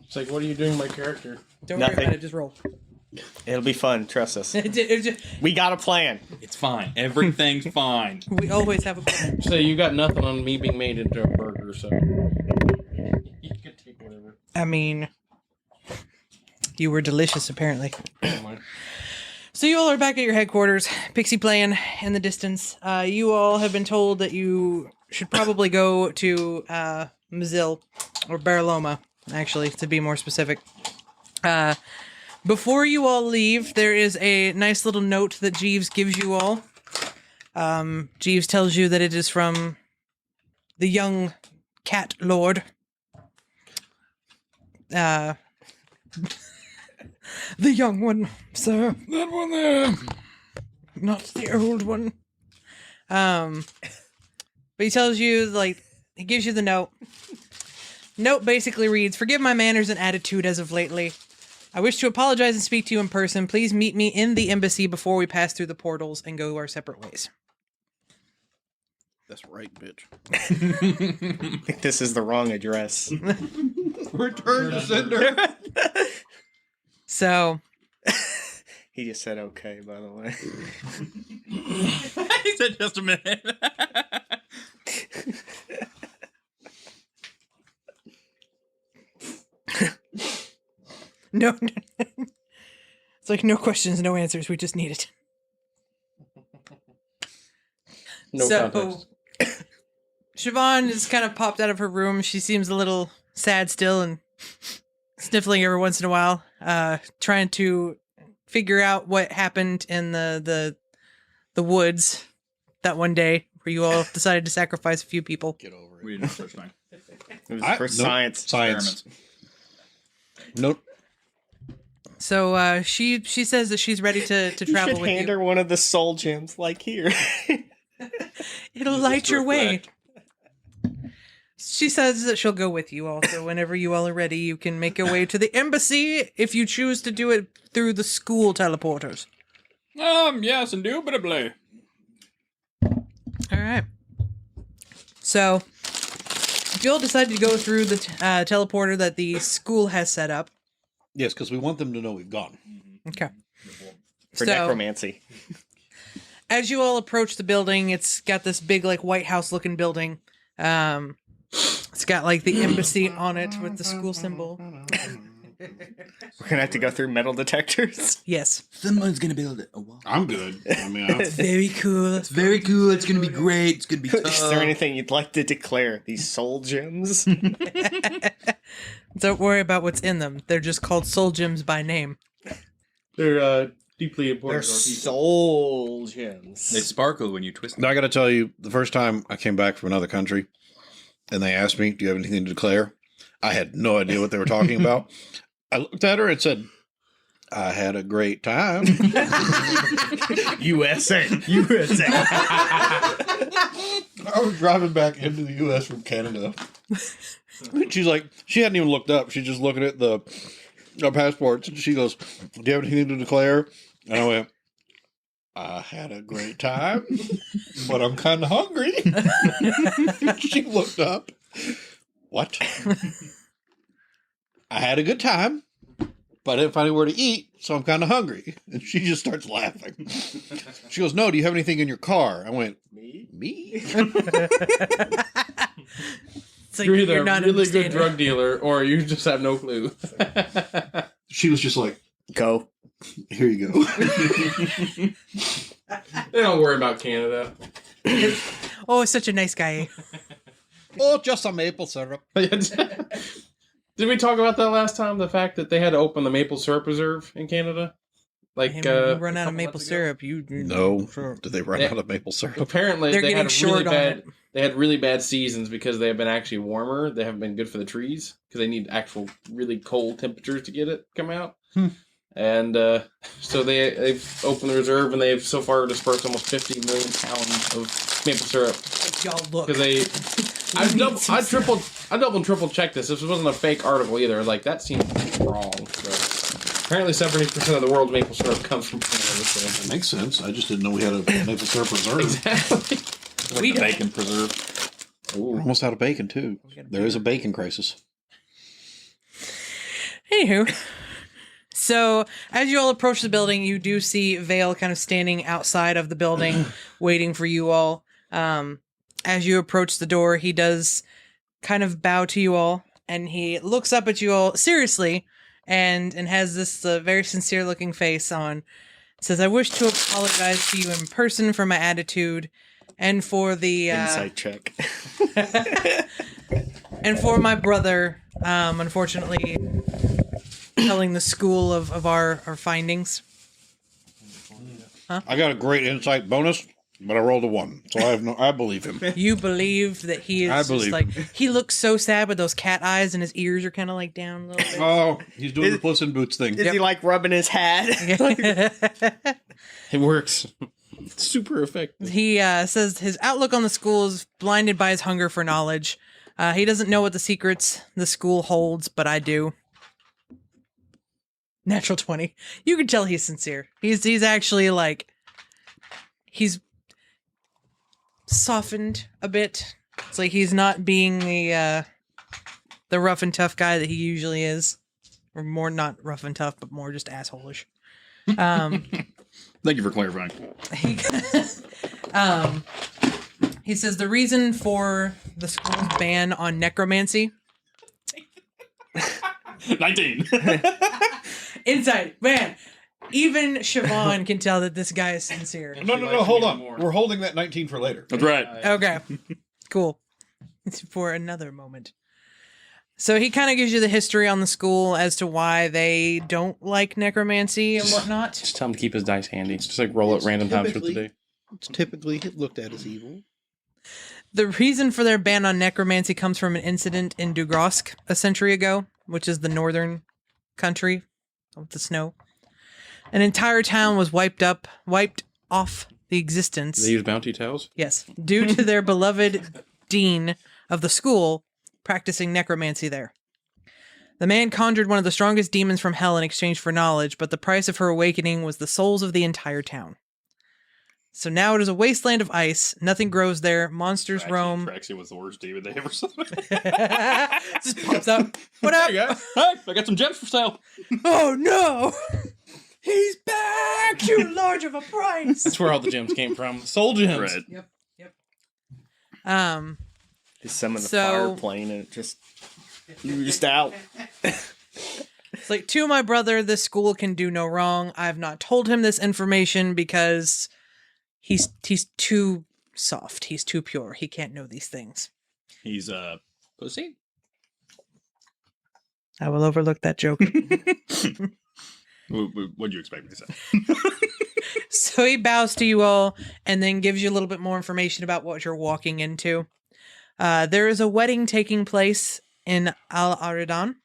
It's like, what are you doing, my character? Don't Nothing. worry about it. Just roll. It'll be fun. Trust us. We We got a plan. It's fine. Everything's fine. always have a plan. So you got nothing on me being made into a burger, so you can take whatever. I mean, you were delicious, apparently. Never mind. So you all are back at your headquarters, Pixie playing in the distance. You all have been told that you should probably go to Mazil, or Baraloma, actually, to be more specific. Before you all leave, there is a nice little note that Jeeves gives you all. Jeeves tells you that it is from the young cat lord. The young one, sir. That one there. Not the old one. But he tells you, like, he gives you the note. Note basically reads, "Forgive my manners and attitude as of lately. I wish to apologize and speak to you in person. Please meet me in the embassy before we pass through the portals and go our separate ways." That's right, bitch. I think this is the wrong address. Return to sender. So, He just said okay, by the way. He said just a minute. no. It's like no questions, no answers. We just need it. No context. Siobhan is kind of popped out of her room. She seems a little sad still and sniffling every once in a while, trying to figure out what happened in the woods that one day where you all decided to sacrifice a few people. Get over We it. didn't know such thing. It was I- for nope. science. Science. Nope. So she says that she's ready to You travel should with hand you. her one of the soul gems, like here. It'll light your way. She says that she'll go with you also. Whenever you all are ready, you can make your way to the embassy if you choose to do it through the school teleporters. Yes, indubitably. All right. So, if you all decide to go through the teleporter that the school has set up. Yes, because we want them to know we've gone. Okay. For So- necromancy. As you all approach the building, it's got this big, like, White House looking building. It's got, like, the embassy on it with the school symbol. We're gonna have to go through metal detectors. Yes. Someone's gonna build a wall. I'm good. I mean, Very cool. It's very cool. It's gonna be great. It's gonna be tough. Is there anything you'd like to declare? These soul gems? Don't worry about what's in them. They're just called soul gems by name. They're deeply They're important to our people. soul gems. They sparkle when you twist them. I got to tell you, the first time I came back from another country and they asked me, "Do you have anything to declare?" I had no idea what they were talking about. I looked at her and said, "I had a great time." USA. USA. I was driving back into the U.S. from Canada. She's like, she hadn't even looked up. She's just looking at our passports. And she goes, "Do you have anything to declare?" And I went, "I had a great time, but I'm kind of hungry." She looked up. "What?" "I had a good time, but I didn't find anywhere to eat, so I'm kind of hungry." And she just starts laughing. She goes, "No, do you have anything in your car?" I went, "Me? It's like You're either you're a not really good understanding. drug dealer or you just have no clue. She was just like, Go. "Here you go." They don't worry about Canada. Oh, such a nice guy. "Oh, just some maple syrup." Did we talk about that last time? The fact that they had to open the maple syrup reserve in Canada? Like, Hey, man, you run out of couple maple months ago? syrup. You No. Sure. Did they run Yeah. out of maple syrup? Apparently, They're they getting had short really on bad. it. They had really bad seasons because they have been actually warmer. They haven't been good for the trees because they need actual really cold temperatures to get it come out. And so they've opened the reserve and they've so far dispersed almost 50 million pounds of maple syrup Y'all look. because they. I double and triple checked this. This wasn't a fake article either. Like that seems wrong. So, apparently, 70% of the world's maple syrup comes from Canada. So. That makes sense. I just didn't know we had a maple syrup reserve. Exactly. Like We the don't- bacon preserve. We're almost out of bacon, too. There is a bacon crisis. Anywho, so as you all approach the building, you do see Vale kind of standing outside of the building, waiting for you all. As you approach the door, he does kind of bow to you all, and he looks up at you all seriously, and has this very sincere looking face on. Says, "I wish to apologize to you in person for my attitude, and for the Insight check. and for my brother, unfortunately, telling the school of our findings." I got a great insight bonus, but I rolled a 1, so I believe him. You believe that he is I just believe. like, he looks so sad with those cat eyes, and his ears are kind of like down a little bit. Oh, he's doing the Puss in Boots thing. Is he like rubbing his hat? It works. It's super effective. He says his outlook on the school is blinded by his hunger for knowledge. He doesn't know what the secrets the school holds, but I do. Natural 20. You can tell he's sincere. He's actually like, he's softened a bit. It's like he's not being the rough and tough guy that he usually is, or more not rough and tough, but more just assholish. Thank you for clarifying. He says the reason for the school's ban on necromancy. 19. Insight, man. Even Siobhan can tell that this guy is sincere. No, hold on. We're holding that 19 for later. That's right. Okay, cool. It's for another moment. So he kind of gives you the history on the school as to why they don't like necromancy and whatnot. Just tell him to keep his dice handy. Just like roll it random times for the day. It's typically looked at as evil. The reason for their ban on necromancy comes from an incident in Dugrosk a century ago, which is the northern country with the snow. An entire town was wiped off the existence. Do they use bounty towels? Yes, due to their beloved dean of the school practicing necromancy there. The man conjured one of the strongest demons from hell in exchange for knowledge, but the price of her awakening was the souls of the entire town. So now it is a wasteland of ice. Nothing grows there. Monsters roam. Traxia was the worst demon they ever saw. Just pops up. What up? Hey, I got some gems for sale. Oh no! He's back! Too large of a price. That's where all the gems came from. Soul gems. Right. Yep. Just summon the So- fire plane and it just oozed out. It's like, to my brother, this school can do no wrong. I've not told him this information because he's too soft. He's too pure. He can't know these things. He's pussy. I will overlook that joke. What'd you expect me to say? So he bows to you all and then gives you a little bit more information about what you're walking into. There is a wedding taking place in Aridan.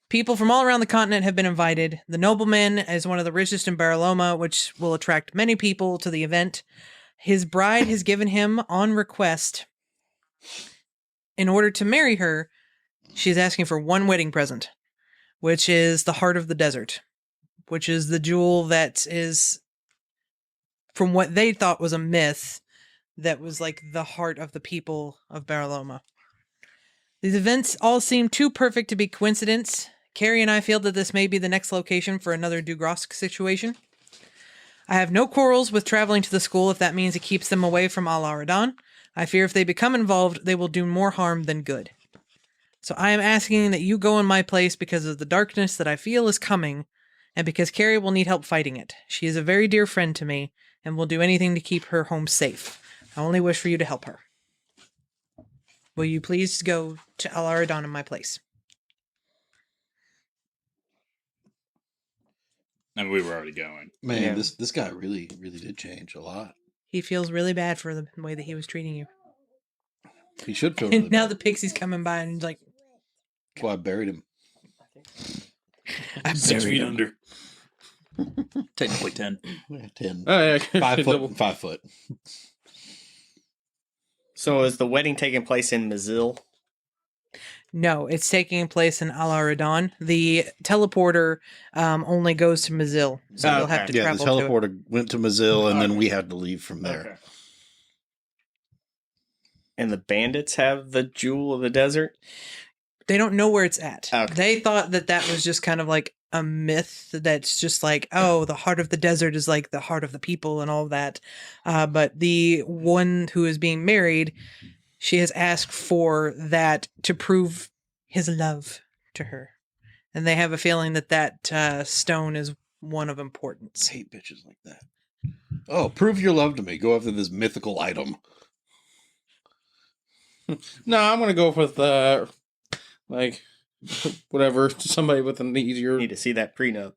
People from all around the continent have been invited. The nobleman is one of the richest in Baraloma, which will attract many people to the event. His bride has given him, on request, in order to marry her, she's asking for one wedding present, which is the heart of the desert, which is the jewel that is, from what they thought was a myth, that was like the heart of the people of Baraloma. These events all seem too perfect to be coincidence. Carrie and I feel that this may be the next location for another Dugrosk situation. I have no quarrels with traveling to the school if that means it keeps them away from Al Aridan. I fear if they become involved, they will do more harm than good. So I am asking that you go in my place because of the darkness that I feel is coming, and because Carrie will need help fighting it. She is a very dear friend to me, and will do anything to keep her home safe. I only wish for you to help her. Will you please go to Al Aridan in my place? I mean, we were already going. Man, Yeah. this guy really did change a lot. He feels really bad for the way that he was treating you. He should feel really And now bad. the pixie's coming by and he's like, That's why I buried him. I'm 6 feet under. Technically 10. Yeah, 10. Oh, yeah. 5 Double. foot. 5 foot. So is the wedding taking place in Mazil? no, it's taking place in Al Aridan. The teleporter only goes to Mazil, so you'll have to Yeah, the travel to it. teleporter went to Mazil, and then we had to leave from there. And the bandits have the jewel of the desert? They don't know where it's at. Okay. They thought that was just kind of like a myth that's just like, oh, the heart of the desert is like the heart of the people and all that. But the one who is being married, she has asked for that to prove his love to her. And they have a feeling that stone is one of importance. I hate bitches like that. Oh, prove your love to me. Go after this mythical item. No, I'm gonna go with like whatever, somebody with an easier. Need to see that prenup.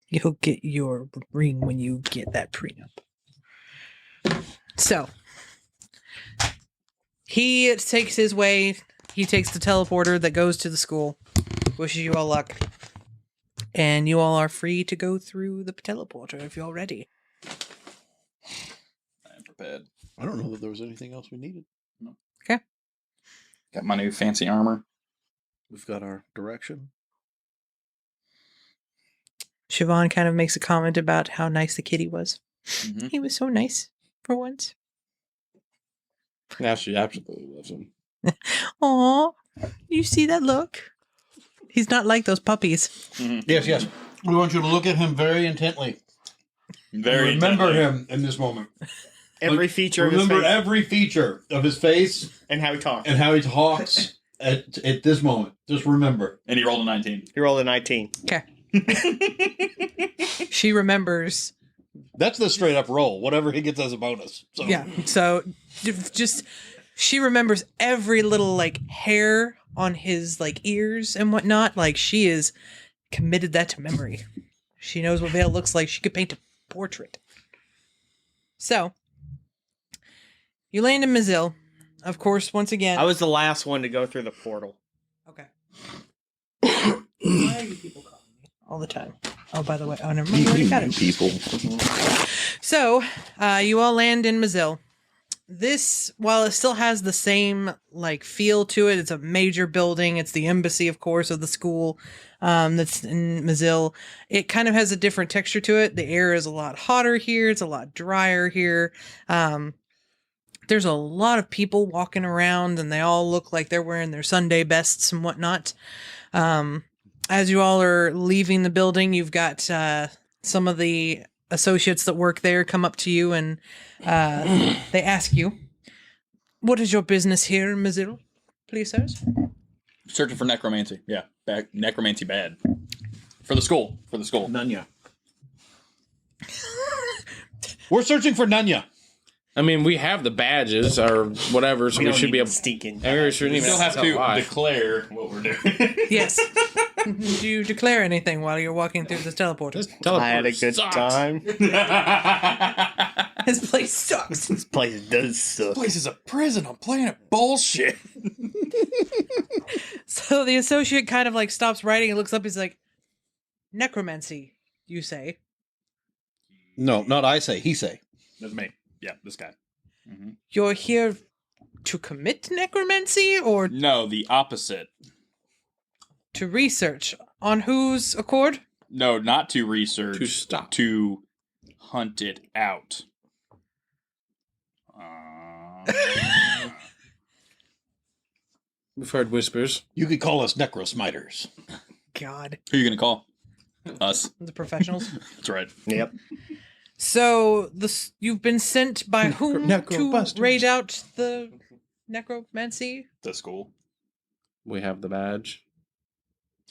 You'll get your ring when you get that prenup. So he takes his way. He takes the teleporter that goes to the school. Wishes you all luck. And you all are free to go through the teleporter if you're ready. I am prepared. I don't know that there was anything else we needed. Got my new fancy armor. We've got our direction. Siobhan kind of makes a comment about how nice the kitty was. Mhm. He was so nice for once. Now she absolutely loves him. Aw, you see that look? He's not like those puppies. Yes, yes. We want you to look at him very intently. Very Remember intently. him in this moment. Every feature of his Remember face every feature of his face and how he talks. and how he talks at this moment. Just remember. And he rolled a 19. He rolled a 19. Okay. She remembers. That's the straight up roll. Whatever he gets as a bonus. So. Yeah. So just she remembers every little like hair on his like ears and whatnot. Like she is committed that to memory. She knows what Vale looks like. She could paint a portrait. So you land in Mazil. Of course, once again. I was the last one to go through the portal. Okay. Why are you people calling me all the time? Oh, by the way, oh, never mind. I already got it. People. So, you all land in Mazil. This, while it still has the same like feel to it, it's a major building. It's the embassy, of course, of the school that's in Mazil. It kind of has a different texture to it. The air is a lot hotter here. It's a lot drier here. There's a lot of people walking around, and they all look like they're wearing their Sunday bests and whatnot. As you all are leaving the building, you've got some of the associates that work there come up to you, and they ask you, "What is your business here in Mazil, please, sirs?" Searching for necromancy. Yeah. Necromancy bad. For the school. Nunya. We're searching for Nunya. I mean, we have the badges or whatever, so we don't should be need able. stinking. We shouldn't even have tell to why. declare what we're doing. Yes. Do you declare anything while you're walking through this teleporter? This I had a teleport good sucks. time. This place sucks. This place does suck. Place is a prison. I'm playing at bullshit. So the associate kind of like stops writing and looks up. He's like, "Necromancy, you say?" No, not I say. He say. That's me. Yeah, this guy. Mm-hmm. You're here to commit necromancy or No, the opposite. to research? On whose accord? No, not to research. To stop. To hunt it out. We've heard whispers. You could call us necrosmiters. God, Who are you going to call? Us. the professionals. That's right. Yep. So you've been sent by whom to Necrobusters. raid out the necromancy? The school. We have the badge.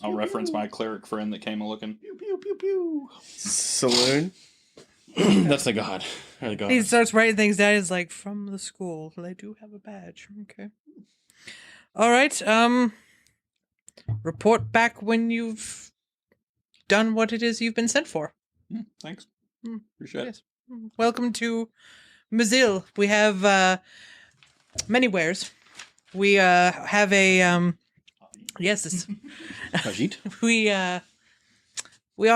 I'll reference my cleric friend that came a looking. Pew, pew, pew, pew. Saloon. That's the god. Or the god. He starts writing things down. He's like, "From the school. They do have a badge." Okay. All right. Report back when you've done what it is you've been sent for. Thanks. Mm, Appreciate it. yes. Welcome to Mazil. We have many wares. We have a yes, it's, Majid? we are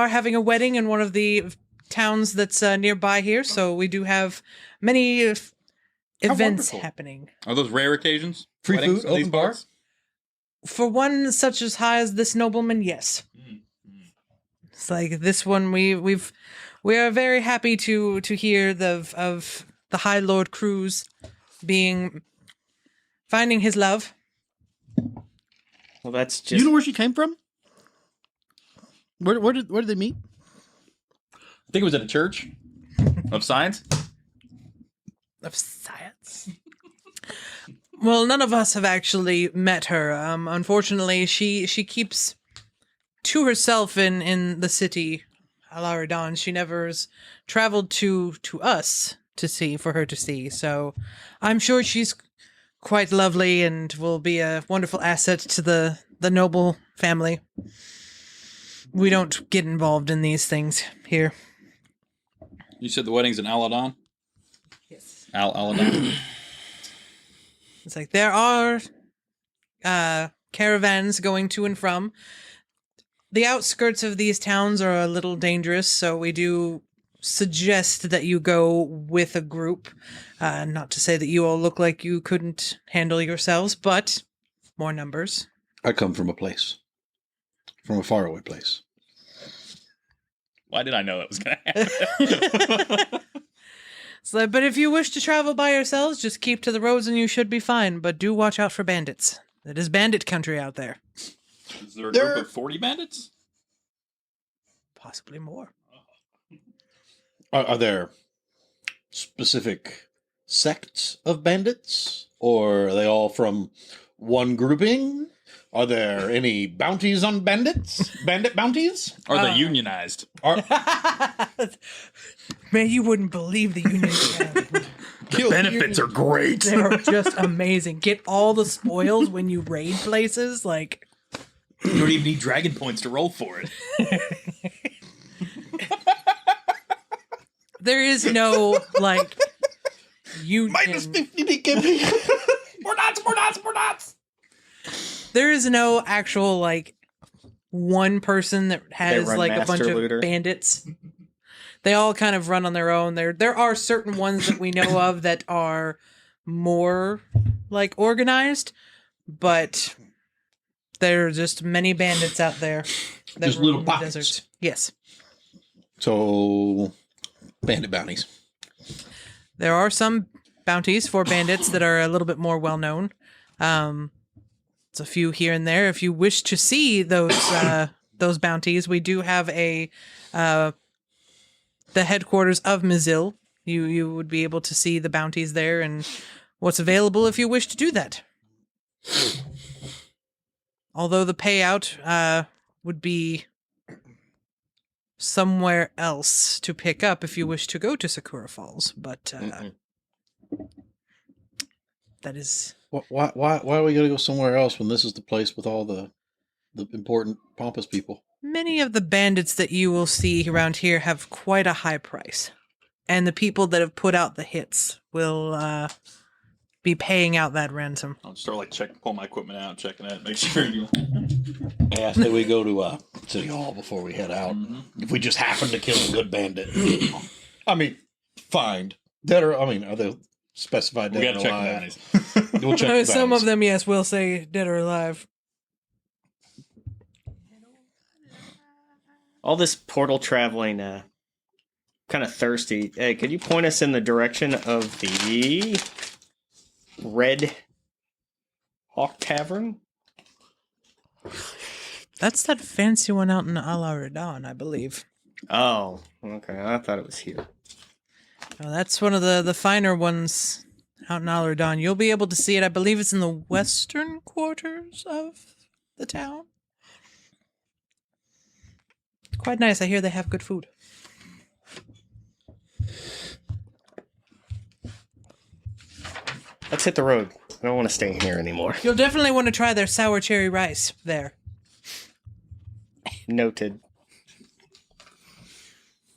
having a wedding in one of the towns that's nearby here, so we do have many events wonderful. happening. Are those rare occasions? Free Weddings food, in these open bar? parts? For one such as high as this nobleman, yes. It's like this one. We are very happy to hear of the High Lord Cruz being finding his love. Well, that's Do just. you know where she came from? Where did they meet? I think it was at a church of science. Of science. Well, none of us have actually met her. Unfortunately, she keeps to herself in the city, Aridan. She never has traveled to us for her to see. So I'm sure she's quite lovely and will be a wonderful asset to the noble family. We don't get involved in these things here. You said the wedding's in Aladdin? Yes. Aladdin. It's like there are caravans going to and from. The outskirts of these towns are a little dangerous, so we do suggest that you go with a group. Not to say that you all look like you couldn't handle yourselves, but more numbers. I come from a faraway place. Why did I know that was going to happen? So, but if you wish to travel by yourselves, just keep to the roads and you should be fine. But do watch out for bandits. It is bandit country out there. Is there a group of 40 bandits? Possibly more. Are there specific sects of bandits? Or are they all from one grouping? Are there any bounties on bandits? Bandit bounties? Are they unionized? Man, you wouldn't believe the union. The benefits are great. They're just amazing. Get all the spoils when you raid places. Like, You don't even need dragon points to roll for it. there is no, like, union. Minus 50 DKP. We're nuts. There is no actual, like, one person that has, run like, a bunch master of looter. bandits. They all kind of run on their own. There are certain ones that we know of that are more, like, organized, but there are just many bandits out there. That Just little roam the pockets. deserts. Yes. So, bandit bounties. There are some bounties for bandits that are a little bit more well known. It's a few here and there. If you wish to see those bounties, we do have the headquarters of Mizil. You would be able to see the bounties there and what's available if you wish to do that. Although the payout would be somewhere else to pick up if you wish to go to Sakura Falls, but that is Why are we going to go somewhere else when this is the place with all the important, pompous people? many of the bandits that you will see around here have quite a high price, and the people that have put out the hits will be paying out that ransom. I'll start pull my equipment out, checking it, make sure you. I asked that we go to City Hall before we head out. If we just happen to kill a good bandit. I mean, find. Are they specified We dead gotta or check the alive? bounties. We'll check the Some bounties. of them, yes, will say dead or alive. All this portal traveling, kind of thirsty. Hey, could you point us in the direction of the Red Hawk Tavern? That's that fancy one out in Aridan, I believe. Oh, okay. I thought it was here. Oh, that's one of the finer ones out in Aridan. You'll be able to see it. I believe it's in the western quarters of the town. Quite nice. I hear they have good food. Let's hit the road. I don't want to stay here anymore. You'll definitely want to try their sour cherry rice there. Noted.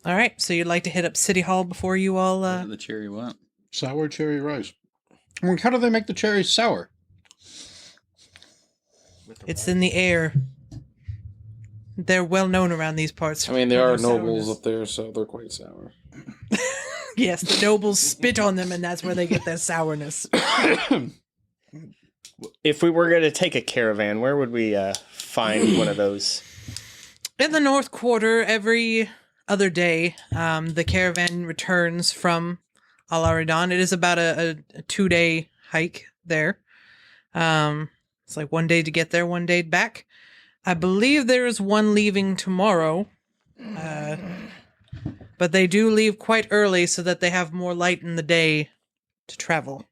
All right, so you'd like to hit up City Hall before you all... The cherry what? Sour cherry rice. I mean, how do they make the cherries sour? It's in the air. They're well known around these parts. I mean, there for are their nobles sourness. up there, so they're quite sour. Yes, the nobles spit on them, and that's where they get their sourness. If we were going to take a caravan, where would we find one of those? In the North Quarter, every other day, the caravan returns from Aridan. It is about a 2-day hike there. It's like 1 day to get there, 1 day back. I believe there is one leaving tomorrow. But they do leave quite early so that they have more light in the day to travel.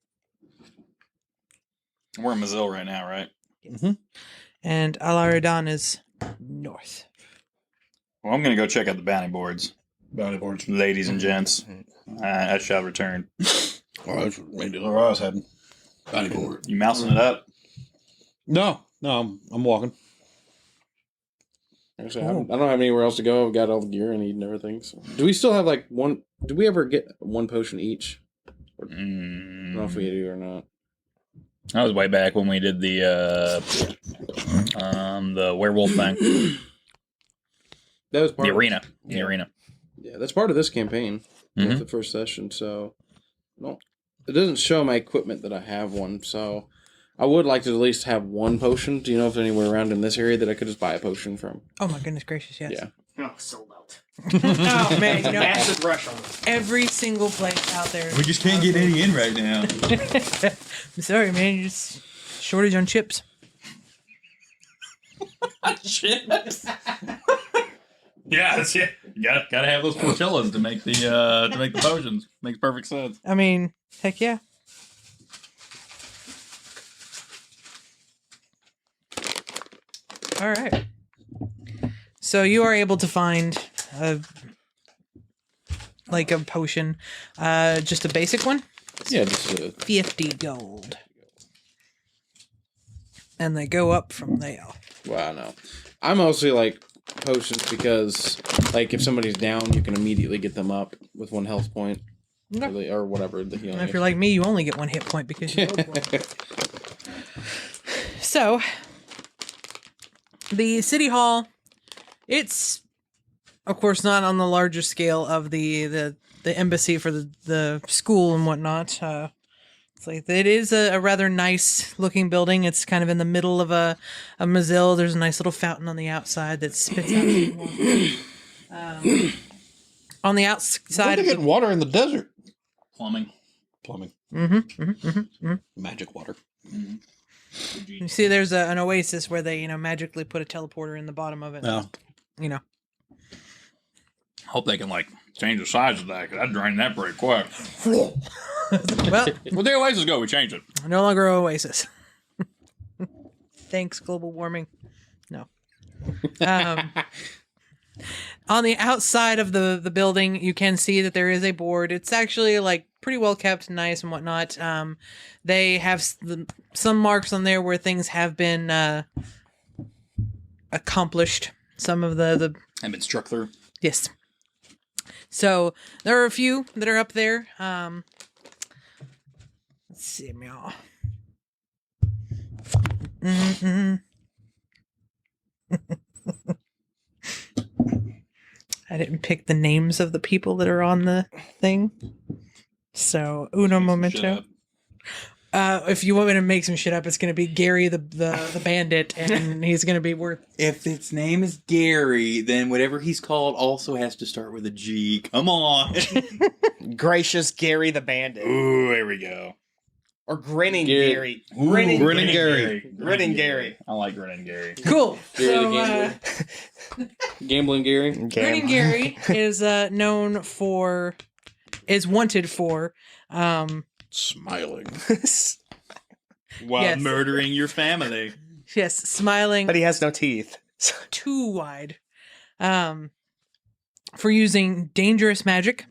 We're in Mazil right now, right? And Aridan is north. Well, I'm going to go check out the bounty boards. Bounty boards. Ladies and gents, I shall return. Oh, that's what maybe Arroyos had. Bounty board. You mousing it up? No, I'm walking. Actually, I don't have anywhere else to go. I've got all the gear I need and everything. So. Do we still have like one? Do we ever get one potion each? I don't know if we do or not. That was way back when we did the werewolf thing. That was part The of arena. The arena. Yeah, that's part of this campaign. With the first session. So, no, it doesn't show my equipment that I have one. So, I would like to at least have one potion. Do you know if there's anywhere around in this area that I could just buy a potion from? Oh my goodness gracious, yes. Yeah. Oh, sold out. Oh man, you know, Acid rush on them. every single place out there. We just can't get any in right now. I'm sorry, man. You just shortage on chips. Chips. Yeah, that's it. You gotta have those tortillas to make the potions. Makes perfect sense. I mean, heck yeah. All right. So you are able to find a potion, just a basic one. Yeah, just 50 gold. And they go up from there. wow, no. I'm mostly like potions because, like, if somebody's down, you can immediately get them up with 1 health point. Okay. Or whatever the healing And if is. you're like me, you only get 1 hit point because you rolled one. So, the city hall, it's, of course, not on the larger scale of the embassy for the school and whatnot. It's like it is a rather nice looking building. It's kind of in the middle of a Mazil. There's a nice little fountain on the outside that spits out some water. On the Why outside, they getting water in the desert? Plumbing. Plumbing. Magic water. you see, there's an oasis where they magically put a teleporter in the bottom of it. No. Hope they can change the size of that, because I'd drain that pretty quick. Well, Well, the Oasis go, we changed it. no longer an oasis. Thanks, global warming. No. On the outside of the building, you can see that there is a board. It's actually pretty well kept, nice and whatnot. They have some marks on there where things have been accomplished. Some of the And been struck through. yes. So there are a few that are up there. Let's see, meow. I didn't pick the names of the people that are on the thing. So, uno momento. If you want me to make some shit up, it's going to be Gary the bandit, and he's going to be worth... If its name is Gary, then whatever he's called also has to start with a G. Come on. Gracious Gary the Bandit. Ooh, there we go. Or Grinning Gary. Gary. Grinning Gary. Grinning Gary. I like Grinning Gary. Cool. Gary So, the Gambling Gary. Grinning Gary is known for... is wanted for... Smiling. While Yes. murdering your family. yes, smiling... But he has no teeth. too wide, for using dangerous magic,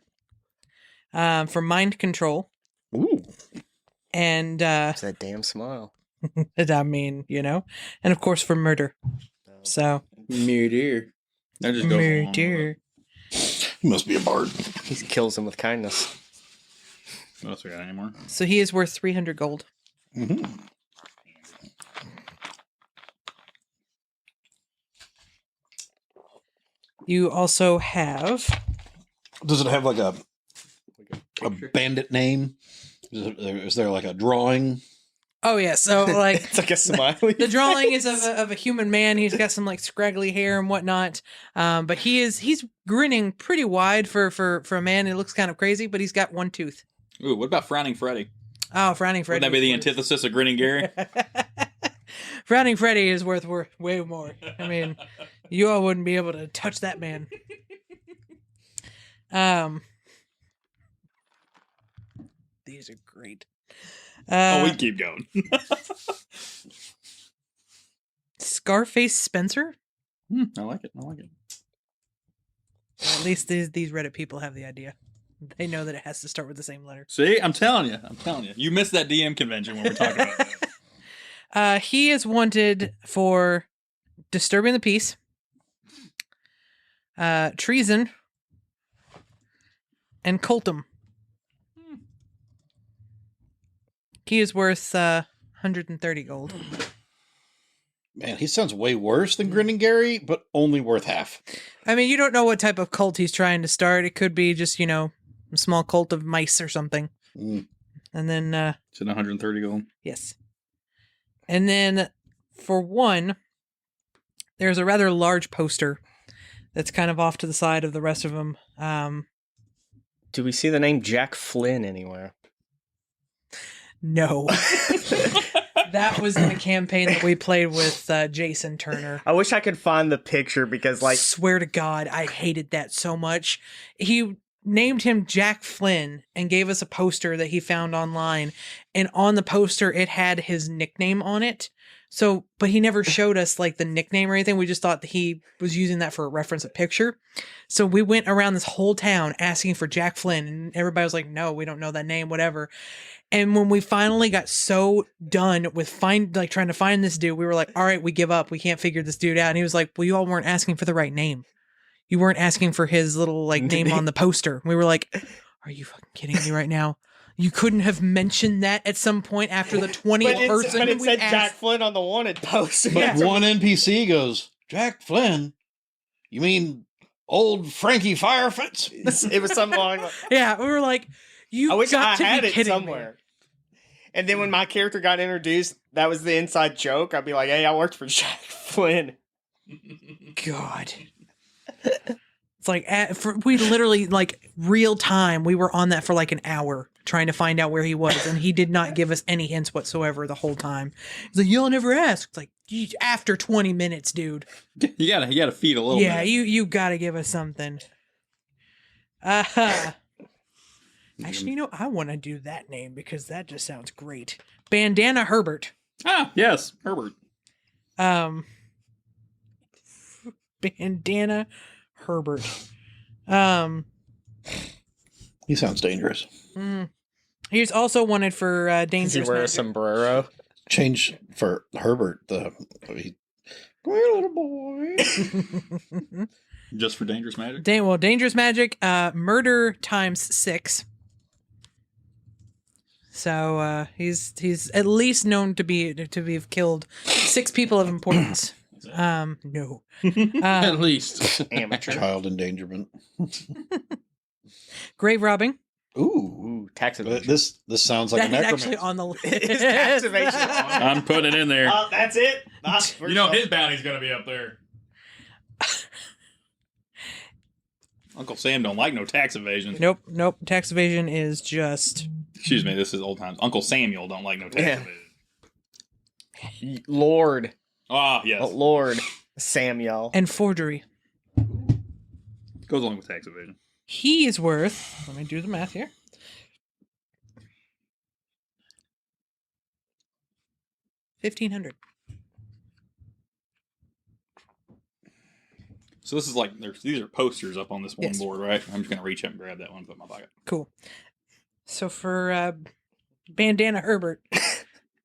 for mind control, Ooh. and It's that damn smile. I mean, and of course for murder. So Murder. That just goes along with murder. He must be a bard. He kills him with kindness. it. What else we got anymore? So he is worth 300 gold. Mm-hmm. You also have Does it have a bandit name? Is there a drawing? oh yeah, so It's like a smiley. the drawing is of a human man. He's got some scraggly hair and whatnot. But he's grinning pretty wide for a man. It looks kind of crazy, but he's got 1 tooth. Ooh, what about Frowning Freddy? Oh, Frowning Freddy. Wouldn't that be the is worth- antithesis of Grinning Gary? Frowning Freddy is worth way more. I mean, you all wouldn't be able to touch that man. These are great. We keep going. Scarface Spencer. I like it. I like it. At least these Reddit people have the idea. They know that it has to start with the same letter. See, I'm telling you. You missed that DM convention when we're talking about that. He is wanted for disturbing the peace, treason, and cultum. He is worth 130 gold. Man, he sounds way worse than Grinning Gary, but only worth half. I mean, you don't know what type of cult he's trying to start. It could be just, a small cult of mice or something. Mm. And then, It's in 130 gold. yes. And then for one, there's a rather large poster that's kind of off to the side of the rest of them. Do we see the name Jack Flynn anywhere? No. That was in a campaign that we played with Jason Turner. I wish I could find the picture because, Swear to God, I hated that so much. He named him Jack Flynn and gave us a poster that he found online. And on the poster, it had his nickname on it. So, but he never showed us the nickname or anything. We just thought that he was using that for a reference a picture. So we went around this whole town asking for Jack Flynn, and everybody was like, no, we don't know that name, whatever. And when we finally got so done with trying to find this dude, we were like, all right, we give up. We can't figure this dude out. And he was like, well, you all weren't asking for the right name. You weren't asking for his little name on the poster. We were like, are you fucking kidding me right now? You couldn't have mentioned that at some point after the 20th person. But it we said asked. Jack Flynn on the wanted poster. But one NPC goes, Jack Flynn? You mean old Frankie Firefence? It was something along the... Yeah, we were like, you I wish got I to had be it kidding somewhere. me. And then when my character got introduced, that was the inside joke. I'd be like, hey, I worked for Jack Flynn. God. It's we literally, real time, we were on that for an hour trying to find out where he was, and he did not give us any hints whatsoever the whole time. He's like, y'all never asked. It's after 20 minutes, dude. You gotta feed a little Yeah, bit. you gotta give us something. Actually, I want to do that name because that just sounds great. Bandana Herbert. Ah, yes, Herbert. Bandana Herbert. He sounds dangerous. He's also wanted for Does he dangerous wear a magic. sombrero? Change for Herbert, great little boy. Just for dangerous magic. Dangerous magic, murder times 6. So he's at least known to have killed 6 people of importance. No. At least. Amateur. Child endangerment. Grave robbing. Ooh. Ooh, tax But evasion. this sounds like That a is necromancer. actually on the list. Is tax evasion on? I'm putting it in there. That's it. You know his bounty's gonna be up there. Uncle Sam don't like no tax evasion. Nope. Tax evasion is just Excuse me, this is old times. Uncle Samuel don't like no tax Yeah. evasion. Lord. Ah, yes. Oh, Lord. Samuel. and forgery. Goes along with tax evasion. He is worth. Let me do the math here. $1,500. So this is these are posters up on this one Yes. board, right? I'm just gonna reach up and grab that one and put in my pocket. Cool. So for Bandana Herbert,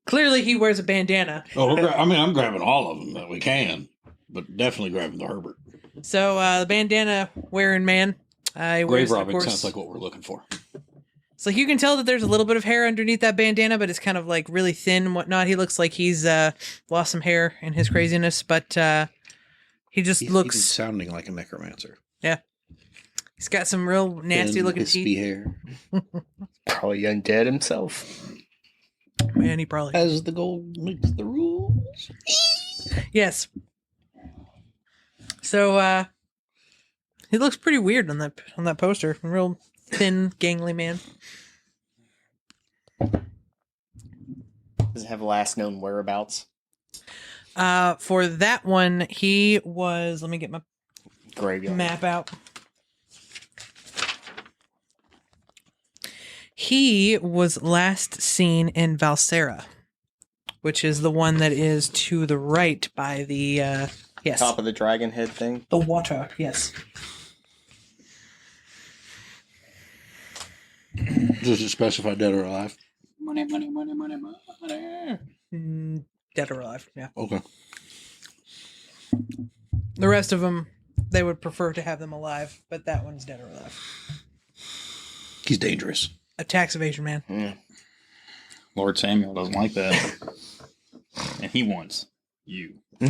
clearly he wears a bandana. Oh, I'm grabbing all of them that we can, but definitely grabbing the Herbert. So the bandana wearing man, he Grave wears, of robbing course. sounds like what we're looking for. It's you can tell that there's a little bit of hair underneath that bandana, but it's kind of really thin and whatnot. He looks like he's lost some hair in his craziness, but he just He's looks. sounding like a necromancer. He's got some real nasty Thin, looking wispy teeth. hair. Probably undead himself. Man, he probably. As the gold makes the rules. Yes. So he looks pretty weird on that poster. Real thin, gangly man. Does it have last known whereabouts? For that one, he was. Let me get my Graveyard. map out. He was last seen in Valsera, which is the one that is to the right by the yes, Top of the dragon head thing. the water. Yes. Does it specify dead or alive? Money, money, money, money, money. Dead or alive. Yeah. Okay. The rest of them, they would prefer to have them alive, but that one's dead or alive. He's dangerous. A tax evasion man. Yeah. Lord Samuel doesn't like that. And he wants you. All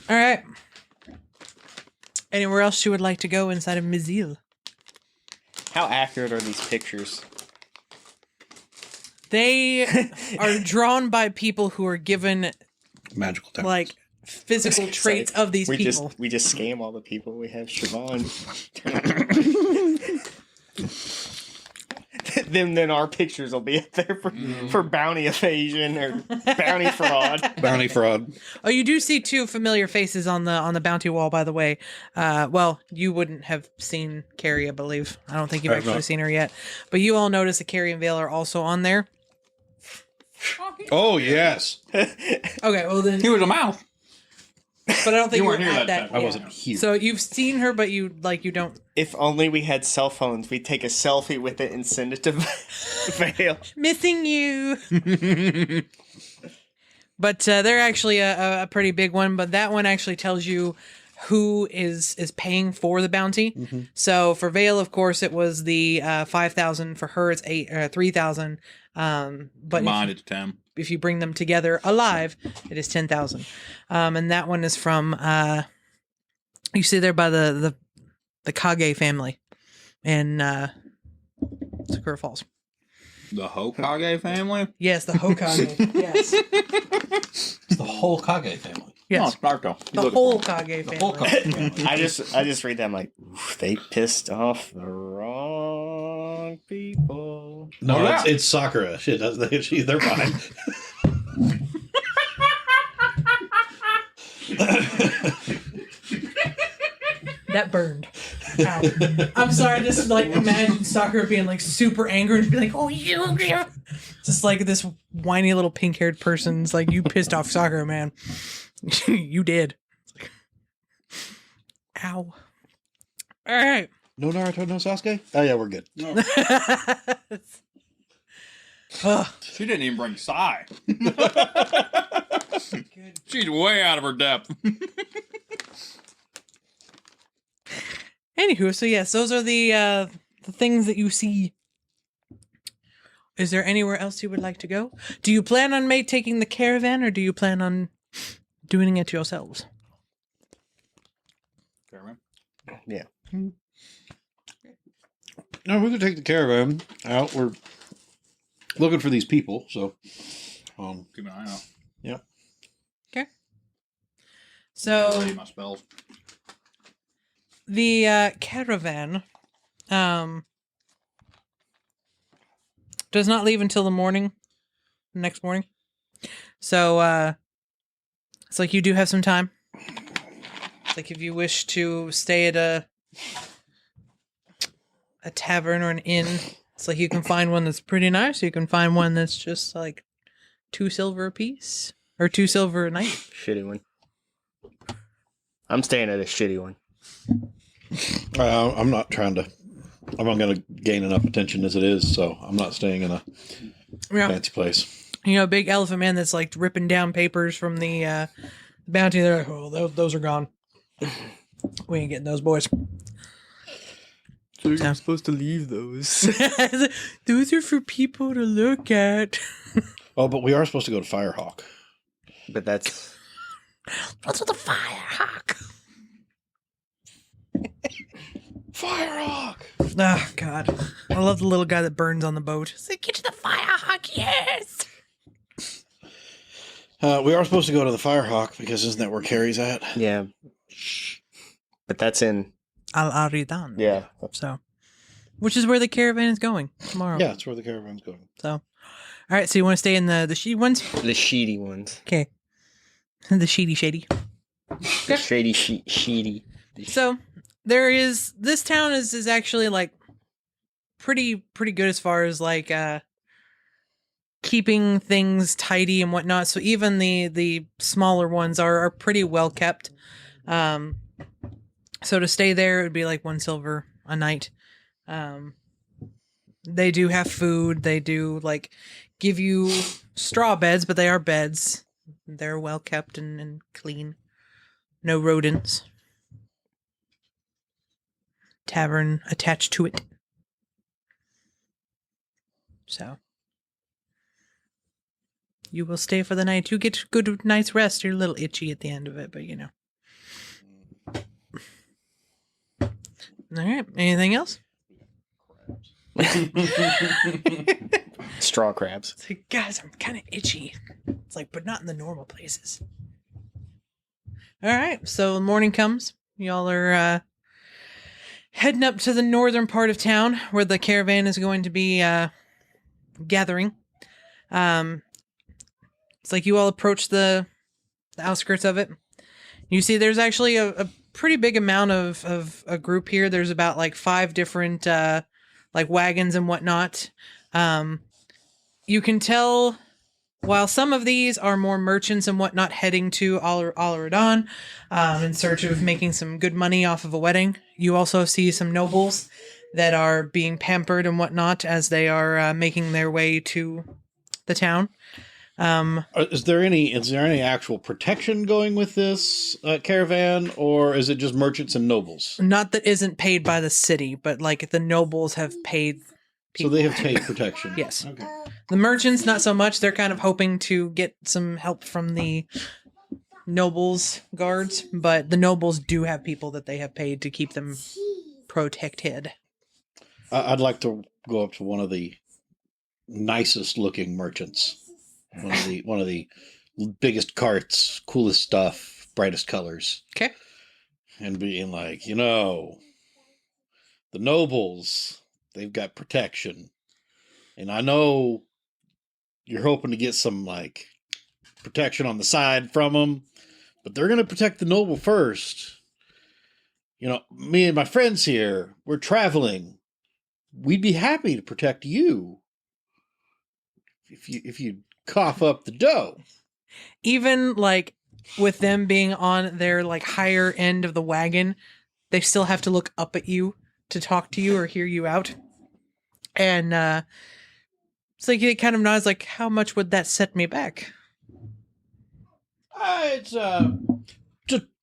right. Anywhere else you would like to go inside of Mizil? How accurate are these pictures? They are drawn by people who are given Magical talents. like physical traits of these we people. We just scam all the people. We have Siobhan. then our pictures will be up there for bounty evasion or bounty fraud. Bounty fraud. Oh, you do see two familiar faces on the bounty wall, by the way. Well, you wouldn't have seen Carrie, I believe. I don't think you've I've actually not. seen her yet. But you all notice that Carrie and Vale are also on there. Oh, yes. Okay, well then, He was a mouth. but I don't think You you were weren't here at that that. time. I yeah. wasn't here. So you've seen her, but you don't. If only we had cell phones, we'd take a selfie with it and send it to Vale. Missing you. But they're actually a pretty big one. But that one actually tells you who is paying for the bounty. Mm-hmm. So for Vale, of course, it was the 5,000. For her, it's 3,000. But Combined, it's 10. if you bring them together alive, it is 10,000. And that one is from you see there by the Kage family in Sakura Falls. The Hokage family? Yes, the Hokage. Yes, It's the whole Kage family. yes, Oh, Naruto. the whole Kage family. The whole Kage family. I just read that. I'm like, "Oof, they pissed off the wrong people. No, Oh, yeah. it's Sakura. Shit, they're fine. That burned. Ow. I'm sorry. I just like imagine Sakura being like super angry and be like, "Oh, you!" Just like this whiny little pink-haired person's like, "You pissed off Sakura, man. You did." Ow. All right. No Naruto, no Sasuke? Oh, yeah, we're good. Ugh. She didn't even bring Sai. She's way out of her depth. Anywho, so yes, those are the things that you see. Is there anywhere else you would like to go? Do you plan on taking the caravan, or do you plan on doing it yourselves? Yeah. No, we could take the caravan out. We're looking for these people, so. Keep an eye out. So Save my spells. the caravan does not leave until the next morning. So it's like you do have some time. It's like if you wish to stay at a tavern or an inn, it's like you can find one that's pretty nice. You can find one that's just like 2 silver a piece or 2 silver a night. Shitty one. I'm staying at a shitty one. I'm not trying to. I'm not going to gain enough attention as it is, so I'm not staying in a Yeah. fancy place. You know, big elephant man that's like ripping down papers from the bounty. They're like, "Oh, those are gone. We ain't getting those boys." So you're supposed to leave those. Those are for people to look at. Oh, but we are supposed to go to Firehawk. But that's... What's with the Firehawk? Firehawk! Oh, God. I love the little guy that burns on the boat. It's like, get to the Firehawk, yes! We are supposed to go to the Firehawk because isn't that where Carrie's at? Yeah. But that's in... Al Aridan. Yeah. So, Which is where the caravan is going tomorrow. Yeah, that's where the caravan's going. So, all right. So you want to stay in the sheedy ones? The sheedy ones. Okay. The shady. The sheedy. So there is this town is actually like pretty good as far as like keeping things tidy and whatnot. So even the smaller ones are pretty well kept. So to stay there, it would be like 1 silver a night. They do have food. They do like give you straw beds, but they are beds. They're well kept and clean. No rodents. Tavern attached to it. So you will stay for the night. You get good night's rest. You're a little itchy at the end of it, but you know. All right. Anything else? Straw crabs. It's like, guys, I'm kind of itchy. It's like, but not in the normal places. All right. So the morning comes. Y'all are heading up to the northern part of town where the caravan is going to be gathering. It's like you all approach the outskirts of it. You see there's actually a pretty big amount of a group here. There's about like 5 different like wagons and whatnot. You can tell while some of these are more merchants and whatnot heading to Aridan in search of making some good money off of a wedding, you also see some nobles that are being pampered and whatnot as they are making their way to the town. Is there any actual protection going with this caravan, or is it just merchants and nobles? Not that isn't paid by the city, but like the nobles have paid people. So they have paid protection. Yes. Okay. The merchants, not so much. They're kind of hoping to get some help from the nobles' guards, but the nobles do have people that they have paid to keep them protected. I'd like to go up to one of the nicest looking merchants. One of the biggest carts, coolest stuff, brightest colors. Okay. And being like, the nobles, they've got protection. And I know you're hoping to get some like protection on the side from them, but they're going to protect the noble first. Me and my friends here, we're traveling. We'd be happy to protect you if you cough up the dough. Even like with them being on their like higher end of the wagon, they still have to look up at you to talk to you or hear you out. And it's like it kind of nods like, how much would that set me back? It's a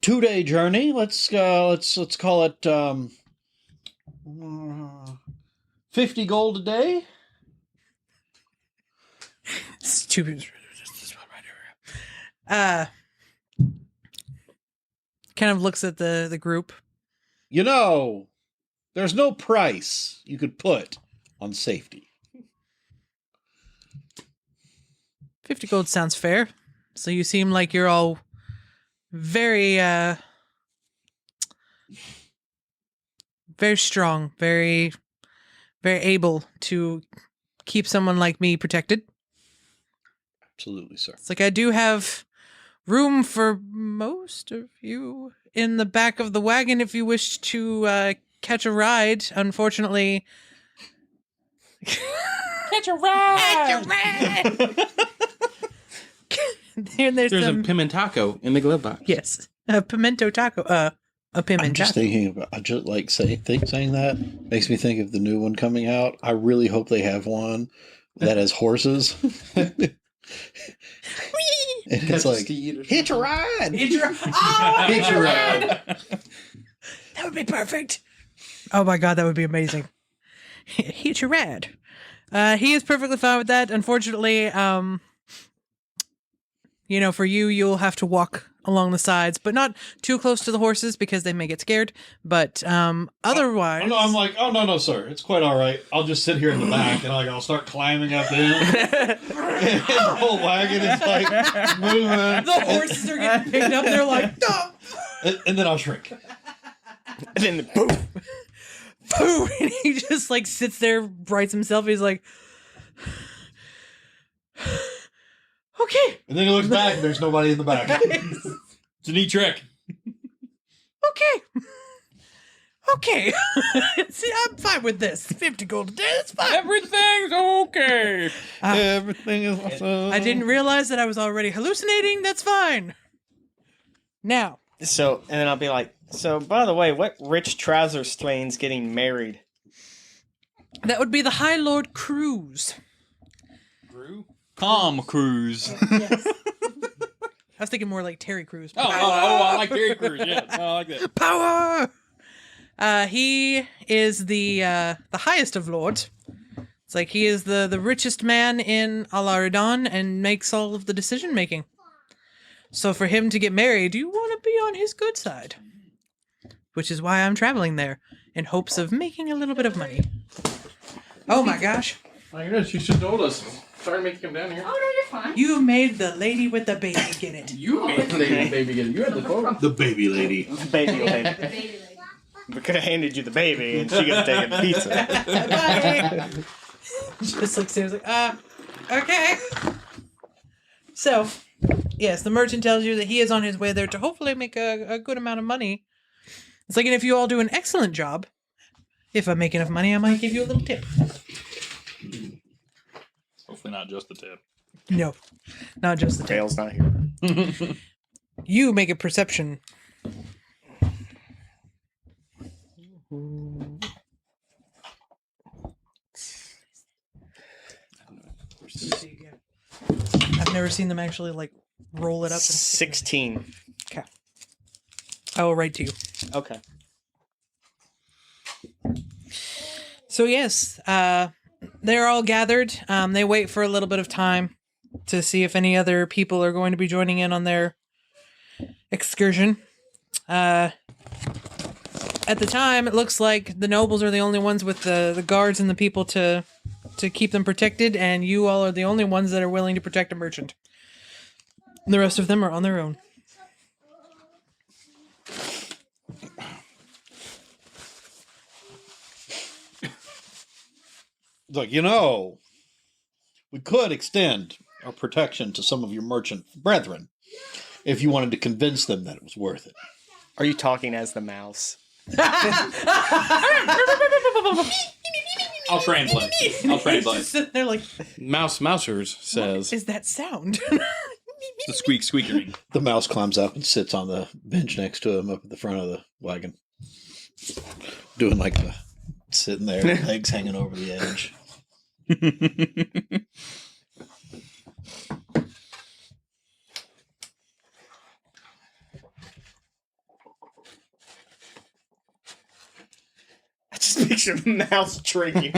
2-day journey. Let's call it 50 gold a day. Stupid. Kind of looks at the group. There's no price you could put on safety. 50 gold sounds fair. So you seem like you're all very very strong, very very able to keep someone like me protected. Absolutely, sir. It's like I do have room for most of you in the back of the wagon if you wish to catch a ride. Unfortunately, catch a ride. There's a some pimentaco in the glove box. yes, a pimento taco. A pimento. I'm just thinking about. I just like saying that makes me think of the new one coming out. I really hope they have one that has horses. And it's like, hitch a ride. Hitch a ride. Oh, Hitch a ride. That would be perfect. Oh my god, that would be amazing. Hitch a ride. He is perfectly fine with that. Unfortunately, for you'll have to walk along the sides, but not too close to the horses because they may get scared. But otherwise, I'm like, oh no, sir, it's quite all right. I'll just sit here in the back and I'll start climbing up in. And the whole wagon is like moving. the horses are getting picked up. They're like, no. And then I'll shrink. And then boom. Food! And he just like sits there, writes himself. He's like, okay, And then he looks back and there's nobody in the back. It's a neat trick. okay. Okay. See, I'm fine with this. 50 gold a day, that's fine. Everything's okay. Everything is awesome. I didn't realize that I was already hallucinating. That's fine. Now, So, and then I'll be like, so, by the way, what rich trouser slain's getting married? that would be the High Lord Cruz. Tom Cruise. Yes. I was thinking more like Terry Crews. Oh, I like Terry Crews. Yeah, I like that. Power! He is the highest of lords. It's like he is the richest man in Aridan and makes all of the decision making. So for him to get married, you want to be on his good side. Which is why I'm traveling there, in hopes of making a little bit of money. Oh my gosh. My goodness, you should have told us. Sorry to make you come down here. Oh, no, you're fine. You made the lady with the baby get it. You made the baby get it. You had the phone. The baby lady. Baby lady. We could have handed you the baby and she could have taken the pizza. Bye. Just like seriously, okay. So, yes, the merchant tells you that he is on his way there to hopefully make a good amount of money. It's like, and if you all do an excellent job, if I make enough money, I might give you a little tip. Hopefully not just the tip. No, not just the tip. Dale's not here. You make a perception. I've never seen them actually like roll it up. And 16. I will write to you. Okay. So yes, they're all gathered. They wait for a little bit of time to see if any other people are going to be joining in on their excursion. At the time, it looks like the nobles are the only ones with the guards and the people to keep them protected, and you all are the only ones that are willing to protect a merchant. The rest of them are on their own. Like, we could extend our protection to some of your merchant brethren if you wanted to convince them that it was worth it. Are you talking as the mouse? I'll translate. Just sitting there like, Mousers says. what is that sound? The squeakering. The mouse climbs up and sits on the bench next to him up at the front of the wagon. Doing like the sitting there, legs hanging over the edge. I just picture the mouse drinking.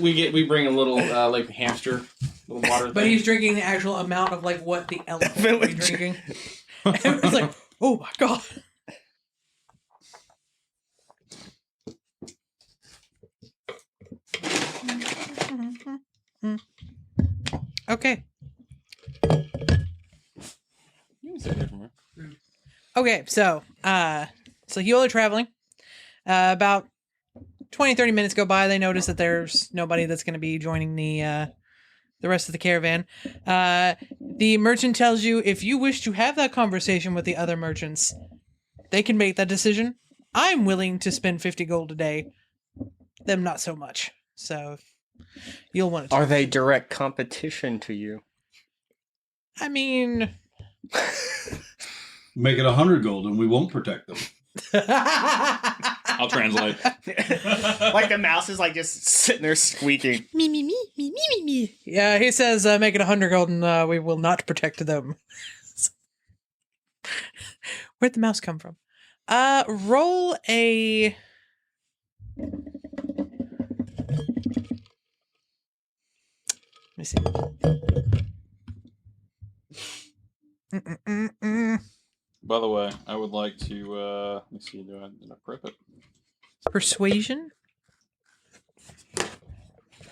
We bring a little like hamster, little water. But thing. he's drinking the actual amount of like what the elephant would be drinking. And it's like, oh my god. Okay. Okay, so you all are traveling. About 20-30 minutes go by, they notice that there's nobody that's going to be joining the rest of the caravan. The merchant tells you if you wish to have that conversation with the other merchants, they can make that decision. I'm willing to spend 50 gold a day. Them not so much. So you'll want to. Are they direct competition to you? I mean, Make it 100 gold and we won't protect them. I'll translate. Like the mouse is like just sitting there squeaking. me. Yeah, he says make it 100 gold and we will not protect them. Where'd the mouse come from? Roll a... Let me see. By the way, I would like to, let me see, did I prep it? Persuasion?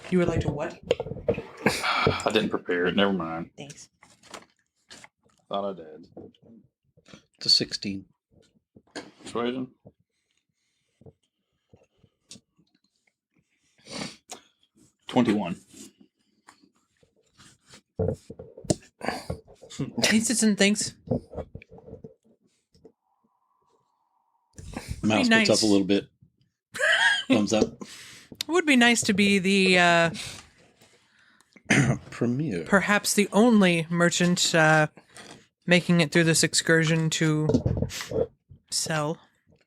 You would like to what? I didn't prepare it, never mind. Thanks. Thought I did. It's a 16. Persuasion? 21. He sits and thinks. Mouse nice. picks up a little bit. Thumbs up. It would be nice to be the Premier. perhaps the only merchant making it through this excursion to sell.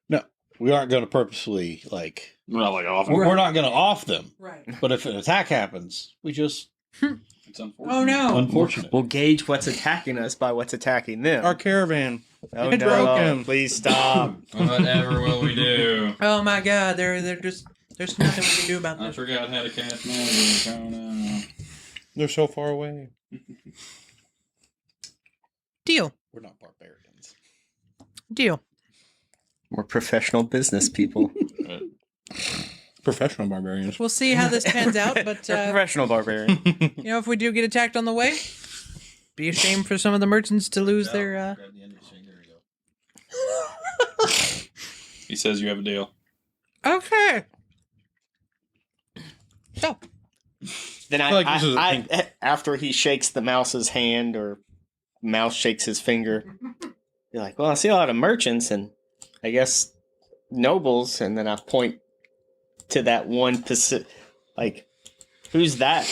No, we aren't going to purposely, like... We're not like off. We're not going to off them. Right. But if an attack happens, we just... It's unfortunate. Oh no. Unfortunate. We'll gauge what's attacking us by what's attacking them. Our caravan. Oh it's no! broken. Please stop. Whatever will we do? Oh my god, they're just there's nothing we can do about I this. forgot how to cast magic. Oh no. They're so far away. Deal. We're not barbarians. Deal. We're professional business people. Professional barbarians. We'll see how this pans out, but We're professional barbarian. you know, if we do get attacked on the way, be a shame for some of the merchants to lose their Grab the end of his finger. There you go. He says you have a deal. Okay. So Then I feel like this is a I after he shakes the mouse's hand or mouse shakes his finger, you're like, well, I see a lot of merchants and I guess nobles, and then I point to that one like, who's that?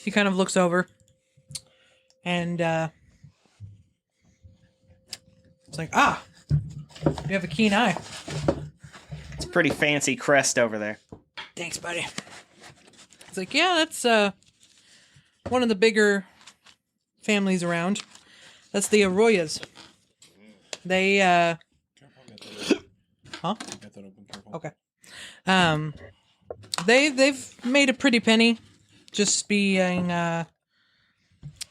he kind of looks over and it's like, you have a keen eye. It's a pretty fancy crest over there. Thanks, buddy. It's like, yeah, that's one of the bigger families around. That's the Arroyos. They huh? Okay. They've made a pretty penny just being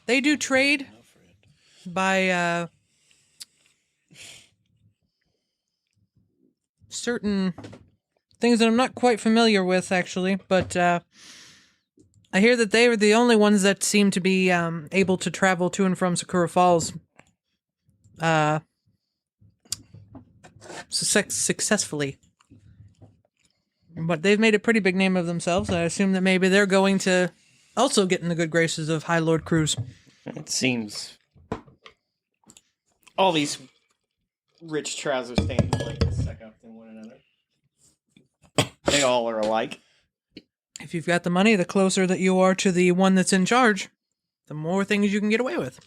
they do trade by certain things that I'm not quite familiar with, actually, but I hear that they were the only ones that seem to be able to travel to and from Sakura Falls successfully. But they've made a pretty big name of themselves. I assume that maybe they're going to also get in the good graces of High Lord Cruz. It seems all these rich trousers stands like to suck up to one another. They all are alike. If you've got the money, the closer that you are to the one that's in charge, the more things you can get away with.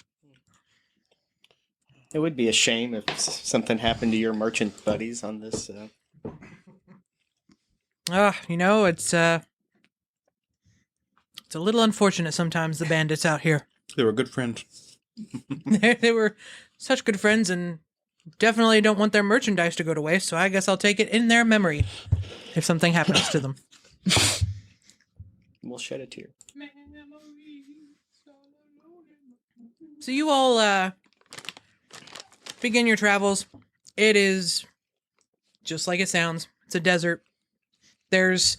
It would be a shame if something happened to your merchant buddies on this. You know, it's a little unfortunate sometimes, the bandits out here. They were good friends. They were such good friends and definitely don't want their merchandise to go to waste, so I guess I'll take it in their memory if something happens to them. We'll shed a tear. So you all begin your travels. It is just like it sounds. It's a desert. There's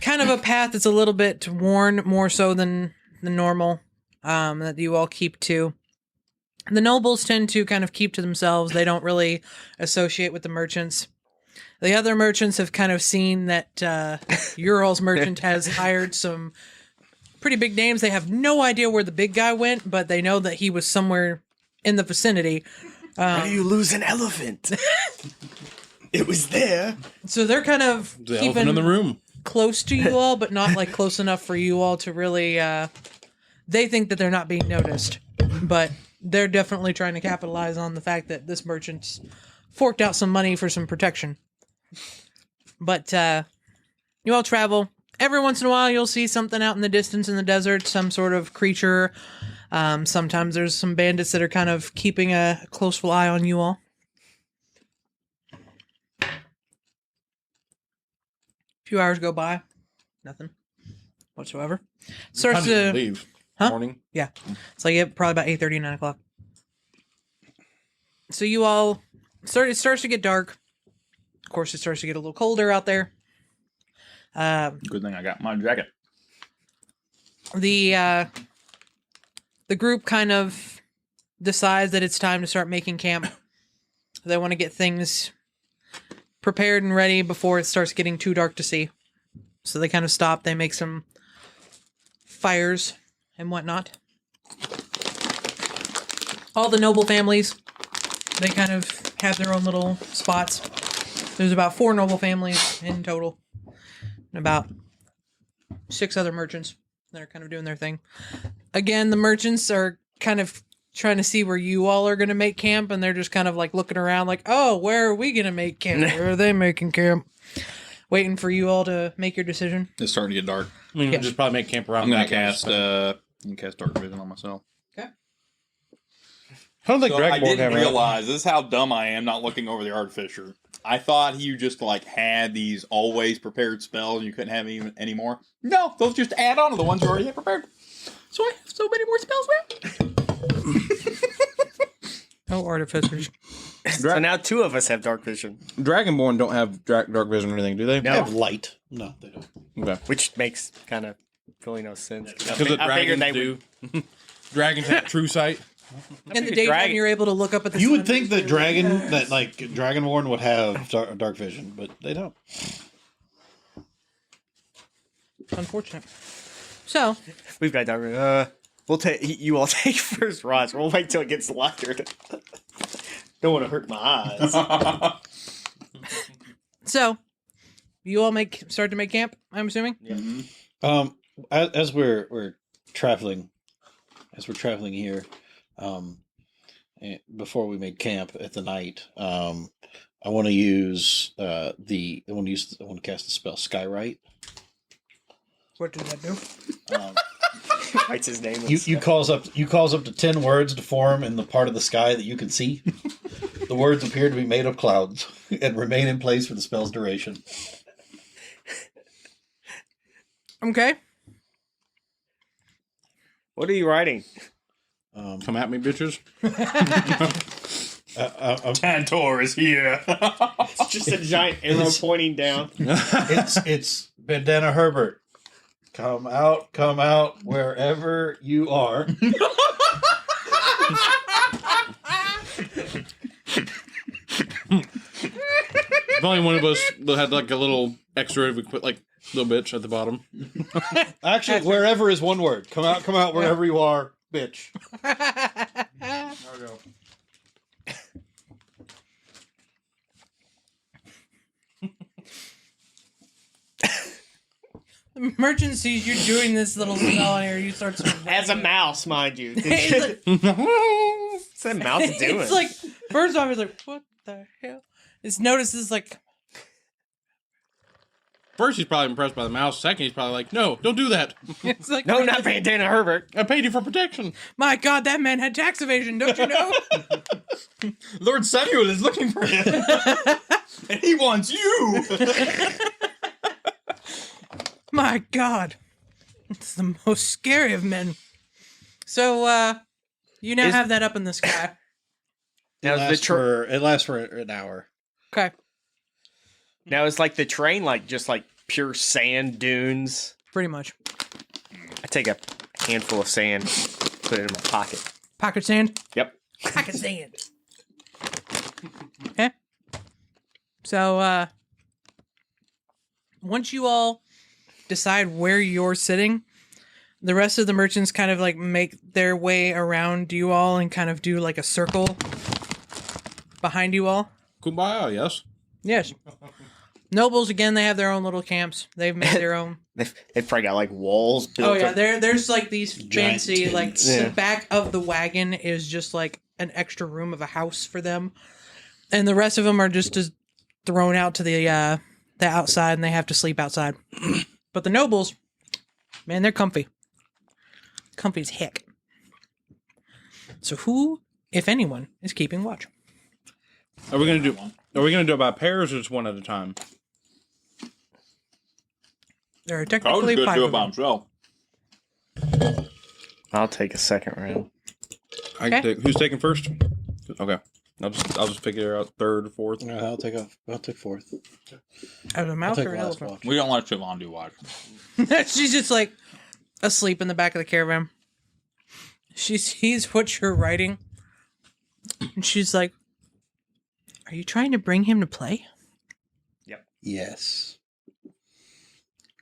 kind of a path that's a little bit worn more so than the normal that you all keep to. The nobles tend to kind of keep to themselves. They don't really associate with the merchants. The other merchants have kind of seen that Ural's merchant has hired some pretty big names. They have no idea where the big guy went, but they know that he was somewhere in the vicinity. How do you lose an elephant? It was there. So they're kind of The elephant in the room. close to you all, but not like close enough for you all to really. They think that they're not being noticed, but they're definitely trying to capitalize on the fact that this merchant's forked out some money for some protection. But you all travel. Every once in a while, you'll see something out in the distance in the desert, some sort of creature. Sometimes there's some bandits that are kind of keeping a close eye on you all. A few hours go by. Nothing whatsoever. Starts How did to you leave? Huh? Morning. Yeah. It's like probably about 8:30, 9 o'clock. So you all it starts to get dark. Of course, it starts to get a little colder out there. Good thing I got my jacket. The group kind of decides that it's time to start making camp. They want to get things prepared and ready before it starts getting too dark to see. So they kind of stop. They make some fires and whatnot. All the noble families, they kind of have their own little spots. There's about 4 noble families in total. And about 6 other merchants that are kind of doing their thing. Again, the merchants are kind of trying to see where you all are going to make camp, and they're just kind of like looking around like, oh, where are we going to make camp? Where are they making camp? Waiting for you all to make your decision. It's starting to get dark. I mean, Yeah. we'll just probably make camp around. I'm gonna that guys. cast dark vision on myself. Okay. I don't think So I Dragonborn didn't have realize this is how dumb I am not looking over the artificer. I thought you just like had these always prepared spells and you couldn't have even any more. No, those just add on to the ones you already have prepared. So I have so many more spells now. No artificers. So now 2 of us have dark vision, Dragonborn don't have dark vision or anything, do they? They have light. No, they don't. Okay. which makes kind of really no sense. Because the I figured dragons they do. Dragons have true sight. In the a daytime, dragon- you're able to look up at the You sun. would think that Dragonborn would have dark vision, but they don't. Unfortunate. So, We've got dark vision. We'll take you all take first, Ross. We'll wait till it gets lighter. Don't want to hurt my eyes. so you all start to make camp, I'm assuming? As we're traveling here, before we make camp at the night, I want to use I want to cast the spell Skywrite. What does that do? Writes his name. You calls up to 10 words to form in the part of the sky that you can see. The words appear to be made of clouds and remain in place for the spell's duration. Okay. What are you writing? Come at me, bitches. Tantor is here. It's just a giant arrow pointing down. It's Bandana Herbert. Come out, wherever you are. If only one of us had like a little extra, we put like little bitch at the bottom. Actually, wherever is one word. Come out, wherever you are, bitch. The merchant sees you doing this little spell here. You start to As a mouse, mind you. He's like- What's that mouse doing? It's like, first off, he's like, what the hell? It's notices like, First, he's probably impressed by the mouse. Second, he's probably like, no, don't do that. it's like, no, not Bandana Herbert. I paid you for protection. my God, that man had tax evasion, don't you know? Lord Samuel is looking for him. And he wants you. My God. It's the most scary of men. So, you now have that up in the sky. Now, It lasts for an hour. Okay. now is like the train like just like pure sand dunes? Pretty much. I take a handful of sand, put it in my pocket. Pocket sand? Yep. Pocket sand. Okay. So, once you all decide where you're sitting, the rest of the merchants kind of like make their way around you all and kind of do like a circle behind you all. Kumbaya, yes. Yes. Nobles, again, they have their own little camps. They've made their own. They've probably got like walls built. Oh, yeah. up. There's like these Giant fancy, like tents. the Yeah. back of the wagon is just like an extra room of a house for them. And the rest of them are just thrown out to the outside and they have to sleep outside. But the nobles, man, they're comfy. Comfy as heck. So who, if anyone, is keeping watch? Are we gonna do it by pairs or just one at a time? There are Probably technically good to 5 do it of by them. himself. I'll take a second round. I Okay. can take, who's taking first? Okay, I'll just figure out third or fourth. I'll take fourth. As a mouse I'll take or an last elephant? watch. We don't let Siobhan do watch. She's just like asleep in the back of the caravan. She sees what you're writing. And she's like, are you trying to bring him to play? Yes.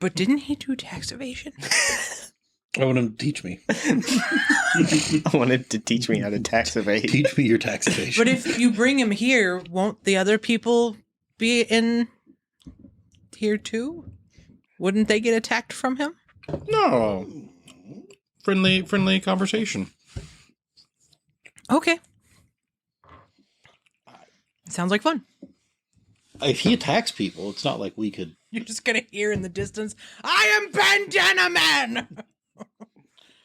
But didn't he do tax evasion? I want him to teach me. I wanted to teach me how to tax evade. Teach me your tax evasion. But if you bring him here, won't the other people be in here too? Wouldn't they get attacked from him? No. Friendly conversation. Okay. Sounds like fun. If he attacks people, it's not like we could. You're just gonna hear in the distance, I am Bandana Man!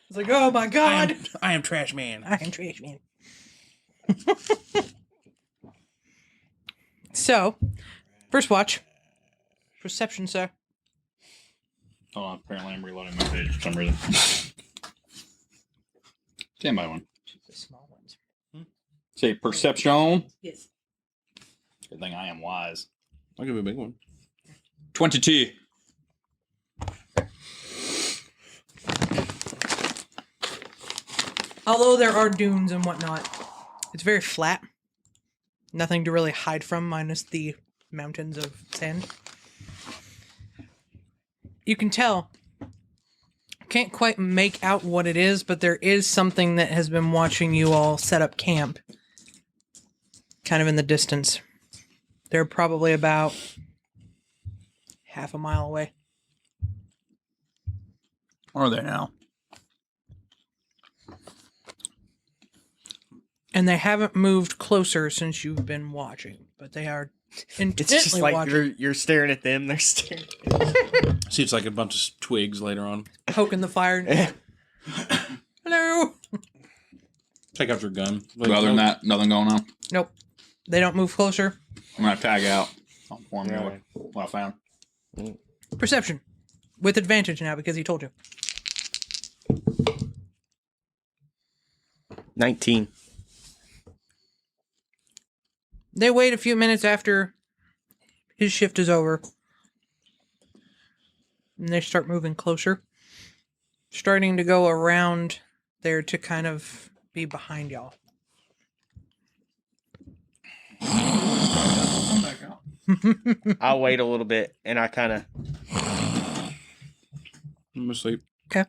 It's like, oh my god! I am Trash Man. I am Trash Man. So, first watch. Perception, sir. Hold on, apparently I'm reloading my page for some reason. Stand by one. The small ones. Say perception. Yes. Good thing I am wise. I'll give you a big one. 22. Although there are dunes and whatnot, it's very flat. Nothing to really hide from, minus the mountains of sand. You can tell. Can't quite make out what it is, but there is something that has been watching you all set up camp. Kind of in the distance. They're probably about half a mile away. Where are they now? And they haven't moved closer since you've been watching, but they are intently It's just like watching. you're staring at them, they're staring. See, it's like a bunch of twigs later on. Poking the fire. Hello. Take out your gun. Other than that, nothing going on. Nope. They don't move closer. I'm gonna tag out. I'll inform you what I found. Perception. With advantage now because he told you. 19. They wait a few minutes after his shift is over. And they start moving closer. Starting to go around there to kind of be behind y'all. I'll wait a little bit and I kind of, I'm asleep. Okay.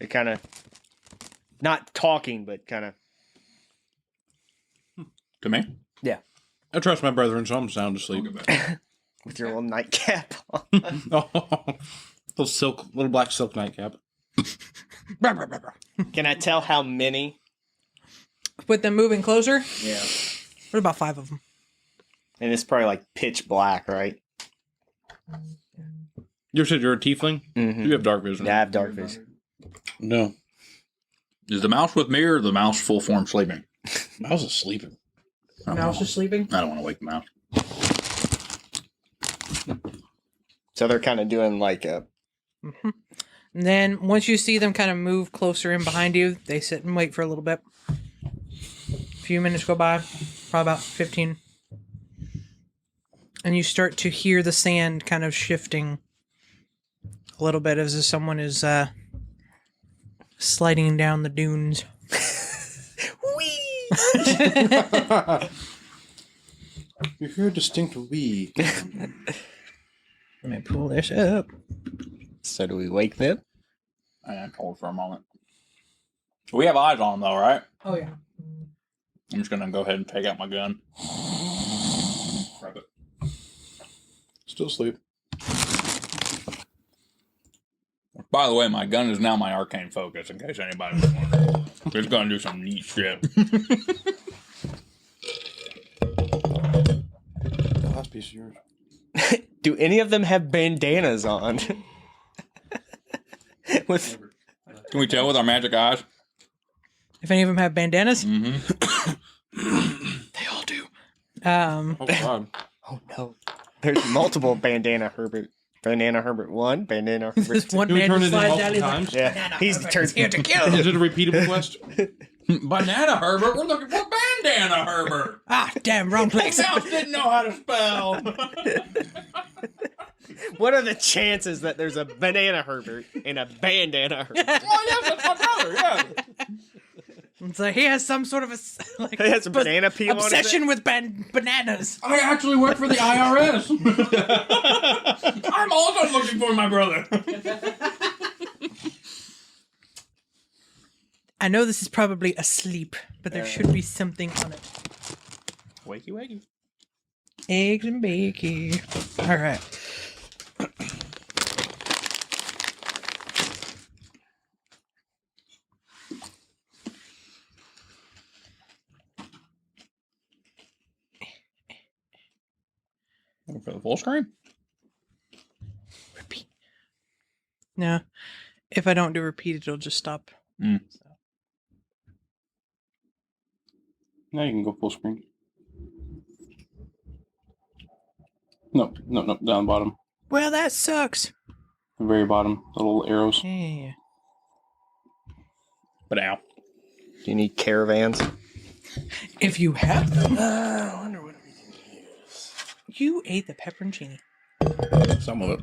it kind of, not talking, but kind of. To me? Yeah. I trust my brethren, so I'm sound asleep. With your little nightcap on. little black silk nightcap. Can I tell how many? With them moving closer, Yeah. what about 5 of them? And it's probably like pitch black, right? You said you're a tiefling? Mm-hmm. You have dark vision. Yeah, I have dark vision. No. Is the mouse with me or the mouse full form sleeping? Mouse is sleeping. Mouse is sleeping? I don't want to wake the mouse. So they're kind of doing like a. Mm-hmm. And then once you see them kind of move closer in behind you, they sit and wait for a little bit. A few minutes go by, probably about 15. And you start to hear the sand kind of shifting a little bit as if someone is sliding down the dunes. You hear a distinct wee. Let me pull this up. So do we wake them? I got cold for a moment. We have eyes on them though, right? Oh, yeah. I'm just gonna go ahead and take out my gun. Grab it. Still asleep. By the way, my gun is now my arcane focus, in case anybody was wondering. It's gonna do some neat shit. The last piece of yours. Do any of them have bandanas on? With Can we tell with our magic eyes? If any of them have bandanas, Mm-hmm. they all do. Oh, God. Oh no. There's multiple Bandana Herbert. Bandana Herbert 1, Bandana Herbert this 2. one Can we man turn just it in slides multiple down. He's times? like, Yeah, he's the turn. here to kill. Is it a repeatable quest? Banana Herbert, we're looking for Bandana Herbert. Ah, damn, wrong place. That mouse didn't know how to spell. What are the chances that there's a Banana Herbert and a Bandana Herbert? Oh, yes, that's my brother, yeah. It's like he has some sort of a like He has a banana peel on his obsession with bananas. I actually work for the IRS. I I'm also looking for my brother. I know this is probably asleep, but there should be something on it. Wakey, wakey. Eggs and bacon. All right. For the full screen? Repeat. No. If I don't do repeat, it'll just stop. Mm. Now you can go full screen. No, down bottom. Well, that sucks. The very bottom, the little arrows. Yeah. But ow. Do you need caravans? If you have them. I wonder what we can use. You ate the pepperoncini. Some of it.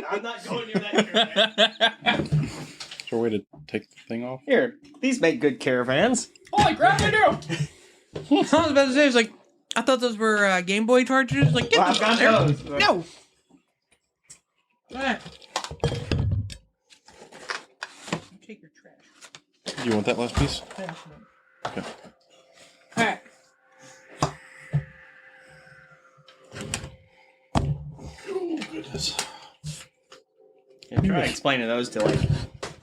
I'm not going near that caravan. Is there a way to take the thing off? Here, these make good caravans. Holy crap, they do! I was about to say, it's like, I thought those were Game Boy cartridges. Like, get those out there. No. All right. Take your trash. Do you want that last piece? Okay. All right. Oh, goodness. Yeah, try explaining those to like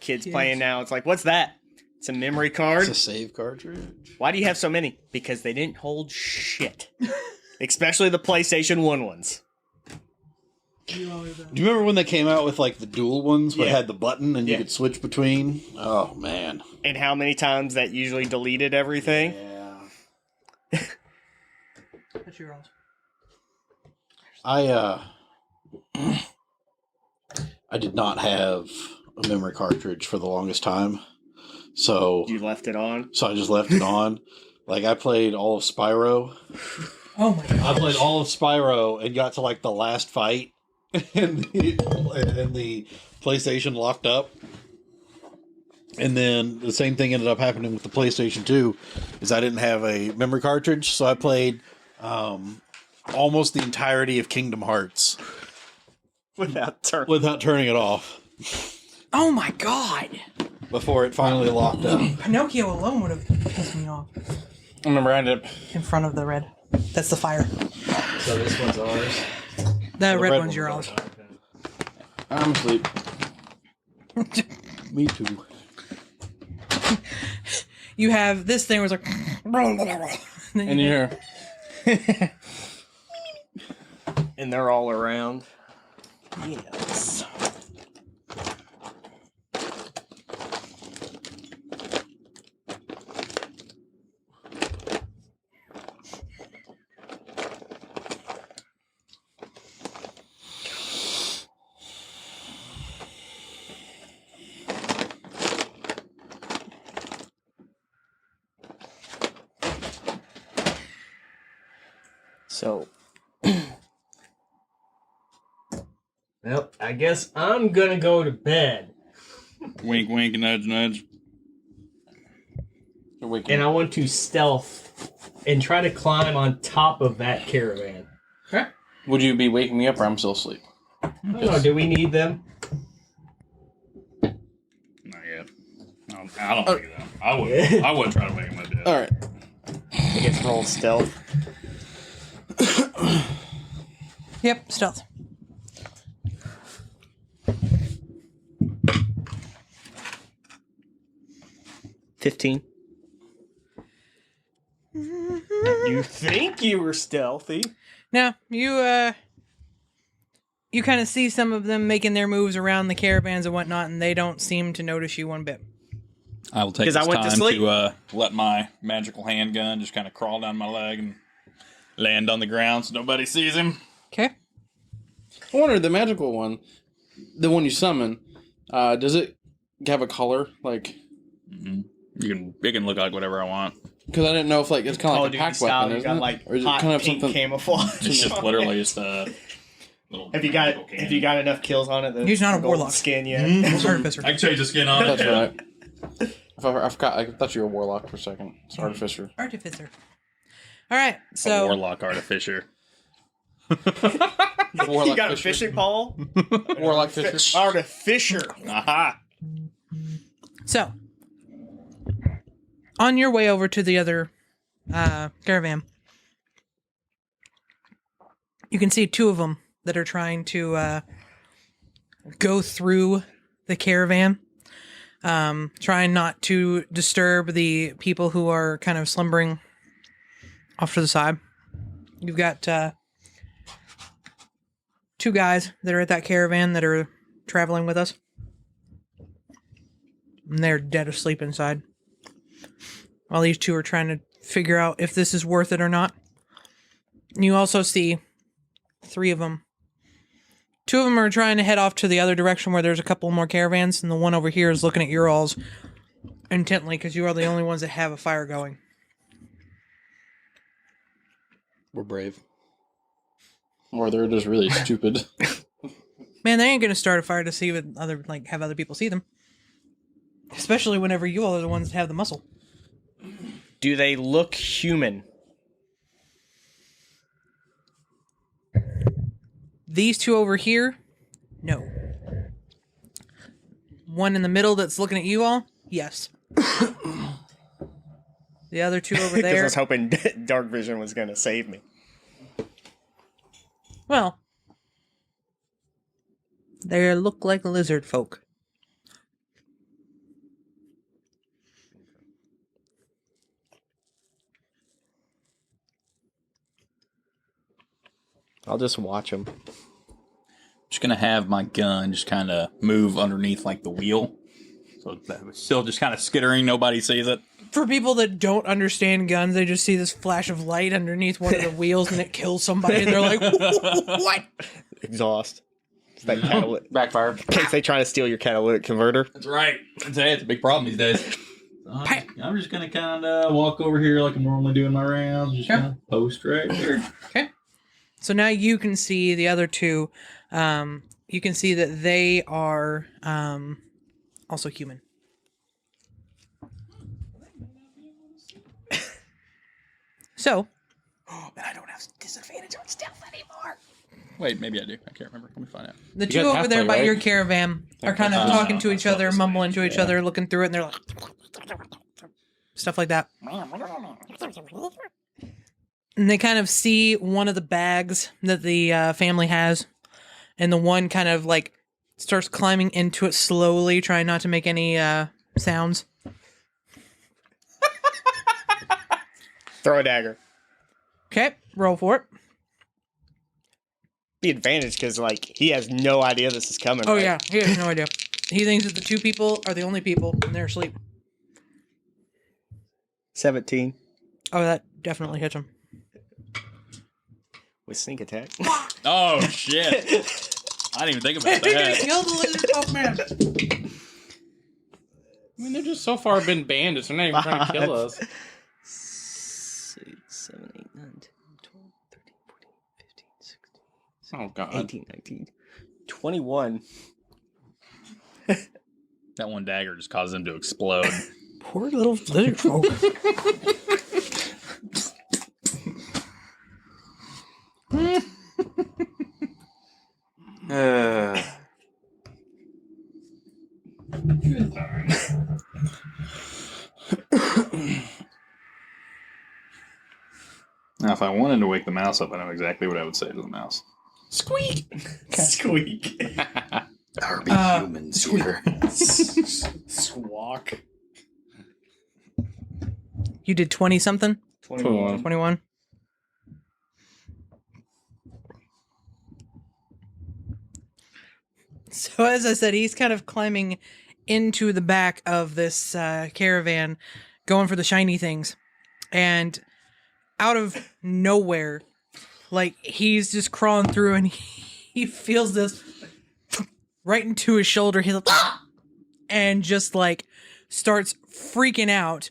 kids playing now. It's like, what's that? It's a memory card. It's a save cartridge. Why do you have so many? Because they didn't hold shit. Especially the PlayStation 1 ones. Do you remember when they came out with like the dual ones where it Yeah. had the button and you could switch between? Oh man. And how many times that usually deleted everything? Yeah. That's yours. I did not have a memory cartridge for the longest time. So You left it on. I just left it on. Like I played all of Spyro. Oh my god. I played all of Spyro and got to like the last fight and the PlayStation locked up. And then the same thing ended up happening with the PlayStation 2 is I didn't have a memory cartridge, so I played almost the entirety of Kingdom Hearts Without turn. without turning it off Oh my god. before it finally locked up. Pinocchio alone would have pissed me off. I remember I ended up. In front of the red. That's the fire. So this one's ours. The red red one's your one's own. I'm asleep. Me too. You have this thing where it's like. And you're. And they're all around. Yes. So, well, I guess I'm gonna go to bed, Wink, wink, nudge, nudge. You're waking and I want to stealth and try to climb on top of that caravan. Okay. Would you be waking me up or I'm still asleep? I don't know. Do we need them? Not yet. I don't think that. I would try to wake him up dead. Alright. I guess roll stealth. Yep, stealth. $15. You think you were stealthy? Now, you kind of see some of them making their moves around the caravans and whatnot, and they don't seem to notice you one bit. I will take 'Cause this I went to time sleep. to let my magical handgun just kind of crawl down my leg and land on the ground so nobody sees him. Okay. I wonder, the magical one, the one you summon, does it have a color? Like, It can look like whatever I want. because I didn't know if like it's kind of like a pack weapon, you isn't got it? like Or is it hot kind of pink something? camouflage. It's just literally just a little. Have you got enough kills on it? He's not a golden warlock. skin yet. It's artificer. I can change the skin on it. That's right. I forgot. I thought you were a warlock for a second. It's artificer. Artificer. All right, A so warlock artificer. You got a fishing pole? Warlock Fisher. Or a fisher. Aha. So, on your way over to the other caravan, you can see two of them that are trying to go through the caravan, trying not to disturb the people who are kind of slumbering off to the side. You've got two guys that are at that caravan that are traveling with us. And they're dead asleep inside. While these two are trying to figure out if this is worth it or not. You also see three of them. Two of them are trying to head off to the other direction where there's a couple more caravans, and the one over here is looking at your alls intently because you are the only ones that have a fire going. We're brave. Or they're just really stupid. Man, they ain't gonna start a fire to see with other have other people see them. Especially whenever you all are the ones that have the muscle. Do they look human? These two over here, no. One in the middle that's looking at you all, yes. The other two over Because I there. was hoping dark vision was going to save me. Well, they look like lizard folk. I'll just watch them. Just gonna have my gun just kind of move underneath like the wheel, so that it's still just kind of skittering. Nobody sees it. For people that don't understand guns, they just see this flash of light underneath one of the wheels and it kills somebody and they're like, what? Exhaust. It's that catalytic. Backfire. In case they try to steal your catalytic converter. That's right. It's a big problem these days. So I'm just gonna kind of walk over here like I'm normally doing my rounds. Just kind of post right here. Okay. So now you can see the other two. You can see that they are also human. So, and I don't have disadvantage on stealth anymore. Wait, maybe I do. I can't remember. Let me find out. The You two got over half there play, by right? your caravan are kind of talking to each other, mumbling to each other, looking through it, and they're like, stuff like that. And they kind of see one of the bags that the family has, and the one kind of like starts climbing into it slowly, trying not to make any sounds. Throw a dagger. Okay, roll for it. The advantage because like he has no idea this is coming. Oh right? yeah, he has no idea. He thinks that the two people are the only people, and they're asleep. 17 Oh, that definitely hits him. with sneak attack. Oh shit! I didn't even think about You're gonna that. kill the lizard folk man. I mean, they're just so far been bandits. They're not even trying to kill us. 6, 7, 8, 9, 10, 12, 13, 14, 15, 16, Oh, God. 18, 19, 21. That one dagger just caused them to explode. Poor little lizard folk. Now, if I wanted to wake the mouse up, I know exactly what I would say to the mouse. Squeak. Squeak. There be humans here. Squawk. You did 20 something? 21. 21? So as I said, he's kind of climbing into the back of this caravan, going for the shiny things. And out of nowhere, like he's just crawling through and he feels this right into his shoulder. He's like, "Ah!" And just like starts freaking out.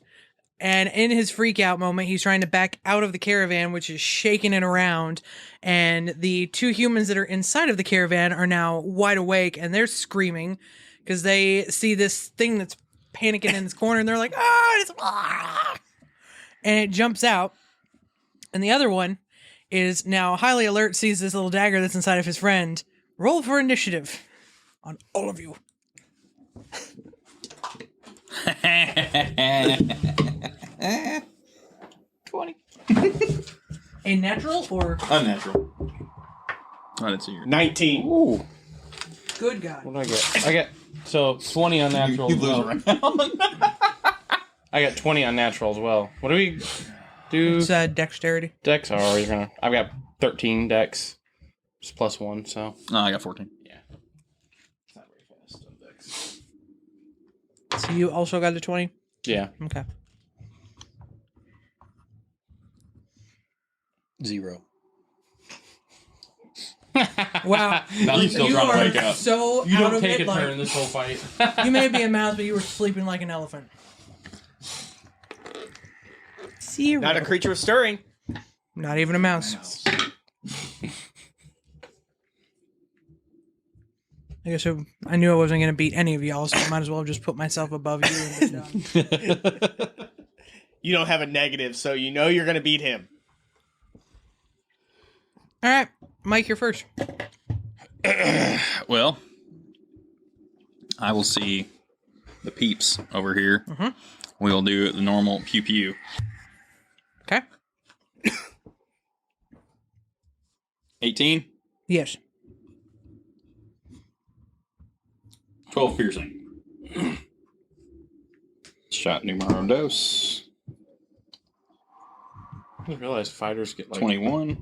And in his freak out moment, he's trying to back out of the caravan, which is shaking it around. And the two humans that are inside of the caravan are now wide awake and they're screaming because they see this thing that's panicking in this corner and they're like, ah, it's ah! And it jumps out. And the other one is now highly alert, sees this little dagger that's inside of his friend. Roll for initiative on all of you. 20. A natural or Unnatural. I didn't see your 19. Ooh. good God? What did I get? I got so 20 unnatural. You as lose well. around. I got 20 unnatural as well. What do we do? It's dexterity. Dex are always gonna. I've got 13 dex, just plus 1. So No, I got 14. yeah, it's not very fast on dex. So you also got the 20? Yeah. Okay. 0. Wow. Now he's still You trying to are wake up. so You out don't of take it, a like, turn this whole fight. you may be a mouse, but you were sleeping like an elephant. 0. Not a creature stirring. Not even a mouse. I guess I knew I wasn't going to beat any of y'all, so I might as well just put myself above you and be done. You don't have a negative, so you know you're going to beat him. All right, Mike, you're first. Well, I will see the peeps over here. Mm-hmm. We'll do the normal pew pew. Okay. 18, Yes. 12 piercing. Shot numero dos. I didn't realize fighters get like 21.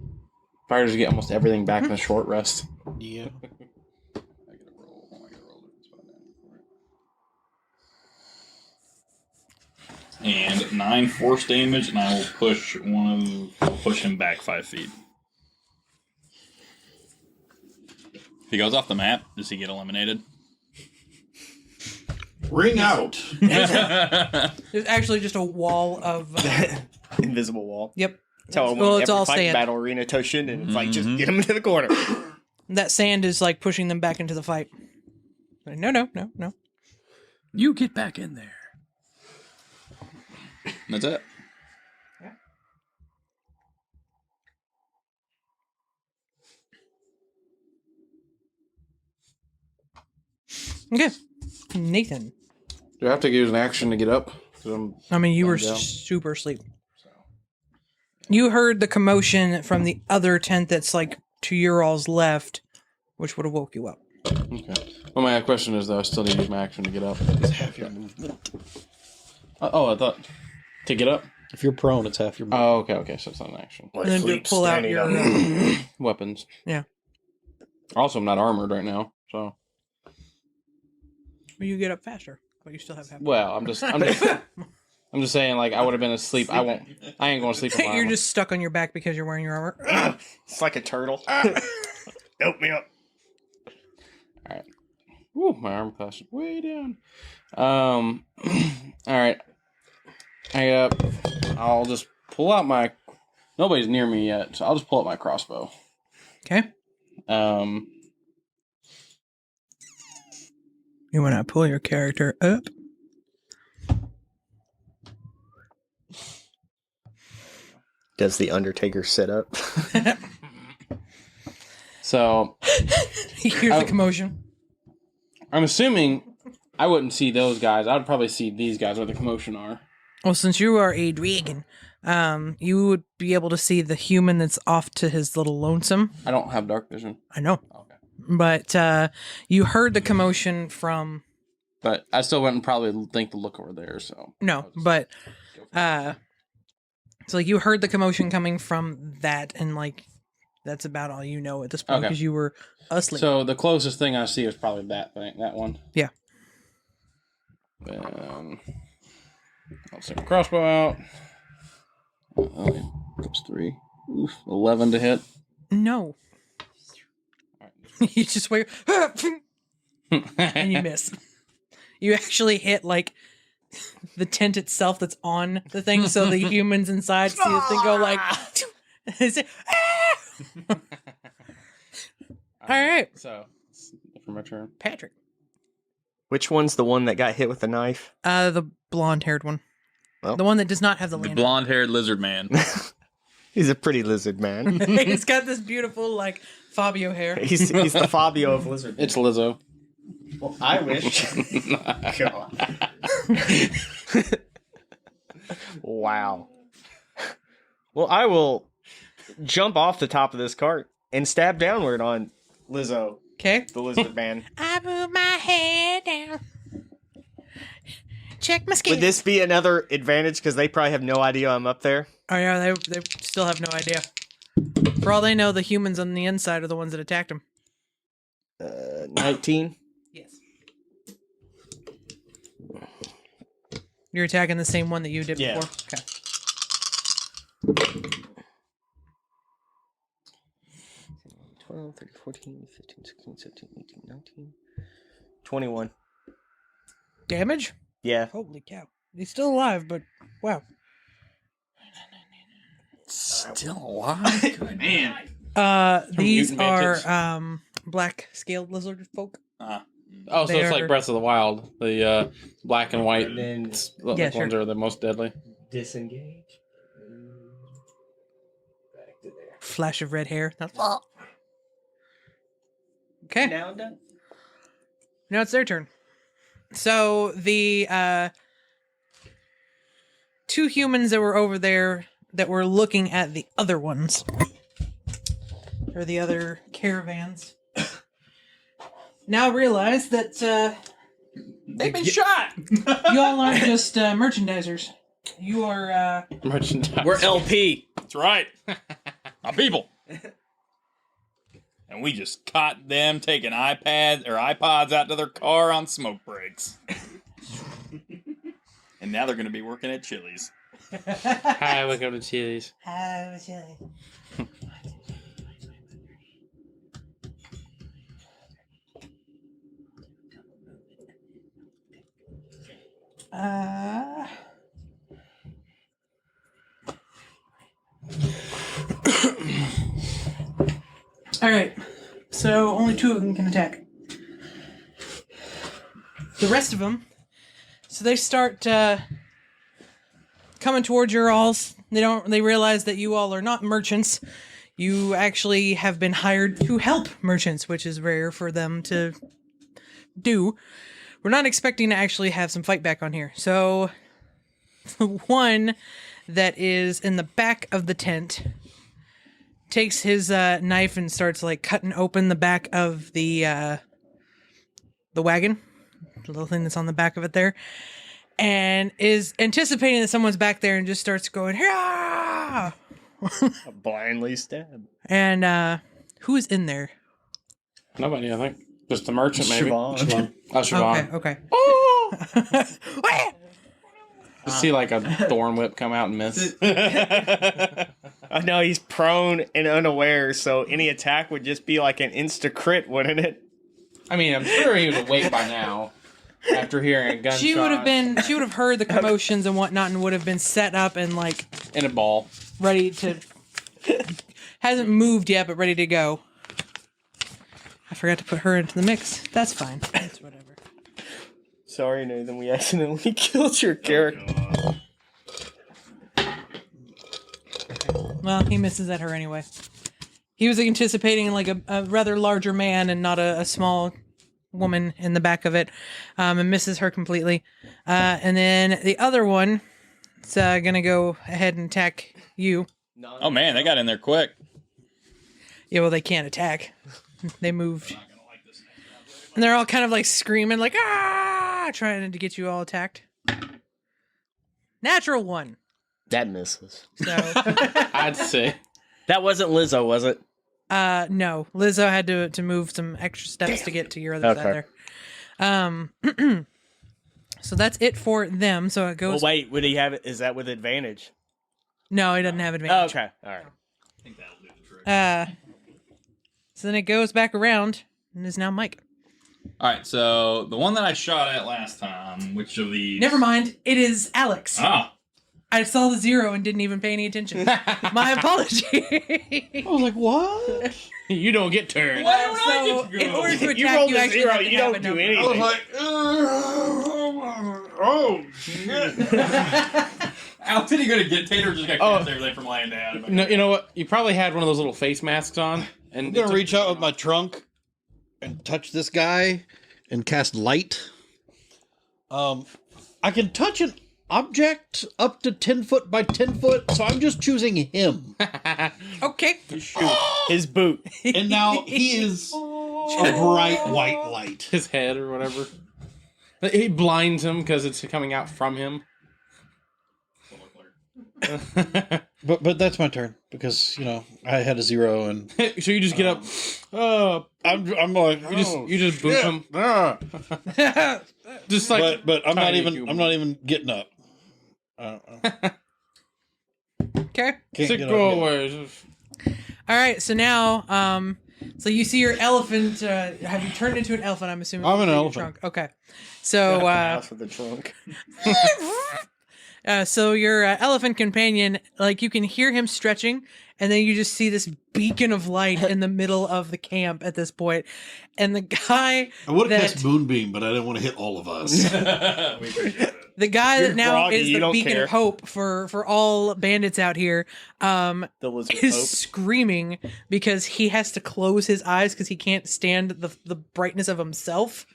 Fighters get almost everything back in a short rest. Yeah. I gotta roll. I gotta roll different spot down. And 9 force damage, and I will push push him back 5 feet. If he goes off the map, does he get eliminated? Ring out. There's actually just a wall of. Invisible wall. Yep. Tell him Well, every it's all fight sand. battle arena Toshin, and it's like, just get him into the corner. That sand is like pushing them back into the fight. Like, no. You get back in there. That's it. Okay. Nathan. Do I have to use an action to get up? 'Cause I mean, you were Laying down. super asleep. You heard the commotion from the other tent that's like to your all's left, which would have woke you up. Okay. Well, my question is, though, I still need to use my action to get up. It's half your movement. I thought to get up. If you're prone, it's half your movement. Oh, okay. So it's not an action. And then to pull out your. Weapons. Yeah. Also, I'm not armored right now, so. You get up faster, but you still have half. Well, I'm just saying, like, I would have been asleep. I ain't going to sleep. You're just stuck on your back because you're wearing your armor. It's like a turtle. Help me up. All right. Woo, my armor class is way down. All right. I get up. I'll just pull out my. Nobody's near me yet, so I'll just pull out my crossbow. Okay. You want to pull your character up? Does the Undertaker sit up? So Here's the commotion. I'm assuming I wouldn't see those guys. I would probably see these guys where the commotion are. Well, since you are a dragon, you would be able to see the human that's off to his little lonesome. I don't have dark vision. I know. Okay. But you heard the commotion from... But I still wouldn't probably think to look over there, so. No, but... So, like, you heard the commotion coming from that, and, like, that's about all you know at this point, Okay. because you were asleep. So the closest thing I see is probably that thing, that one. Yeah. Then I'll take a crossbow out. That's 3. Oof, 11 to hit. No. You just wait, and you miss. You actually hit, like, the tent itself that's on the thing, so the humans inside see the thing go like... Say, "Ah!" All right. So, for my turn. Patrick. Which one's the one that got hit with the knife? The blonde-haired one. Well, the one that does not have the The lantern. blonde-haired lizard man. He's a pretty lizard man. He's got this beautiful, like, Fabio hair. He's the Fabio of lizard. It's Lizzo. Well, I wish. God. Wow. Well, I will jump off the top of this cart and stab downward on Lizzo, Okay. the lizard man. I move my head down. Check my skin. Would this be another advantage because they probably have no idea I'm up there? Oh, yeah, they still have no idea. For all they know, the humans on the inside are the ones that attacked him. 19. Yes. You're attacking the same one that you did Yeah. before? Okay. 12, 13, 14, 15, 16, 17, 18, 19, 21. Damage? Yeah. Holy cow. He's still alive, but wow. Still alive? Good man. These mutant are mantids. black scaled lizard folk. Oh, so They it's are- like Breath of the Wild. The black and white And then Yeah, ones are the most deadly. disengage. Back to there. Flash of red hair. Okay. Now done. Now it's their turn. So the two humans that were over there that were looking at the other ones, or the other caravans, now realize that They've been shot. you all aren't just merchandisers. You are Merchandise. We're LP. That's right. My people. And we just caught them taking iPads or iPods out to their car on smoke breaks. And now they're going to be working at Chili's. Hi, welcome to Chili's. all right. So only two of them can attack. The rest of them, so they start coming towards your alls. They realize that you all are not merchants. You actually have been hired to help merchants, which is rare for them to do. We're not expecting to actually have some fight back on here. So the one that is in the back of the tent takes his knife and starts like cutting open the back of the wagon, the little thing that's on the back of it there, and is anticipating that someone's back there and just starts going, "Hurrah!" Blindly stab. And who is in there? Nobody, I think. Just the merchant, maybe. Siobhan. Oh, Siobhan. Okay. Just see like a thorn whip come out and miss. I know he's prone and unaware, so any attack would just be like an insta crit, wouldn't it? I mean, I'm sure he was awake by now after hearing a gunshot. She would have heard the commotions and whatnot and would have been set up and like in a ball. ready to, hasn't moved yet, but ready to go. I forgot to put her into the mix. That's fine. That's whatever. Sorry, Nathan, we accidentally killed your character. Well, he misses at her anyway. He was anticipating like a rather larger man and not a small woman in the back of it, and misses her completely. And then the other one is gonna go ahead and attack you. Oh, man, they got in there quick. Yeah, well, they can't attack. They moved. And they're all kind of like screaming, like, ah, trying to get you all attacked. Natural one. That misses. So, I'd say. That wasn't Lizzo, was it? no. Lizzo had to move some extra steps to get to your other side there. So that's it for them. So it Well, goes. wait, would he have it? Is that with advantage? No, he doesn't have Oh, advantage. okay, all right. So then it goes back around and is now Mike. All right, so the one that I shot at last time, which of these? Never mind. It is Alex. Ah, I saw the 0 and didn't even pay any attention. My apology. I was like, what? You don't get turned. Why don't I So, get to go? in order to attack You rolled you, a actually 0, have to you have don't a do number. anything. I was like, oh, shit. How's he gonna get Tater? Just gonna catch everything from laying down. No, you know what? You probably had one of those little face masks on, and I'm gonna reach out with my trunk and touch this guy and cast light. I can touch an object up to 10 foot by 10 foot, so I'm just choosing him. Okay. His boot. And now he is a bright white light. his head or whatever. He blinds him because it's coming out from him. But that's my turn because I had a 0 and So you just get up. I'm like You just boot him. Just like, but I'm not tiny even human. I'm not even getting up. Okay. Can't Sick get go up yet. away. All right. So now, so you see your elephant. Have you turned into an elephant? I'm assuming. I'm an with your elephant. Trunk. Okay. So, Mouse with the trunk. so your elephant companion, like you can hear him stretching, and then you just see this beacon of light in the middle of the camp at this point, and the guy I would have that cast Moonbeam, but I didn't want to hit all of us. the guy that now groggy, is you the don't beacon care. of hope for all bandits out here, The lizard is pope. screaming because he has to close his eyes because he can't stand the brightness of himself.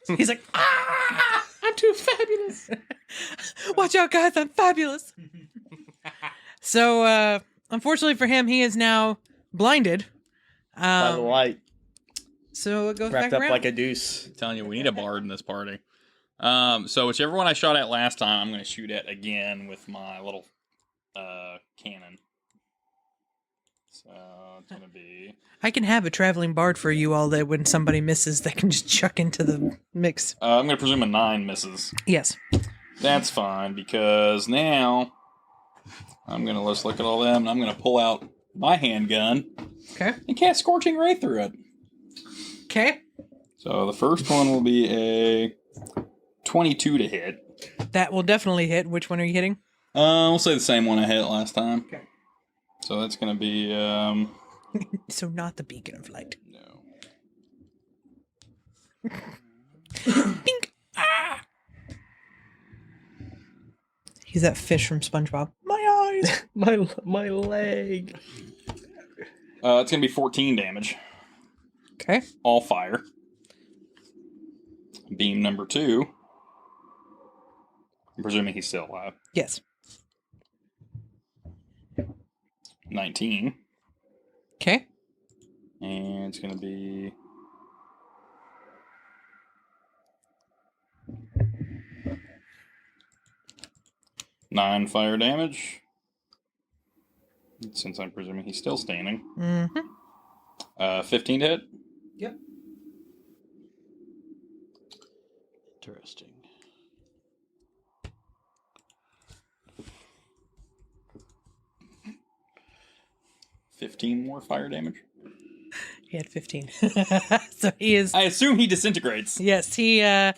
So he's like, ah, I'm too fabulous. Watch out, guys, I'm fabulous. So, unfortunately for him, he is now blinded. By the light. So it goes Wrapped back up around. like a deuce. I'm telling you, we need a bard in this party. So whichever one I shot at last time, I'm going to shoot at again with my little cannon. So it's going to be... I can have a traveling bard for you all that when somebody misses, they can just chuck into the mix. I'm going to presume a 9 misses. Yes. That's fine, because now I'm going to let's look at all them, and I'm going to pull out my handgun Okay. and cast Scorching Ray through it. Okay. So the first one will be a 22 to hit. That will definitely hit. Which one are you hitting? We'll say the same one I hit last time. Okay. So that's going to be, So not the beacon of light. no. Dink. Ah! He's that fish from SpongeBob. My eyes. My leg. It's going to be 14 damage. Okay. All fire. Beam number 2. I'm presuming he's still alive. Yes. 19. Okay. And it's going to be... nine fire damage. Since I'm presuming he's still standing. Mm-hmm. 15 to hit. Yep. Interesting. 15 more fire damage. He had 15. So he is. I assume he disintegrates. Yes, he. Yeah,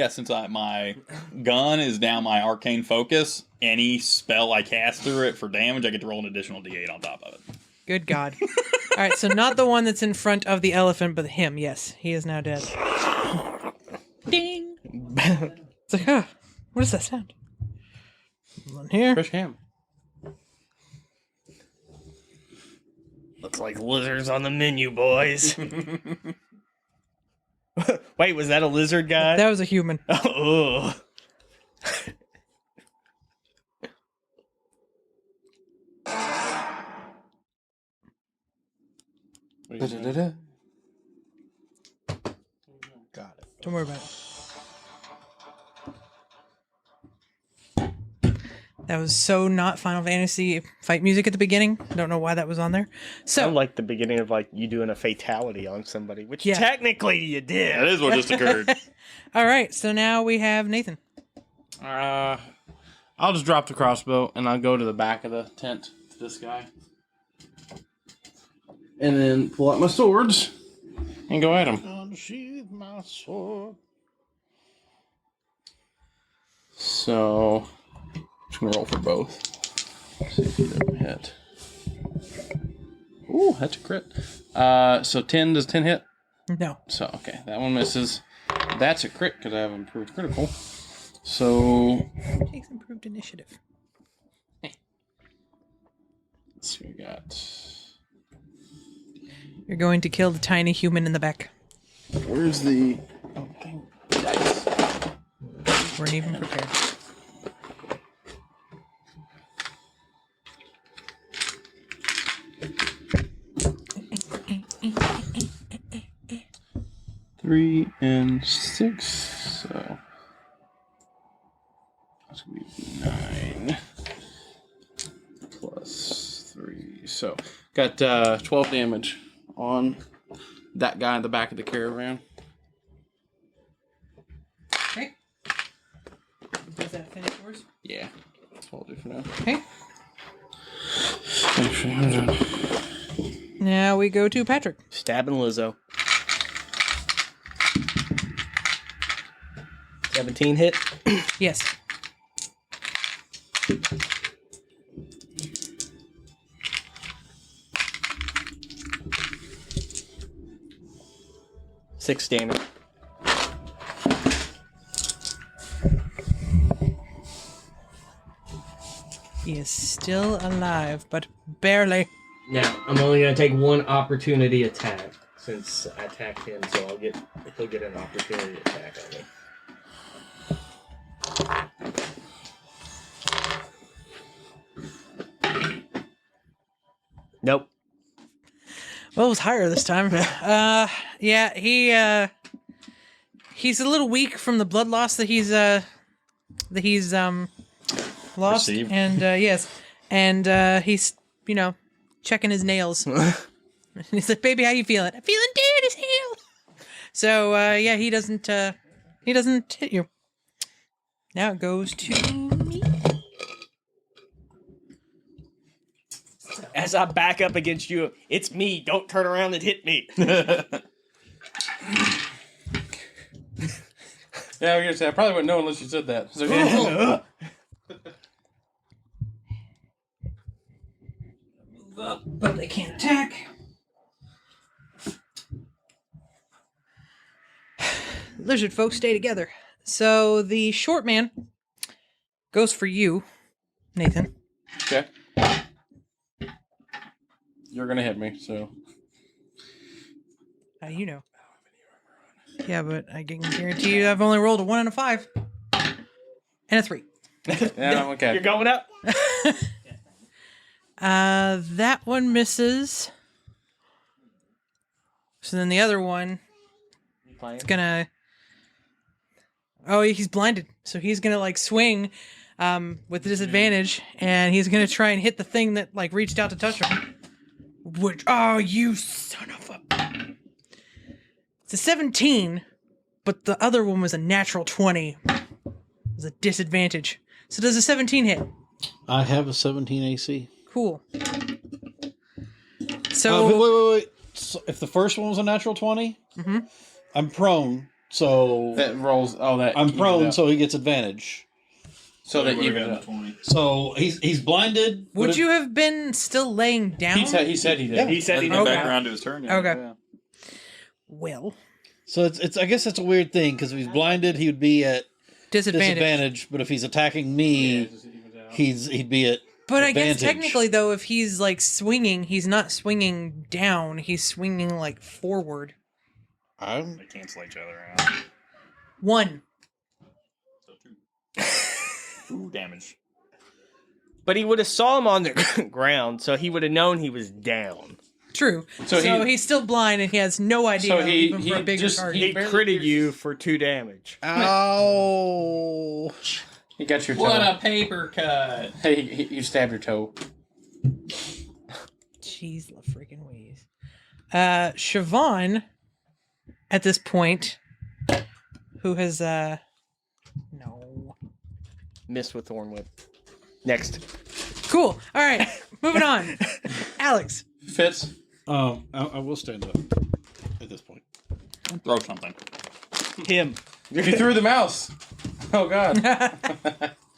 since my gun is now my arcane focus, any spell I cast through it for damage, I get to roll an additional d8 on top of it. Good God. All right, so not the one that's in front of the elephant, but him. Yes, he is now dead. Ding. It's like, huh, what does that sound? One here. Fresh ham. Looks like lizards on the menu, boys. Wait, was that a lizard guy? That was a human. Oh. Got it. Don't worry about it. That was so not Final Fantasy fight music at the beginning. Don't know why that was on there. So, Sound like the beginning of like you doing a fatality on somebody, which Yeah. technically you did. That is what just occurred. all right. So now we have Nathan. I'll just drop the crossbow and I'll go to the back of the tent to this guy. And then pull out my swords and go at him. Unsheath my sword. So, I'm just going to roll for both. See if he doesn't hit. Ooh, that's a crit. So 10, does 10 hit? No. So, okay, that one misses. That's a crit because I have improved critical. So Takes improved initiative. let's see what we got. You're going to kill the tiny human in the back. Where's the dang dice? Weren't even prepared. Three and 6. So that's gonna be 9 plus 3. So got 12 damage on that guy in the back of the caravan. Okay. Does that finish yours? Yeah, that's what I'll do for now. Okay. Actually, hold on. Now we go to Patrick. Stabbing Lizzo. 17 hit. Yes. Six damage. He is still alive, but barely. Now, I'm only going to take one opportunity attack since I attacked him, so he'll get an opportunity attack on me. Nope. Well, it was higher this time. Yeah, he's a little weak from the blood loss that he's lost, Received. and yes, and he's checking his nails. And he's like, "Baby, how you feeling?" "I'm feeling dead as hell." So yeah, he doesn't hit you. Now it goes to me. As I back up against you, it's me. Don't turn around and hit me. Yeah, I was gonna say I probably wouldn't know unless you said that. So, yeah. Move up, but they can't attack. Lizard folks stay together. So the short man goes for you, Nathan. Okay. You're gonna hit me, so. How do you know? Yeah, but I can guarantee you I've only rolled a 1 and a 5. And a 3. Yeah, I'm okay. You're going up? That one misses. So then the other one is gonna... Oh, he's blinded. So he's gonna, swing with disadvantage, and he's gonna try and hit the thing that, reached out to touch him. Which... Oh, you son of a... It's a 17, but the other one was a natural 20. It was a disadvantage. So does a 17 hit? I have a 17 AC. Cool. So... Wait. So if the first one was a natural 20, Mhm. I'm prone, so That rolls. Oh, that. I'm evens prone, out. so he gets advantage. So that Would've evens gotten out. 20. So he's blinded. Would you have been still laying down? He said he did. Yeah. He said he Then did. back around to his turn. Yeah. Okay. Yeah. Well, So it's I guess that's a weird thing because if he's blinded, he would be at disadvantage. disadvantage. But if he's attacking me, he'd be at. But I guess advantage. technically, though, if he's swinging, he's not swinging down. He's swinging forward. I'm They cancel each other out. 1. So 2. 2 damage. But he would have saw him on the ground, so he would have known he was down. True. So So, he- he's still blind and he has no idea. So he- even for a he bigger just- target. He barely critted pierces. you for 2 damage. Ow! He got your toe. What a paper cut. Hey, you stabbed your toe. Jeez, la freaking Louise. Siobhan, at this point, who has no. Missed with Thorn Whip. Next. Cool. All right, moving on. Alex. Fitz. I will stand up at this point. Throw something. Him. You threw the mouse. Oh God.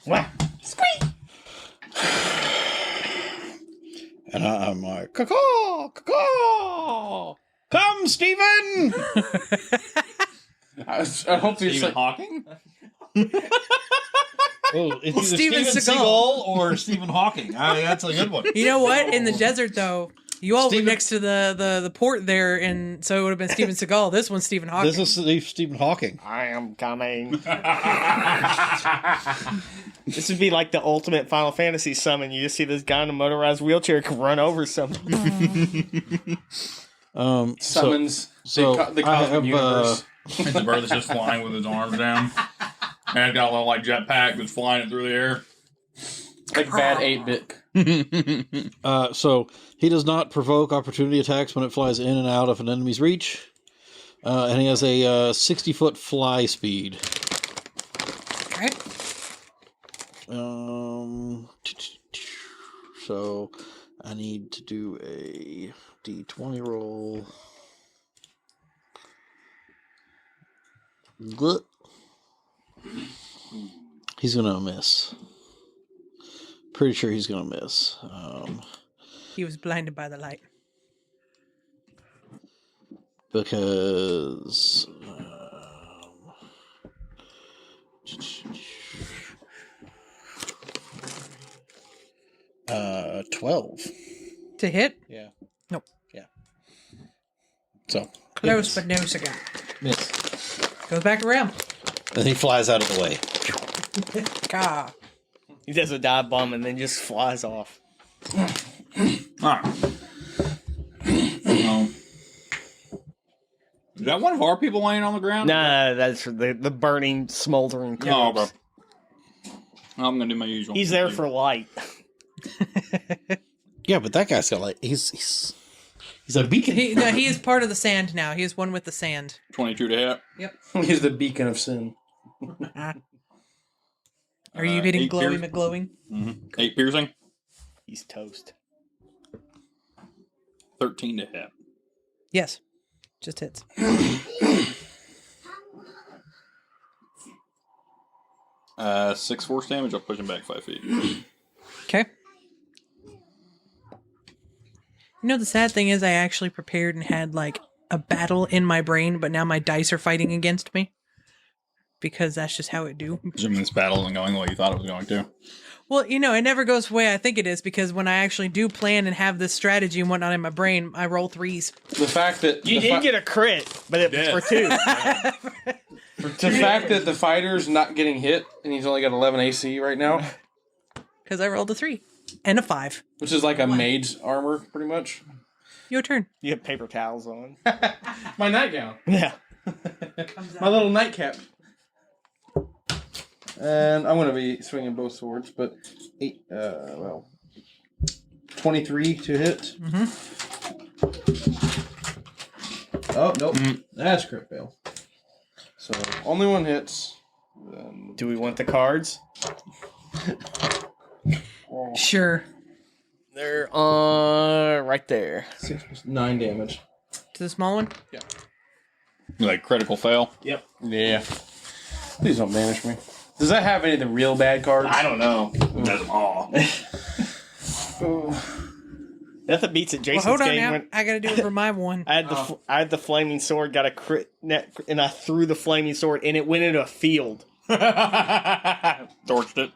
Wow. And I'm like, caw, caw, come, Stephen. I hope you Stephen say. Hawking? Oh, it's either Steven Steven Seagal. Seagal or Stephen Hawking. That's a good one. You know what? In the desert, though, you all Stephen- were next to the port there, and so it would have been Steven Seagal. This one's Stephen Hawking. This is Stephen Hawking. I am coming. This would be like the ultimate Final Fantasy summon. You just see this guy in a motorized wheelchair run over something. Summons So the I cosmic have universe. It's a bird that's just flying with his arms down. And it's got a little like jetpack that's flying it through the air. Like bad 8-bit. so he does not provoke opportunity attacks when it flies in and out of an enemy's reach, and he has a 60-foot fly speed. Okay. So I need to do a D20 roll. Gluck. He's gonna miss. Pretty sure he's gonna miss. He was blinded by the light. Because 12. To hit? Yeah. Nope. Yeah. So Close, but no cigar. miss. Goes back around. And he flies out of the way. Ah. He does a dive bomb and then just flies off. Alright. Is that one of our people laying on the ground? Nah, that's the burning, smoldering Oh, corpse. okay. I'm gonna do my usual. He's there for light. Yeah, but that guy's got like he's a beacon. He is part of the sand now. He is one with the sand. 22 to hit. Yep. He's the beacon of sin. Are you hitting 8 Glowy pierce- McGlowing? 8 piercing. He's toast. 13 to hit. Yes. Just hits. 6 force damage. I'll push him back 5 feet. Okay. You know, the sad thing is I actually prepared and had like a battle in my brain, but now my dice are fighting against me. Because that's just how it do. Assuming this battle isn't going the way you thought it was going to. Well, you know, it never goes the way I think it is because when I actually do plan and have this strategy and whatnot in my brain, I roll 3s. The fact that You did get a crit, but it was Yeah. for 2. the fact that the fighter's not getting hit and he's only got 11 AC right now, Because I rolled a 3 and a 5. which is like a maid's armor, pretty much. Your turn. You have paper towels on. My nightgown, Yeah. my little nightcap. And I'm gonna be swinging both swords, but 23 to hit. Oh nope, that's crit fail. So only one hits. Do we want the cards? Sure. They're right there. 6 plus 9 damage. To the small one? Like critical fail. Yep. Yeah. Please don't banish me. Does that have any of the real bad cards? I don't know. That's all. Nothing beats it. Well, Jason's hold on game now. when I gotta do it for my one. I had the flaming sword, got a crit net, and I threw the flaming sword, and it went into a field. Torched it.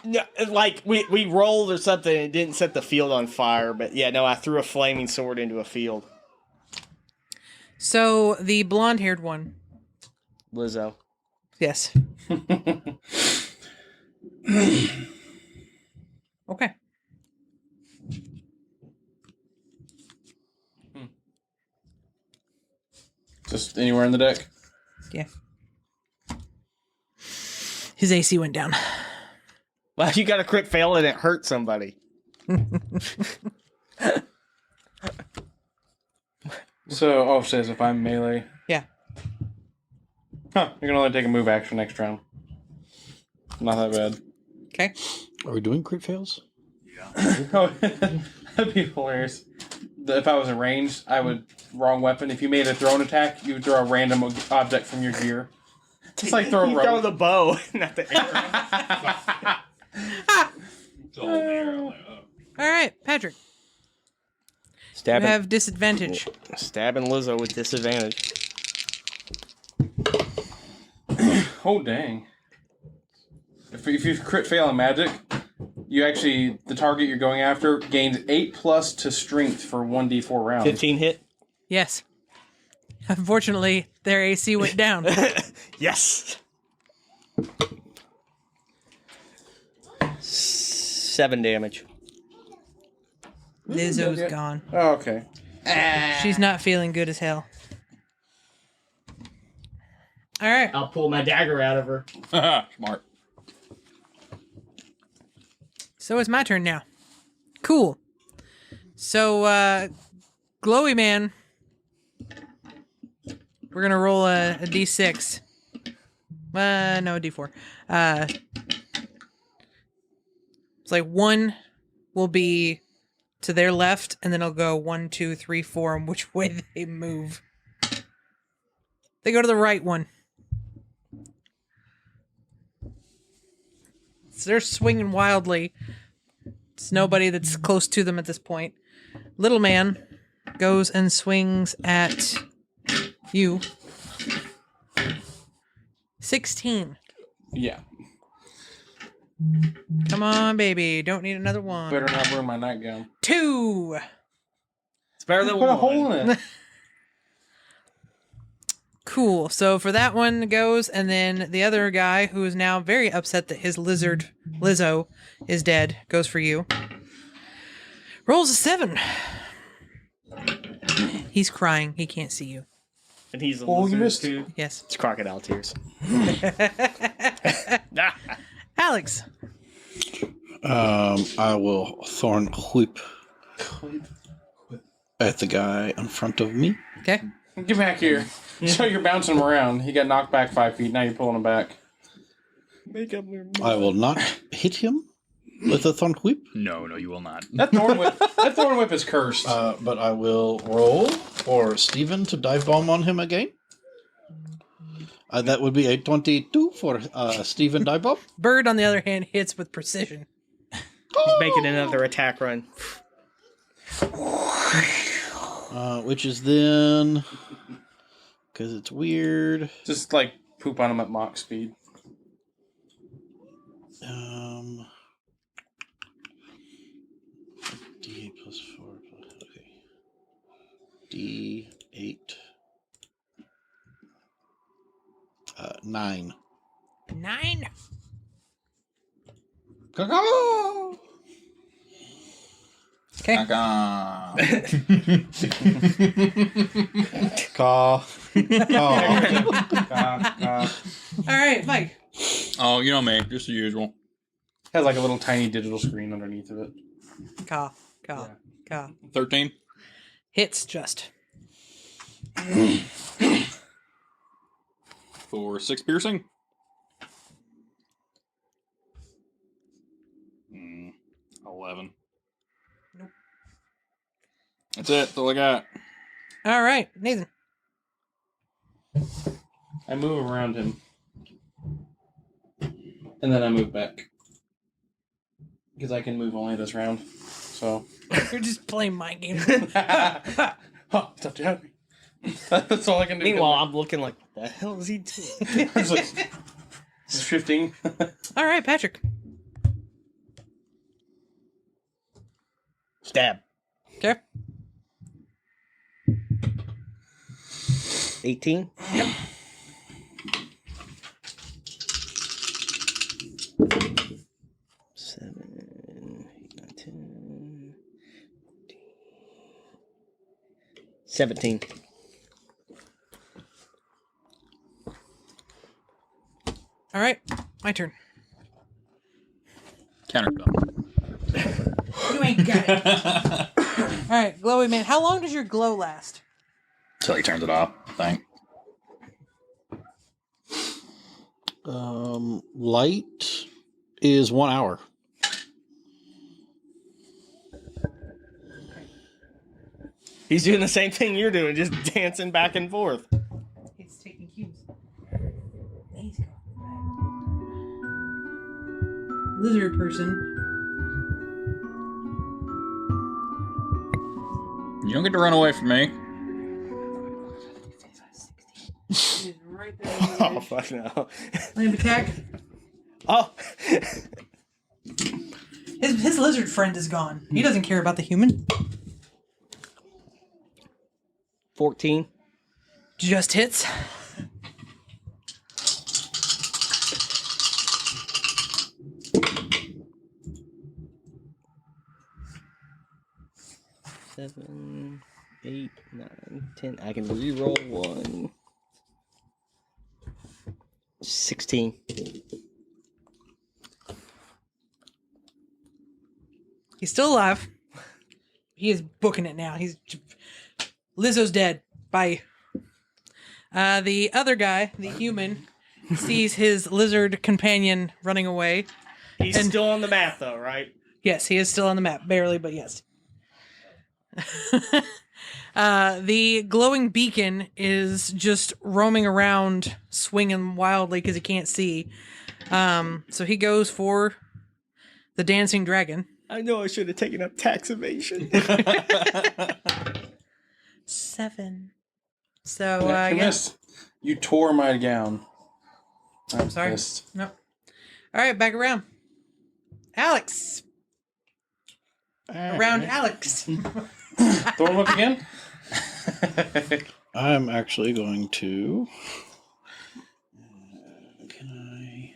No, like we rolled or something, and it didn't set the field on fire. But yeah, no, I threw a flaming sword into a field. So, the blonde-haired one. Lizzo. Yes. Okay. Just anywhere in the deck. Yeah. His AC went down. Well, you got a crit fail, and it hurt somebody. So, it says if I'm melee. Yeah. Huh, you can only take a move action next round. Not that bad. Okay. Are we doing crit fails? Oh, that'd be hilarious. If I was in range, I would wrong weapon. If you made a thrown attack, you would throw a random object from your gear. Just like throw a You rope. throw the bow, not the arrow. All right, Patrick. You Stabbing, have disadvantage. stabbing Lizzo with disadvantage. Oh dang! if you crit fail on magic, you actually the target you're going after gains 8+ to strength for 1d4 rounds. 15 hit. Yes. Unfortunately, their AC went down. Yes. 7 damage. Lizzo's gone. Oh, okay. She's not feeling good as hell. All right. I'll pull my dagger out of her. Smart. So it's my turn now. Cool. So, Glowy Man. We're going to roll a d6. No, a d4. It's like 1 will be to their left, and then it'll go 1, 2, 3, 4, and which way they move. They go to the right one. So they're swinging wildly. It's nobody that's close to them at this point. Little man goes and swings at you. 16. Yeah. Come on, baby. Don't need another one. Better not burn my nightgown. 2. It's better than Put a 1. hole in it. Cool. So for that one goes, and then the other guy who is now very upset that his lizard, Lizzo, is dead, goes for you. Rolls a 7. He's crying. He can't see you. And he's a Oh, you lizard missed. too. Yes. It's crocodile tears. Alex. I will thorn whip at the guy in front of me. Okay. Get back here. So you're bouncing him around. He got knocked back 5 feet. Now you're pulling him back. Make up your mind. I will not hit him with a thorn whip, No, you will not. That thorn whip is cursed. but I will roll for Steven to dive bomb on him again. That would be a 22 for Steven dive bomb. Bird, on the other hand, hits with precision. He's making another attack run. Which is then, because it's weird. Just like poop on him at Mach speed. D8 plus 4. Okay. D8. 9. 9. Caw-caw! Okay. Caw. All right, Mike. Oh, you know me, just the usual. Has like a little tiny digital screen underneath of it. Caw. 13. Hits just. For 6 piercing. 11. Nope. That's it. That's all I got. All right, Nathan. I move around him. And then I move back. Because I can move only this round. So. You're just playing mind games. Oh, stop to help me. That's all I can do. Meanwhile, I'm looking like, what the hell is he doing? It's like, shifting. All right, Patrick. Stab. Okay. 18? Yep. Seven, 8, 9, 10, 17. All right, my turn. Counterspell. You ain't got it. All right, Glowy Man. How long does your glow last? Till he turns it off, I think. Light is 1 hour. He's doing the same thing you're doing, just dancing back and forth. It's taking cues. He's going. Lizard person. You don't get to run away from me. Is right there. Oh, fuck no. Land attack. Oh, His lizard friend is gone. He doesn't care about the human. 14. Just hits. Seven, 8, 9, 10. I can re-roll 1. 16. He's still alive. He is booking it now. Lizzo's dead. Bye. The other guy, the human, sees his lizard companion running away. He's still on the map, though, right? Yes, he is still on the map. Barely, but yes. The glowing beacon is just roaming around, swinging wildly because he can't see. So he goes for the dancing dragon. I know I should have taken up tax evasion. 7. So, You yeah. missed. You tore my gown. I'm Sorry. pissed. Nope. All right, back around. Alex. Around Alex. Throw him up again? I'm actually going to. Can I?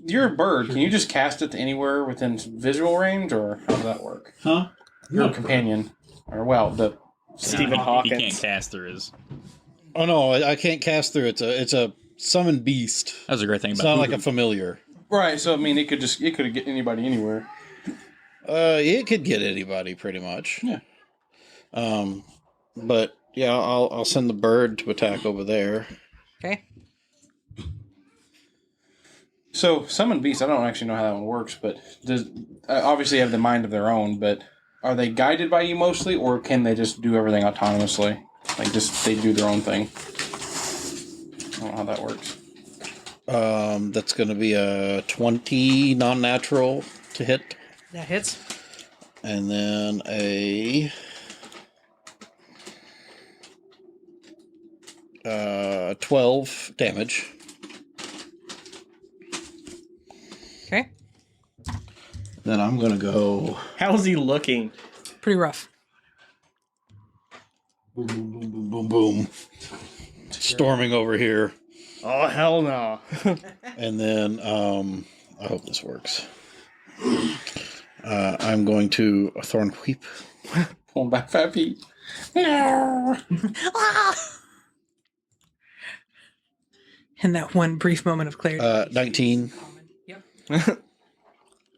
You're a bird. Can you just cast it to anywhere within visual range, or how does that work? Huh? Your companion. Or, well, the... Stephen He Hawkins. can't cast through his. Oh no, I can't cast through. It's a summon beast. That's a great thing It's about not like a familiar. Right, so, I mean, it could get anybody anywhere. It could get anybody pretty much. Yeah. But yeah, I'll send the bird to attack over there. Okay. So, summon beasts, I don't actually know how that one works, but does obviously have the mind of their own, but are they guided by you mostly, or can they just do everything autonomously? Like, just they do their own thing? I don't know how that works. That's going to be a 20 non-natural to hit, That hits. and then a 12 damage. Okay. Then I'm going to go How's he looking? Pretty rough. boom, boom, boom, boom, boom, boom, storming over here, Oh, hell no. and then I hope this works. I'm going to Thorn Whip. Pulling back 5 feet. No! In that one brief moment of clarity. 19 Yep.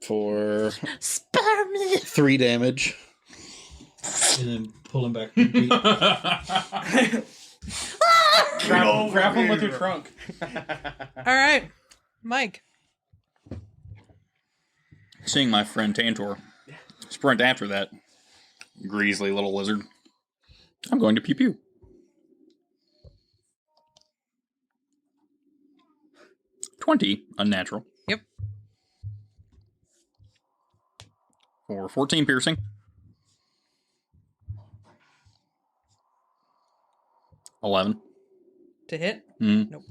for Spare me. 3 damage. And then pull him back. 2 feet. Grab him with your trunk. All right, Mike. Seeing my friend Tantor sprint after that greasy little lizard, I'm going to pew pew. $20 unnatural. Yep. For 14 piercing. 11. To hit. Nope.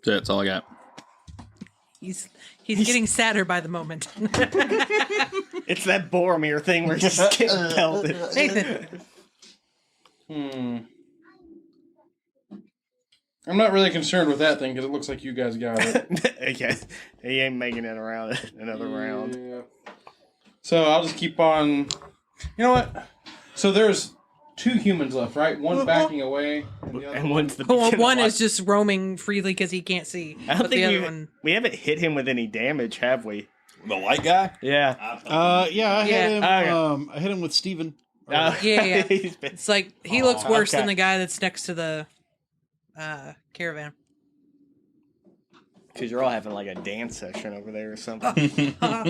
That's all I got. He's getting sadder by the moment. It's that Boromir thing where he's just getting pelted. Nathan. I'm not really concerned with that thing because it looks like you guys got it. Okay. He ain't making it around another round. Yeah. So I'll just keep on. You know what? So there's 2 humans left, right? One backing away, and the other And one's the Well, beacon one of is just roaming freely because he can't see. I don't But the think other one. we haven't hit him with any damage, have we? The light guy? Yeah. Yeah, I hit him. Okay. I hit him with Steven. Yeah. He's been- It's like he looks worse okay. than the guy that's next to the caravan. Because you're all having like a dance session over there or something. I'll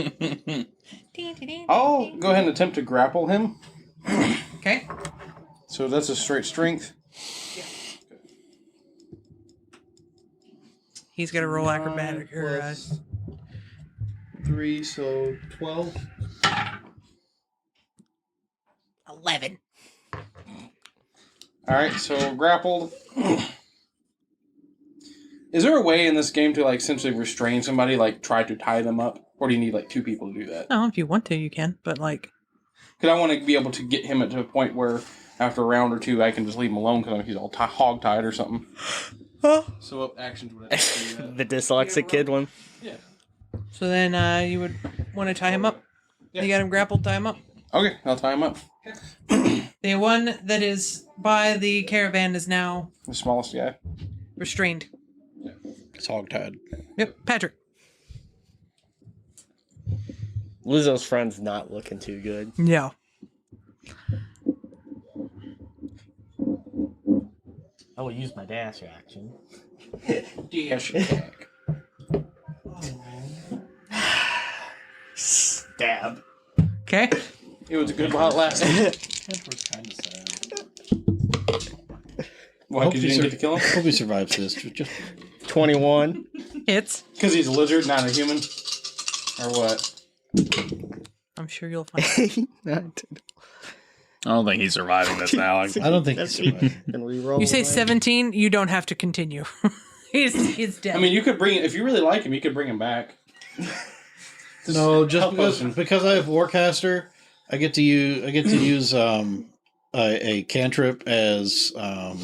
go ahead and attempt to grapple him. Okay. So that's a straight strength. He's got to roll acrobatic or 3, so 12. 11. All right, so grappled. Is there a way in this game to like essentially restrain somebody, like try to tie them up, or do you need like 2 people to do that? No, if you want to, you can. But like, Because I want to be able to get him to a point where after a round or 2, I can just leave him alone because he's all hog-tied or something. So what actions would I have to do that? The dyslexic kid one. Yeah. so then you would want to tie him up. Yeah. You got him grappled. Tie him up. Okay, I'll tie him up. The one that is by the caravan is now The smallest guy. restrained. It's hogtied. Yep, Patrick. Lizzo's friend's not looking too good. No. I will use my dash action. Dash attack. Stab. Okay. It was a good while it lasted. Emperor's kind of sad. Why? Because you didn't get to kill him? Hope he survives this. Just 21. Hits. Because he's a lizard, not a human? Or what? I'm sure you'll find. I don't think he's surviving this now. I don't think he survives. And re-roll You say away. 17. You don't have to continue. he's dead. I mean, you could bring if you really like him, you could bring him back. No, just help us. because I have Warcaster, I get to use a cantrip as an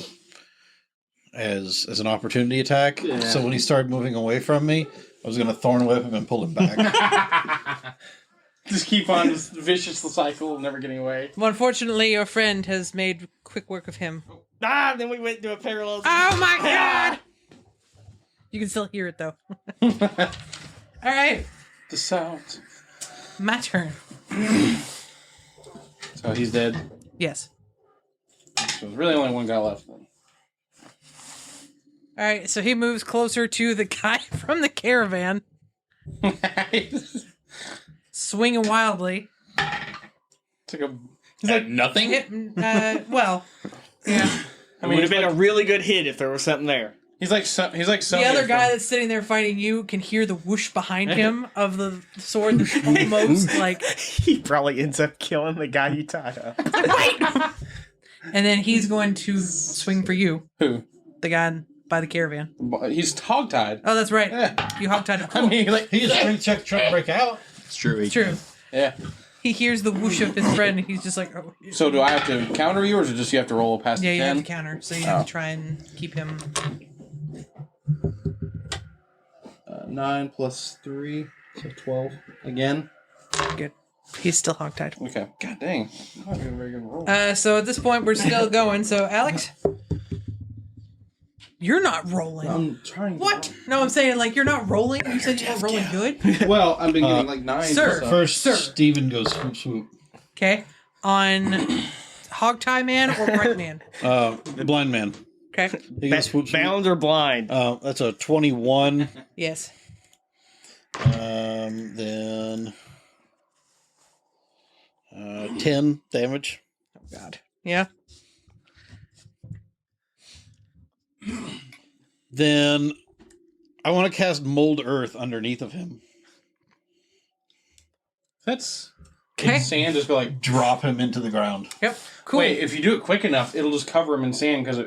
opportunity attack. Yeah. So when he started moving away from me, I was going to thorn whip him and pull him back. Just keep on this vicious cycle of never getting away. Well, unfortunately, your friend has made quick work of him. Then we went to a parallel. Oh my god! You can still hear it though. All right, The sounds. my turn. So he's dead. Yes. So there's really only one guy left then. All right, so he moves closer to the guy from the caravan, swinging wildly. It's like a. He's like nothing. Well, yeah. I It mean, would have he's been like, a really good hit if there was something there. he's like The other guy that's sitting there fighting you can hear the whoosh behind him of the sword that's almost like, He probably ends up killing the guy you tied up. and then he's going to swing for you, who? the guy by the caravan. He's hogtied. Oh, that's right. Yeah. You hogtied him. I mean, like He just strength check trying to break out. It's true. It's true. yeah. He hears the whoosh of his friend, and he's just like, oh. So do I have to counter you, or is it just you have to roll past Yeah, the you 10? have to counter, so you have to try and keep him. 9 plus 3, so 12 again. Good. He's still hogtied. Okay. God dang. I'm not doing a very good roll. So at this point, we're still going. So, Alex, you're not rolling. I'm trying. What? No, I'm saying, like, you're not rolling. You said you were rolling good. Well, I've been getting like 9. Sir. so- First, Sir. Steven goes swoop swoop. Okay. On Hogtie Man or Bright Man? Blind man. Okay. He goes swoop swoop. Bound or blind? That's a 21. Yes. Then 10 damage. Oh, God. Yeah. Then I want to cast Mold Earth underneath of him. That's. Okay. Sand just go like. Drop him into the ground. Yep. Cool. Wait, if you do it quick enough, it'll just cover him in sand because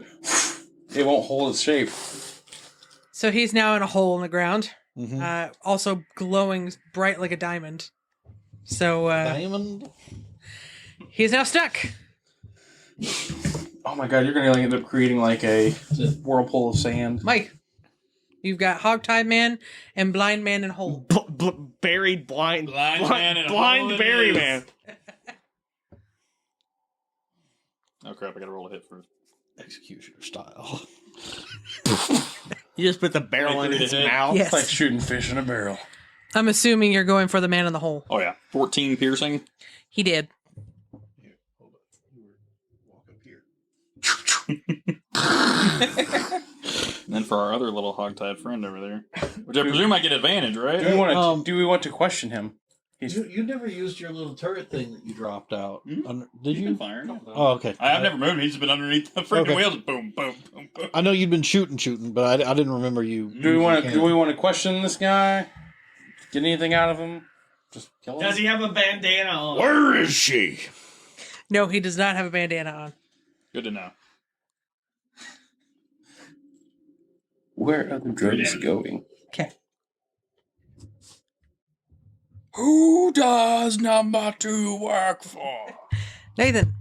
it won't hold its shape. So he's now in a hole in the ground. Mhm. Also glowing bright like a diamond. So Diamond? he's now stuck. Oh my god, you're gonna end up creating like a whirlpool of sand. Mike, you've got Hogtie Man and Blind Man in hole. Buried blind. Blind man in a blind hole it berry is. man. Oh crap! I gotta roll a hit first. Executioner style. You just put the barrel in his mouth. Yes. It's like shooting fish in a barrel. I'm assuming you're going for the man in the hole. Oh yeah, 14 piercing. He did. Hold up. You walk up here. And then for our other little hogtied friend over there, which I presume I get advantage, Do we right? want to? Um, do we want to question him? He's You never used your little turret thing that you dropped out. Did He's you? been firing. Oh, okay. I've never moved. He's been underneath the freaking Okay. wheels. Boom, boom, boom, boom. I know you'd been shooting, but I didn't remember you. Do we want to? Do we want to question this guy? Get anything out of him? Just kill him. Does he have a bandana on? Where is she? No, he does not have a bandana on. Good to know. Where are the drugs going? Okay. Who does number 2 work for? Nathan.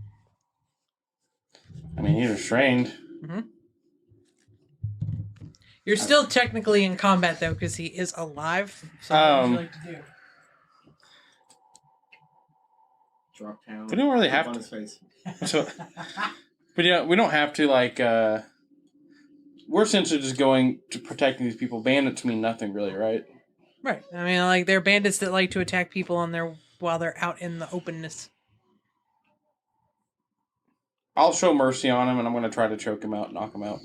I mean, he's restrained. You're still technically in combat, though, because he is alive. So what would you like to do? Drop down. We don't really have on to. his face. So, but yeah, we don't have to we're essentially just going to protecting these people. Bandits mean nothing, really, right? Right. I mean, like, they're bandits that like to attack people while they're out in the openness. I'll show mercy on him, and I'm going to try to choke him out, knock him out.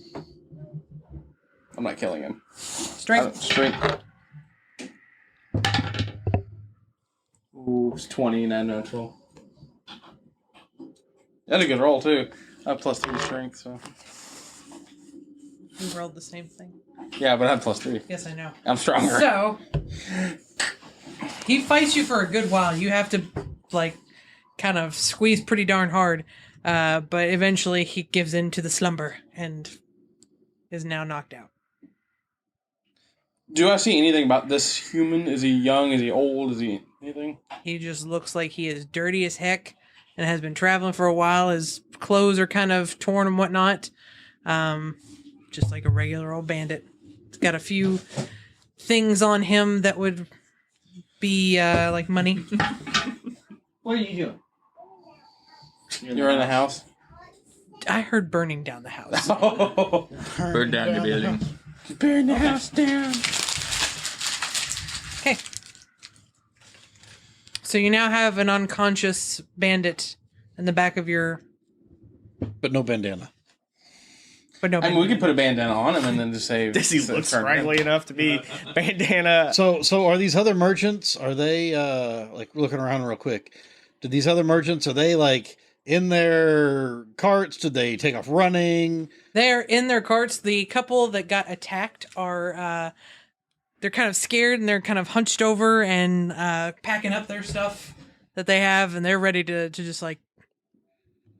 I'm not killing him. Strength. Strength. Ooh, it's 20, not natural. That's a good roll, too. I have +3 strength, so. We rolled the same thing. Yeah, but I have +3. Yes, I know. I'm stronger. So, he fights you for a good while. You have to, like, kind of squeeze pretty darn hard. But eventually he gives in to the slumber and is now knocked out. Do I see anything about this human? Is he young? Is he old? Is he anything? He just looks like he is dirty as heck and has been traveling for a while. His clothes are kind of torn and whatnot. Just like a regular old bandit. He's got a few things on him that would be like money. What are you doing? You're in the house? I heard burning down the house. Oh, Burn down the building. burn the house down. Okay. So you now have an unconscious bandit in the back of your... But no bandana. But no, I mean, we could put a bandana on him and then just say... Does he look scraggly enough to be bandana? So are these other merchants, are they, like, looking around real quick, did these other merchants, are they, like, in their carts? Did they take off running? they're in their carts. The couple that got attacked are... they're kind of scared and they're kind of hunched over and packing up their stuff that they have, and they're ready to just, like,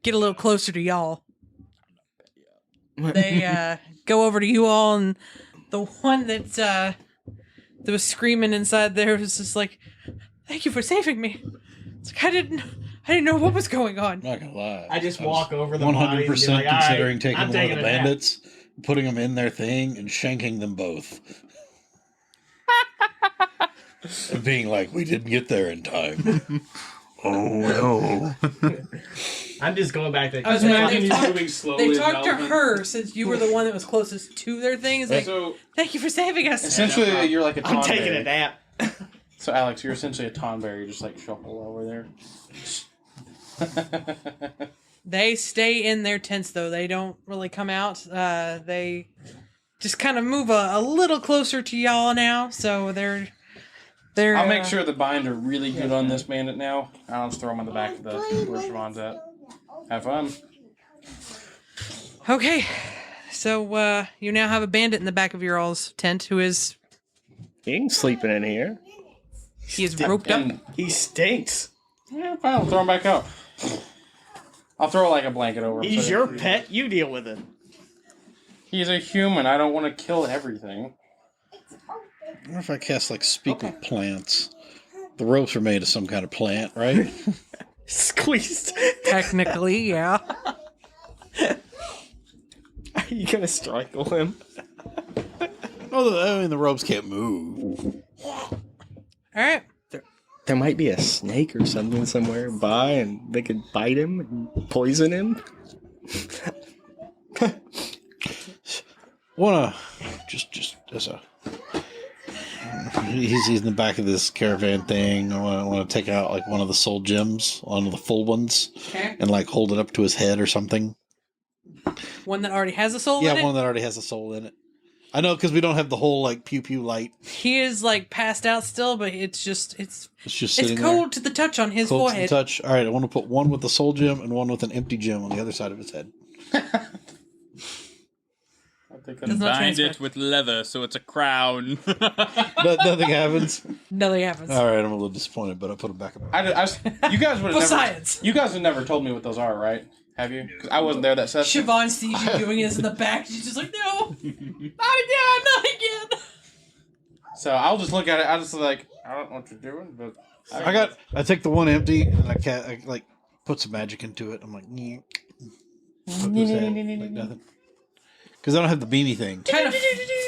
get a little closer to y'all. They go over to you all, and the one that was screaming inside there was just like, "Thank you for saving me." It's like, I didn't know what was going on. I'm not gonna lie. I just was walk over the 100% bodies and be like, "All right, considering taking I'm one of taking the a nap." bandits, putting them in their thing, and shanking them both. And being like, we didn't get there in time. Oh no. I'm just going back to I was like, the they moving slowly. They talked to her since you were the one that was closest to their thing. It's like, So, "Thank you for saving us." essentially, you're like a Tonberry. I'm taking a nap. So, Alex, you're essentially a Tonberry. You just, like, shuffle over there. They stay in their tents, though. They don't really come out. They just kind of move a little closer to y'all now, so they're I'll make sure the bind are really good on this bandit now. I'll just throw him on the back of the where Siobhan's at. Have fun. Okay, so you now have a bandit in the back of your all's tent who is... He ain't sleeping in here. He is roped up. And, He stinks. yeah, fine, I'll throw him back out. I'll throw like a blanket over him. He's so your that- pet. You deal with it. He's a human. I don't want to kill everything. I wonder if I cast, like, speak with plants. The ropes are made of some kind of plant, right? Squeezed. Technically, yeah. Are you gonna strangle him? Well, I mean, the ropes can't move. All right. There might be a snake or something somewhere by, and they could bite him and poison him. Wanna just as a he's in the back of this caravan thing. I want to take out like one of the soul gems, one of the full ones, Okay. and like hold it up to his head or something. One that already has a soul in Yeah, it? one that already has a soul in it. I know because we don't have the whole like pew pew light. He is, like, passed out still, but it's just Sitting it's there. cold to the touch on his Cold to the forehead. touch. All right, I want to put one with the soul gem and one with an empty gem on the other side of his head. Does not Bind transfer. it with leather so it's a crown. Nothing happens. Nothing happens. All right, I'm a little disappointed, but I put him back. You guys would For have never. science. You guys have never told me what those are, right? Have you? Because I wasn't there that session. Siobhan sees you doing this in the back. She's just like, no, not again, not again. So I'll just look at it. I just like, I don't know what you're doing, but I take the one empty and I like put some magic into it. I'm like, like nothing. Because I don't have the beanie thing. Kind of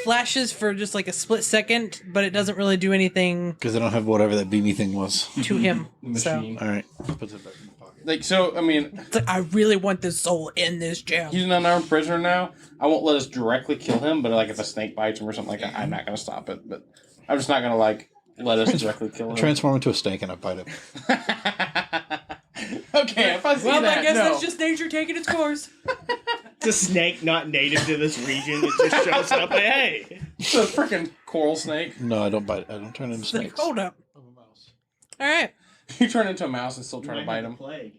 flashes for just like a split second, but it doesn't really do anything Because I don't have whatever that beanie thing was. to him. machine. All right. Put it back in my pocket. Like, so, I mean, It's like, I really want this soul in this gem. he's an unarmed prisoner now. I won't let us directly kill him, but like if a snake bites him or something like that, I'm not going to stop it. But I'm just not going to like let us directly kill him. Transform into a snake and I bite it. Okay, if I see Well, that, I guess no. that's just nature taking its course. It's a snake not native to this region. It just shows up. Like, hey, It's a freaking coral snake. No, I don't bite it. I don't turn into It's like, snakes. hold up. All right. You turn into a mouse and still trying to bite him. Plague.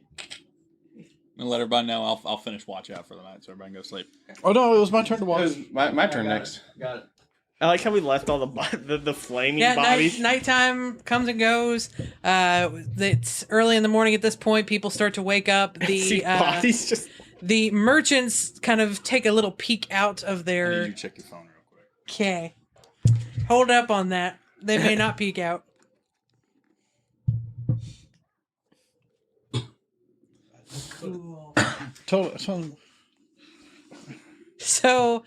And let everybody know I'll finish watch out for the night so everybody can go sleep. Oh, no, it was my turn to It watch. was my turn next. Got it. I like how we left all the flaming Yeah, bodies. nighttime comes and goes. It's early in the morning at this point. People start to wake up. See bodies just. The merchants kind of take a little peek out of I need their... you to check your phone real quick. Okay. Hold up on that. They may not peek out. Cool. So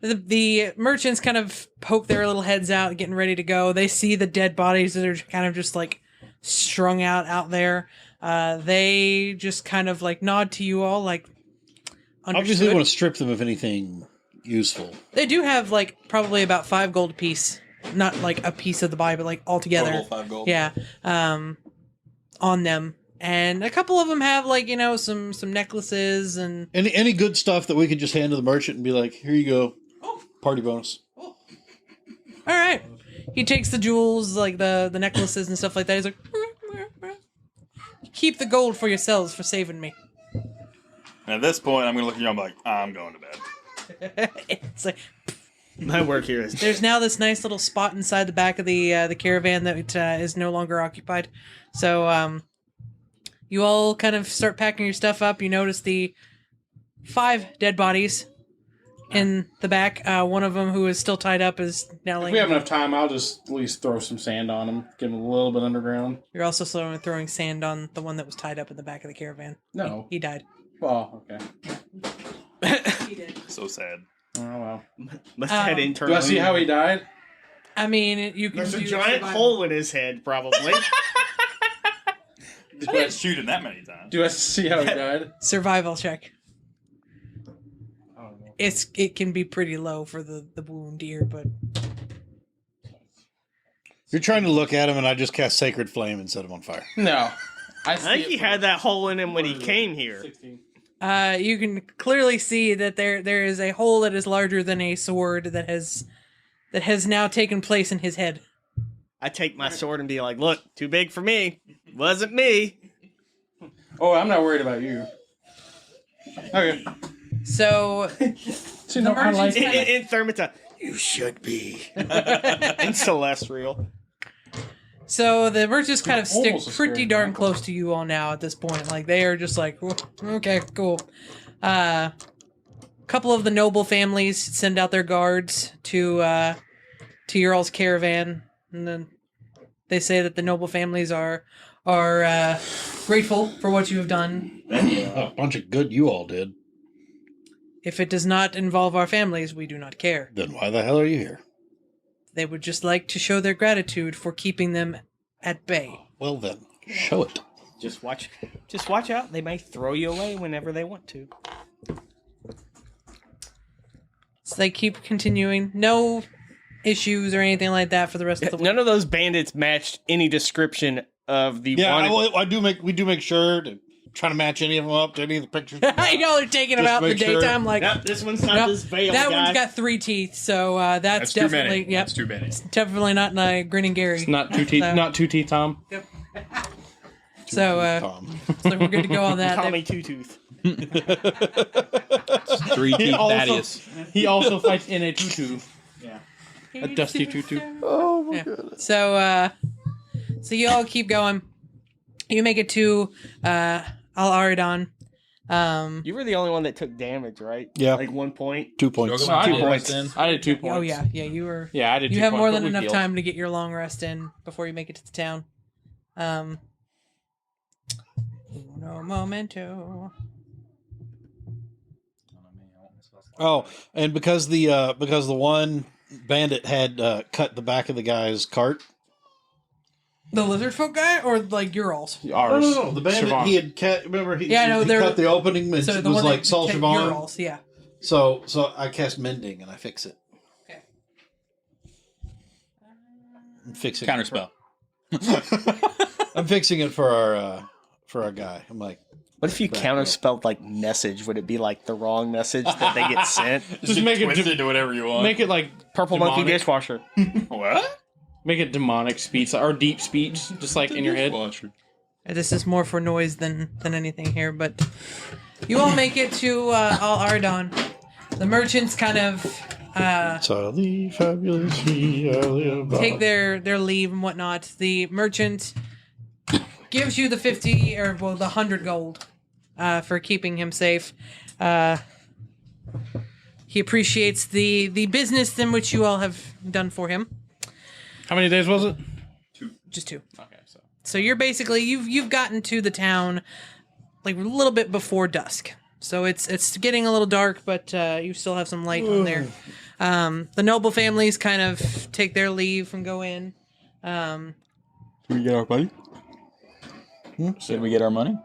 the merchants kind of poke their little heads out, getting ready to go. They see the dead bodies that are kind of just like strung out there. They just kind of like nod to you all, like, Obviously, understood. they want to strip them of anything useful. They do have like probably about 5 gold apiece. Not like a piece of the body, but like all together. Total 5 gold. Yeah. On them. And a couple of them have like, you know, some necklaces and Any good stuff that we could just hand to the merchant and be like, here you go. Party bonus. all right. He takes the jewels, like the necklaces and stuff like that. He's like, keep the gold for yourselves for saving me. And at this point, I'm going to look at you and I'm like, I'm going to bed. It's like, My work here is. there's now this nice little spot inside the back of the caravan that is no longer occupied. So you all kind of start packing your stuff up. You notice the 5 dead bodies in the back. One of them who is still tied up is now If laying. we have enough time, I'll just at least throw some sand on him, give him a little bit underground. You're also throwing sand on the one that was tied up in the back of the caravan. No. He died. Well, okay. He did. So sad. Oh, well. Must have had Um, internal. Do I see how he died? I mean, you can There's a do giant survival. hole in his head, probably. I didn't shoot him that many times. Do I see how he died? Survival check. I don't know. It can be pretty low for the wound here, but You're trying to look at him, and I just cast Sacred Flame and set him on fire. No. I think he had that hole in him when he came here. 16. you can clearly see that there is a hole that is larger than a sword that has now taken place in his head. I take my sword and be like, "Look, too big for me. Wasn't me." Oh, I'm not worried about you. Okay. So See, no, I like In Thermita, you should be. In Celestial. So the merchants kind of stick Almost a pretty scary darn example. close to you all now at this point. Like they are just like, "Whoa, okay, cool. Couple of the noble families send out their guards to your all's caravan, and then they say that the noble families are grateful for what you have done. A bunch of good you all did. If it does not involve our families, we do not care. Then why the hell are you here? They would just like to show their gratitude for keeping them at bay. Well then, show it. Just watch out. They may throw you away whenever they want to. So they keep continuing. No issues or anything like that for the rest of the week. None of those bandits matched any description of the Yeah, wanted. we do make sure to try to match any of them up to any of the pictures. Y'all are taking them Just out in the make sure. daytime. Like, Yep, this one's not nope, this veil that guy. one's got 3 teeth, so that's That's too definitely many. yep, That's too many. definitely not my grinning Gary. It's not 2 teeth. So- Not 2 teeth, Tom. So, Tom. so we're good to go on that. Call me Two Tooth. 3 teeth also- Thaddeus. He also fights in a tutu. A dusty tutu. Oh my Yeah. goodness. So you all keep going. You make it to Aridan. You were the only one that took damage, right? Yeah. Like 1 point. 2 points. No, I 2 did. points. I did 2 points. Oh yeah, you were. Yeah, I did. You 2 have points, more but than we enough healed. time to get your long rest in before you make it to the town. Uno momento. Oh, and because the one bandit had cut the back of the guy's cart. The lizard folk guy, or like your alls? Ours. No, the bandit Siobhan. he had cut. Remember, he, Yeah, I know, he they're- cut the opening. And So it the was one like that Sol your Siobhan. alls, yeah. So I cast mending and I fix it. Okay. I'm fixing Counterspell. I'm fixing it for our guy. I'm like, What if you Back counterspelled like message? Would it be like the wrong message that they get sent? Just make it twist it to whatever you want. make it like Purple monkey demonic. dishwasher. What? Make it demonic speech or deep speech, just like in your head. This is more for noise than anything here, but you all make it to Aridan. The merchants kind of Charlie, fabulously, take their leave and whatnot. The merchant gives you the 50 or the 100 gold for keeping him safe. He appreciates the business in which you all have done for him. How many days was it? Just 2. Okay, so So you're basically you've gotten to the town like a little bit before dusk. So it's getting a little dark, but you still have some light on there. The noble families kind of take their leave and go in. Did we get our money? Did we get our money?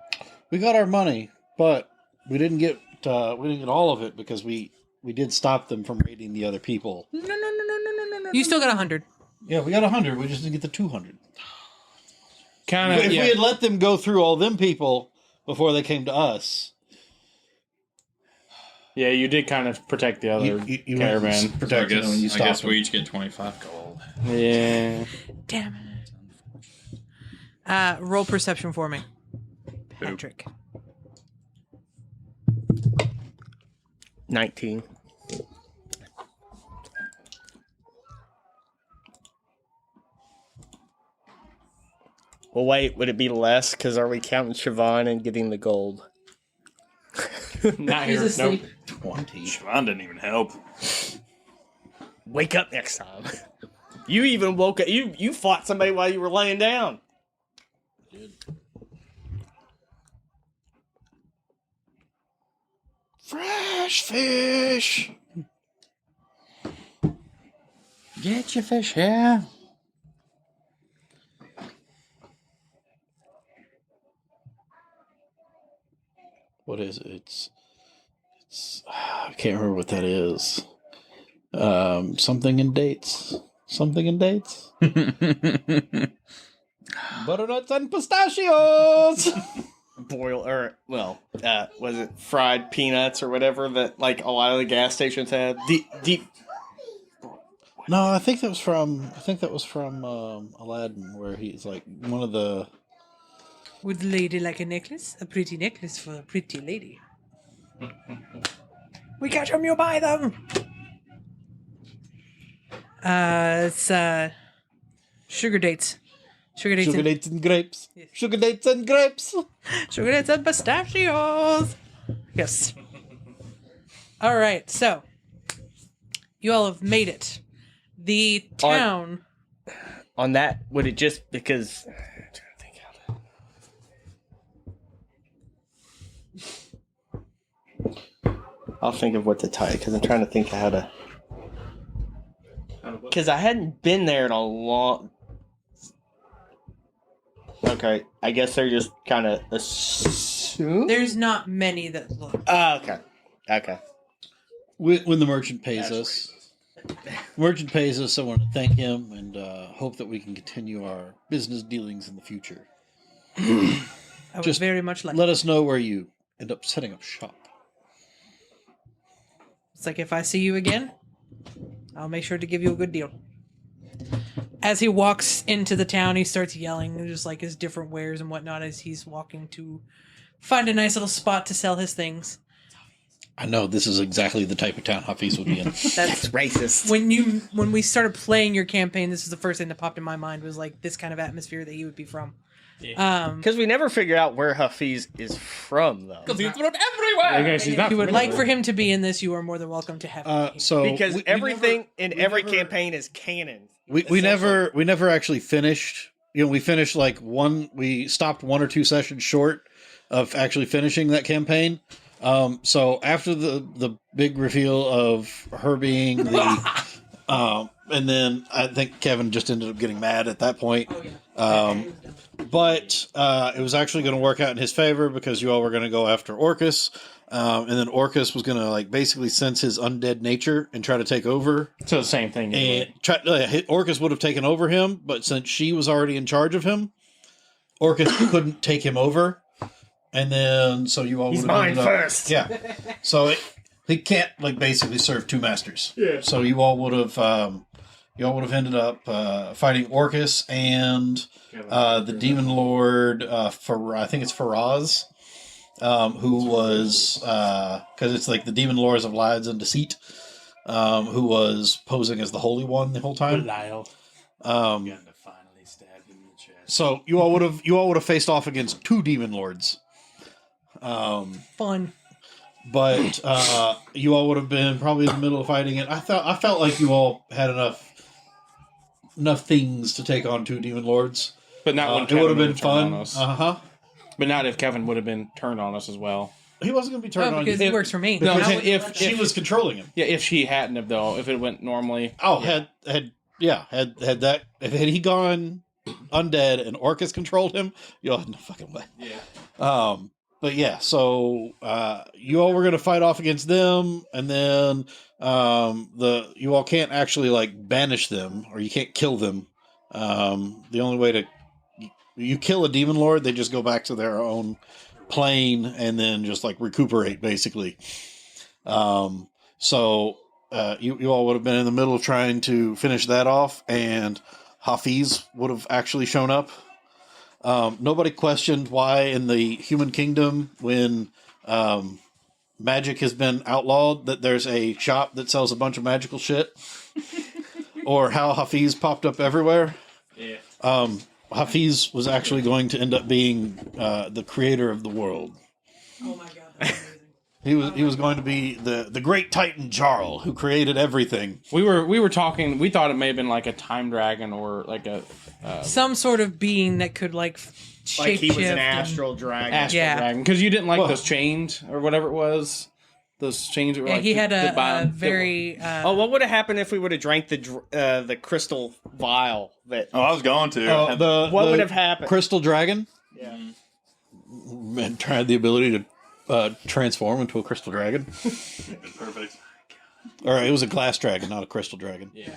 We got our money, but we didn't get all of it because we did stop them from raiding the other people. No. You still got 100. Yeah, we got 100. We just didn't get the 200. kind of. If Yeah. we had let them go through all them people before they came to us, Yeah, you did kind of protect the other you caravan. protected them when you I stopped guess them. we each get 25 gold. Yeah. Damn it. Roll perception for me, Patrick. 19. Well, wait, would it be less? Because are we counting Siobhan and getting the gold? Not He's here. asleep. Nope. 20. Siobhan didn't even help. Wake up next time. You even woke up. You fought somebody while you were laying down. Fresh fish. Get your fish here. What is it? It's I can't remember what that is. Something in dates. Something in dates. Butternuts and pistachios. Boil or was it fried peanuts or whatever that like a lot of the gas stations have? Deep. No, I think that was from Aladdin, where he's like one of the. Would the lady like a necklace? A pretty necklace for a pretty lady. We catch them, you buy them. It's sugar dates. Sugar dates. Sugar and, dates and grapes. Sugar dates and grapes. Sugar dates and pistachios. Yes. All right, so you all have made it. The town. On that, would it just because? I'm trying to think how to. I'll think of what to tie because I'm trying to think of how to. Because I hadn't been there in a long. Okay, I guess they're just kind of assume. There's not many that look. Okay. When the merchant pays us. Merchant pays us, I want to thank him and hope that we can continue our business dealings in the future. I would Just very much like. Let us know where you end up setting up shop. It's like if I see you again, I'll make sure to give you a good deal. As he walks into the town, he starts yelling just like his different wares and whatnot as he's walking to find a nice little spot to sell his things. I know this is exactly the type of town Hafiz would be in. That's Racist. when we started playing your campaign, this is the first thing that popped in my mind was like this kind of atmosphere that he would be from. Because we never figure out where Hafiz is from, though. Because he's from everywhere. I guess he's not If you would from like anywhere. for him to be in this, you are more than welcome to have him. So Because we everything in we every never- campaign is canon. we never actually finished. You know, we finished like we stopped 1 or 2 sessions short of actually finishing that campaign. So after the big reveal of her being the and then I think Kevin just ended up getting mad at that point. But it was actually going to work out in his favor because you all were going to go after Orcus. And then Orcus was going to like basically sense his undead nature and try to take over. So the same thing. And Orcus would have taken over him, but since she was already in charge of him, Orcus couldn't take him over. And then, so you all He's would have mine ended up, first. yeah. So he can't like basically serve 2 masters. Yeah. So you all would have ended up fighting Orcus and the demon lord. I think it's Faraz. Who was, because it's like the demon lords of lies and deceit, who was posing as the Holy One the whole time. Belial. Finally stabbed him in the chest. So you all would have faced off against 2 demon lords. Fun. But you all would have been probably in the middle of fighting it. I felt like you all had enough things to take on 2 demon lords. But not when It Kevin would have been turned fun. on us. But But not if Kevin would have been turned on us as well. he wasn't going to be turned on. Because you. he works for me. No, Because I'm saying if she was controlling him. Yeah, if she hadn't have though, if it went normally. Oh, had he gone undead and Orcus controlled him, you all had no fucking way. Yeah. But yeah, so you all were gonna fight off against them, and then you all can't actually like banish them, or you can't kill them. The only way to you kill a demon lord, they just go back to their own plane and then just like recuperate basically. So you all would have been in the middle of trying to finish that off, and Hafiz would have actually shown up. Nobody questioned why in the human kingdom, when magic has been outlawed, that there's a shop that sells a bunch of magical shit, or how Hafiz popped up everywhere. Yeah. Hafiz was actually going to end up being the creator of the world. Oh my god, that's amazing. He was going to be the great Titan Jarl who created everything. We were talking. We thought it may have been like a time dragon or like a Some sort of being that could like shape Like he was an shift and- astral dragon. astral Yeah. dragon because you didn't like Well- those chains or whatever it was. Those chains that were Yeah, like he had that a bind- very. Oh, what would have happened if we would have drank the crystal vial? That Oh, I was going to. What would have happened? Crystal Dragon Yeah. and had the ability to transform into a crystal dragon. Perfect. Or it was a glass dragon, not a crystal dragon. Yeah.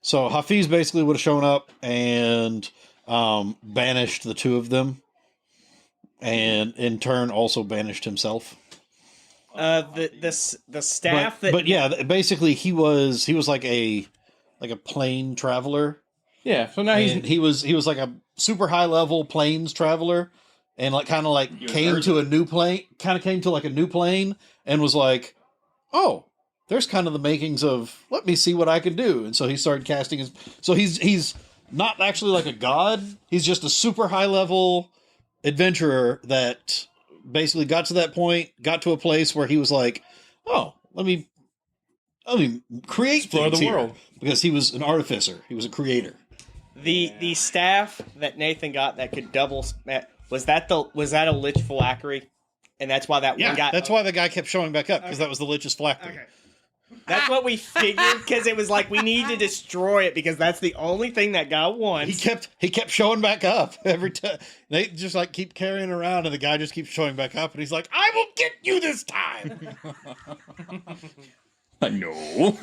So Hafiz basically would have shown up and banished the 2 of them, and in turn also banished himself. The staff But yeah, basically he was like a plane traveler. Yeah, so now And he was like a super high level planes traveler, and like kind of like came to a new plane and was like, oh, there's kind of the makings of let me see what I can do. And so he started casting his. So he's not actually like a god. He's just a super high level adventurer that basically got to that point, got to a place where he was like, oh, let me create Explore things the here. world. Because he was an artificer. He was a creator. The staff that Nathan got that could double was that a lich phylactery, and that's why that one guy. That's why the guy kept showing back up, because that was the Lich's phylactery. Okay. That's what we figured, because it was like we need to destroy it because that's the only thing that got once. He kept showing back up every time. They just like keep carrying around, and the guy just keeps showing back up, and he's like, "I will get you this time." No.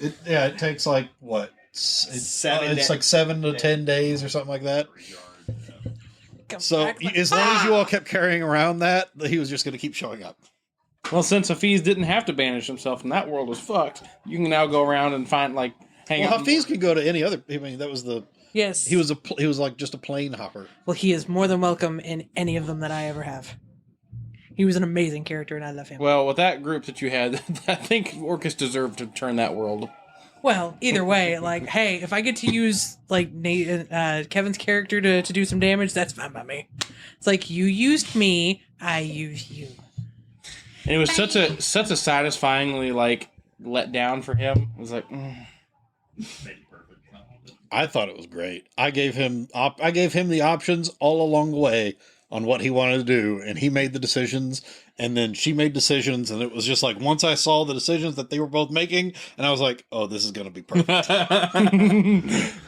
It takes like what? It's like 7 to 10 days or something like that. Come So back like, as long as you all kept carrying around that, he was just going to keep showing up. well, since Hafiz didn't have to banish himself and that world was fucked, you can now go around and find like hang Well, out. Hafiz could go to any other. I mean, that was the. yes, He was like just a plane hopper. Well, he is more than welcome in any of them that I ever have. He was an amazing character, and I love him. Well, with that group that you had, I think Orcus deserved to turn that world. Well, either way, like, hey, if I get to use like Kevin's character to do some damage, that's fine by me. It's like you used me, I use you. And it was such a satisfyingly like let down for him. It was like, I thought it was great. I gave him the options all along the way on what he wanted to do, and he made the decisions, and then she made decisions, and it was just like once I saw the decisions that they were both making, and I was like, oh, this is going to be perfect.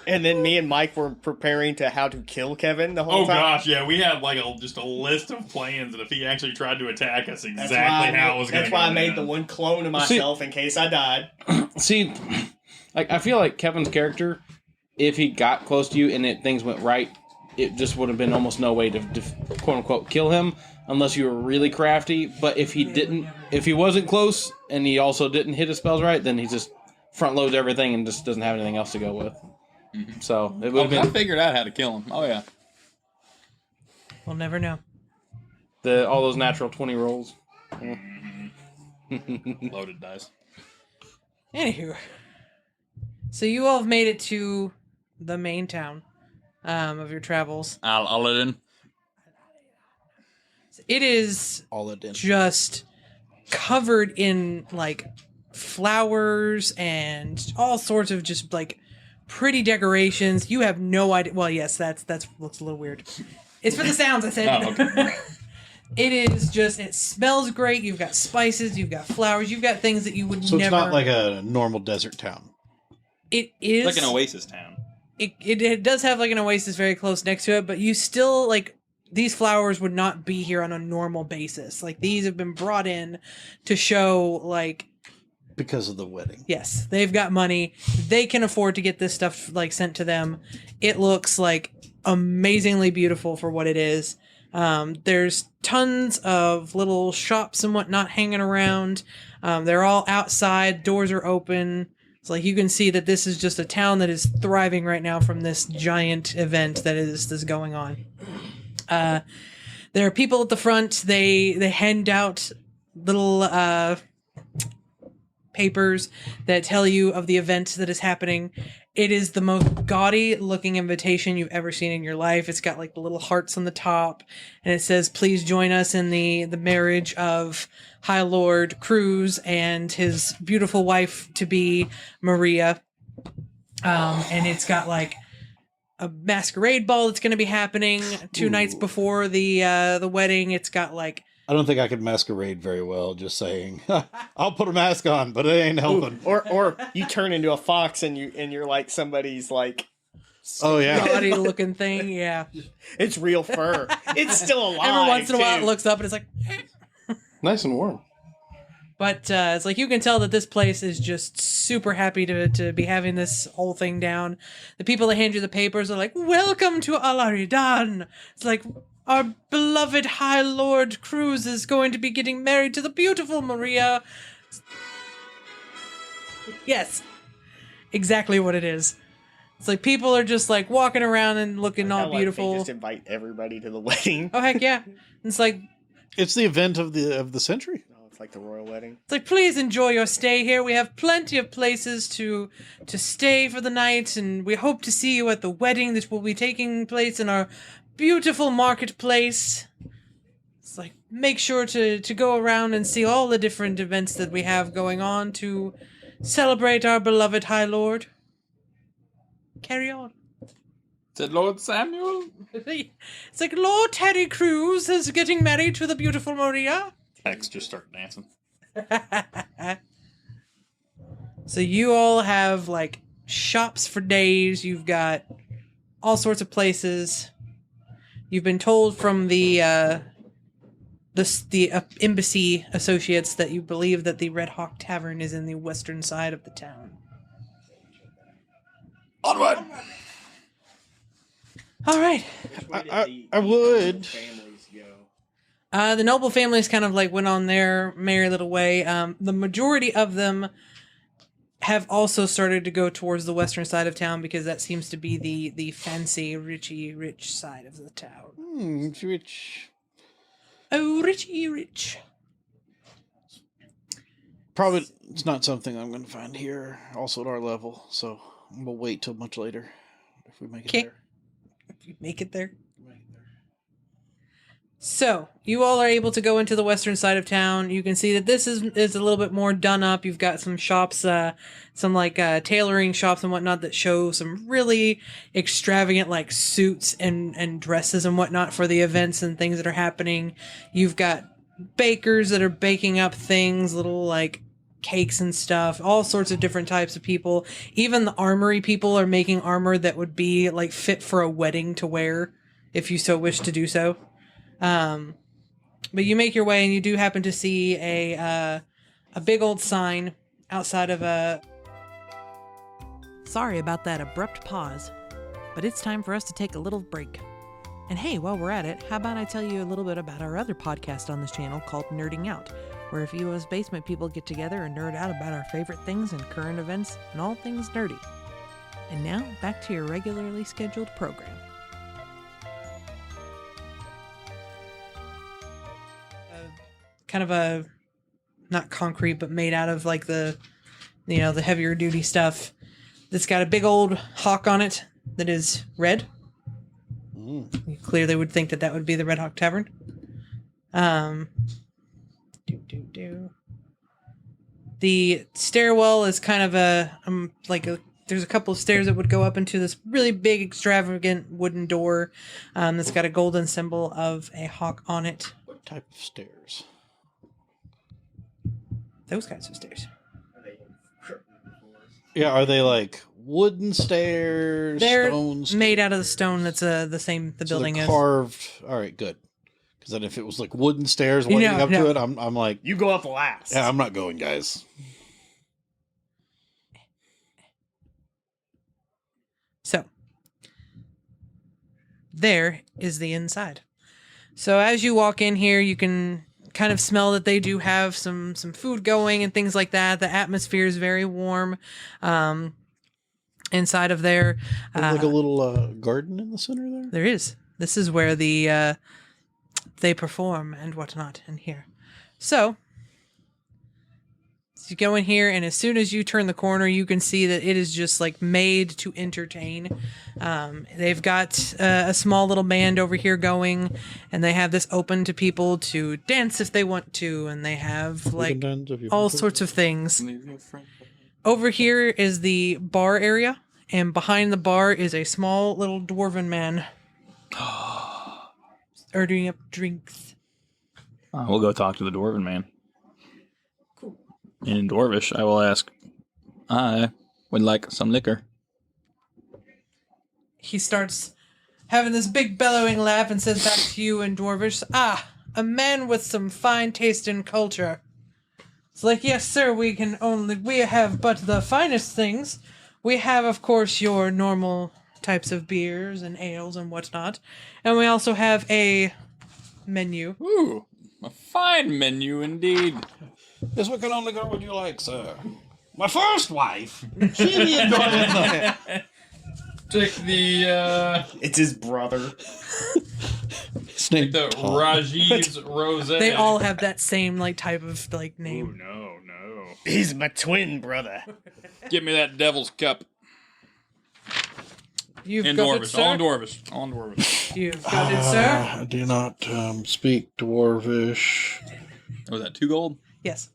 And then me and Mike were preparing to how to kill Kevin the whole Oh time. gosh, yeah, we had like just a list of plans, and if he actually tried to attack us, exactly how it was going to go. That's why I made the one clone of myself in case I died. see, like I feel like Kevin's character, if he got close to you and things went right, it just would have been almost no way to quote unquote kill him unless you were really crafty. But if he wasn't close and he also didn't hit his spells right, then he just front loads everything and just doesn't have anything else to go with. Mm-hmm. So it would have I been figured out how to kill him. Oh yeah, We'll never know. all those natural 20 rolls. loaded dice. Anywho, so you all have made it to the main town of your travels. I'll let in. It is All it did. just covered in like flowers and all sorts of just like pretty decorations. You have no idea. Well, yes, that looks a little weird. It's for the sounds, I said. Oh, okay. It is just, it smells great. You've got spices, you've got flowers, you've got things that you would So never. it's not like a normal desert town. It is Like an oasis town. It does have like an oasis very close next to it, but you still like these flowers would not be here on a normal basis. Like these have been brought in to show like Because of the wedding. yes, they've got money. They can afford to get this stuff like sent to them. It looks like amazingly beautiful for what it is. There's tons of little shops and whatnot hanging around. They're all outside. Doors are open. It's like you can see that this is just a town that is thriving right now from this giant event that is going on. There are people at the front. They hand out little papers that tell you of the event that is happening. It is the most gaudy looking invitation you've ever seen in your life. It's got like the little hearts on the top, and it says, "Please join us in the marriage of High Lord Cruz and his beautiful wife to be Maria." And it's got like a masquerade ball that's going to be happening 2 nights before the wedding. It's got like I don't think I could masquerade very well, just saying. I'll put a mask on, but it ain't helping. Or you turn into a fox and you're like somebody's like Oh, yeah. gaudy looking thing. Yeah. it's real fur. It's still alive. Every once in a while, too. it looks up and it's like. Nice and warm. But it's like you can tell that this place is just super happy to be having this whole thing down. The people that hand you the papers are like, "Welcome to Aridan." It's like, our beloved High Lord Cruz is going to be getting married to the beautiful Maria. Yes, exactly what it is. It's like people are just like walking around and looking all Like, beautiful. They just invite everybody to the wedding. Oh heck yeah! It's like It's the event of the century. Oh, it's like the royal wedding. It's like, please enjoy your stay here. We have plenty of places to stay for the night, and we hope to see you at the wedding that will be taking place in our beautiful marketplace. It's like, make sure to go around and see all the different events that we have going on to celebrate our beloved High Lord. Carry on. Said Lord Samuel. It's like, Lord Terry Crews is getting married to the beautiful Maria. Hex just started dancing. So you all have like shops for days. You've got all sorts of places. You've been told from the embassy associates that you believe that the Red Hawk Tavern is in the western side of the town. Onward! All right. I would. Families go. The noble families kind of like went on their merry little way. The majority of them have also started to go towards the western side of town because that seems to be the fancy, rich side of the town. It's rich. Oh, rich. Probably it's not something I'm going to find here, also at our level, so we'll wait till much later if we make it there. If you make it there. So, you all are able to go into the western side of town. You can see that this is a little bit more done up. You've got some shops, some tailoring shops and whatnot that show some really extravagant like suits and dresses and whatnot for the events and things that are happening. You've got bakers that are baking up things, little like cakes and stuff, all sorts of different types of people. Even the armory people are making armor that would be like fit for a wedding to wear if you so wish to do so. But you make your way and you do happen to see a big old sign outside of a... Sorry about that abrupt pause, but it's time for us to take a little break. And hey, while we're at it, how about I tell you a little bit about our other podcast on this channel called Nerding Out, where a few of us basement people get together and nerd out about our favorite things and current events and all things nerdy. And now, back to your regularly scheduled program. Kind of a, not concrete, but made out of like the heavier duty stuff. That's got a big old hawk on it that is red. You clearly would think that would be the Red Hawk Tavern. The stairwell is kind of there's a couple of stairs that would go up into this really big, extravagant wooden door that's got a golden symbol of a hawk on it. What type of stairs? Those kinds of stairs. Yeah, are they like wooden stairs? They're stones? made out of the stone that's the same the So building they're is. carved. All right, good. Because then if it was like wooden stairs leading up to it, I'm like, You go up last. yeah, I'm not going, guys. So, there is the inside. So as you walk in here, you can kind of smell that they do have some food going and things like that. The atmosphere is very warm inside of there. There's like a little garden in the center there. There is. This is where they perform and whatnot in here. So you go in here, and as soon as you turn the corner, you can see that it is just like made to entertain. They've got a small little band over here going, and they have this open to people to dance if they want to, and they have like all sorts of things. Over here is the bar area, and behind the bar is a small little dwarven man ordering up drinks. We'll go talk to the dwarven man. In Dwarvish, I will ask, I would like some liquor. He starts having this big bellowing laugh and says back to you in Dwarvish, a man with some fine taste and culture. It's like, yes, sir, we have but the finest things. We have, of course, your normal types of beers and ales and whatnot. And we also have a menu. Ooh, a fine menu indeed. Yes, what kind of liquor would you like, sir? My first wife. She enjoyed it. Take the It's his brother. Snake. the Rajiv's Rosé. They all have that same type of name. No. He's my twin brother. Give me that devil's cup. You've In got it, Dwarvish, sir. all in Dwarvish. You've got it, sir. I do not speak Dwarvish. Was that 2 gold? Yes.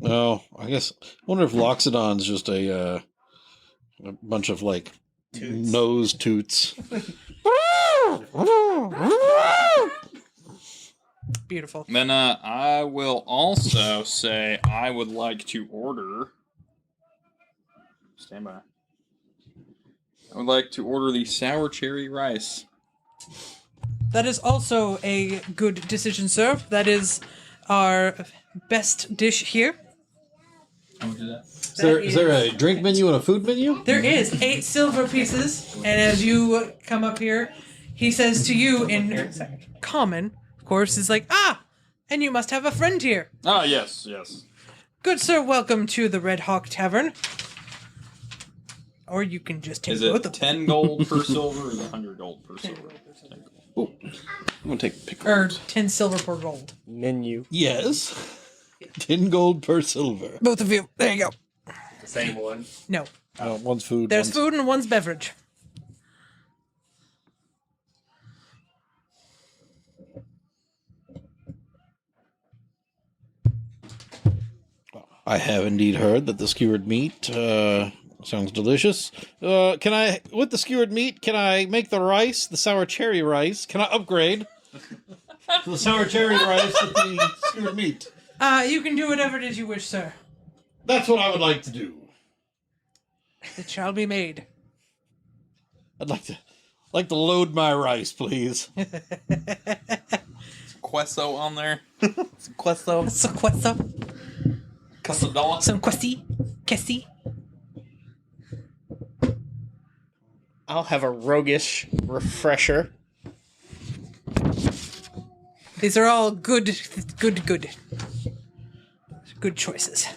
Oh, I guess. I wonder if Loxodon's just a bunch of Toots. nose toots. Beautiful. Then I will also say I would like to order. Stand by. I would like to order the sour cherry rice. That is also a good decision, sir. That is our best dish here. I would do that. Is there a drink menu and a food menu? There is 8 silver pieces, and as you come up here, he says to you in common, of course, is like, and you must have a friend here. Ah, yes. Good sir, welcome to the Red Hawk Tavern. Or you can just take Is both it of them. 10 gold per silver or is it 100 gold per silver? I'm gonna take pickles. Or 10 silver per gold. Menu. Yes. 10 gold per silver. Both of you. There you go. The same one. No. One's food. There's one's... food and one's beverage. I have indeed heard that the skewered meat sounds delicious. Can I, with the skewered meat, can I make the rice, the sour cherry rice? Can I upgrade to the sour cherry rice with the skewered meat? You can do whatever it is you wish, sir. That's what I would like to do. It shall be made. I'd like to load my rice, please. Queso on there. Some queso. So queso. Quesadilla. Some quesi. I'll have a roguish refresher. These are all good choices.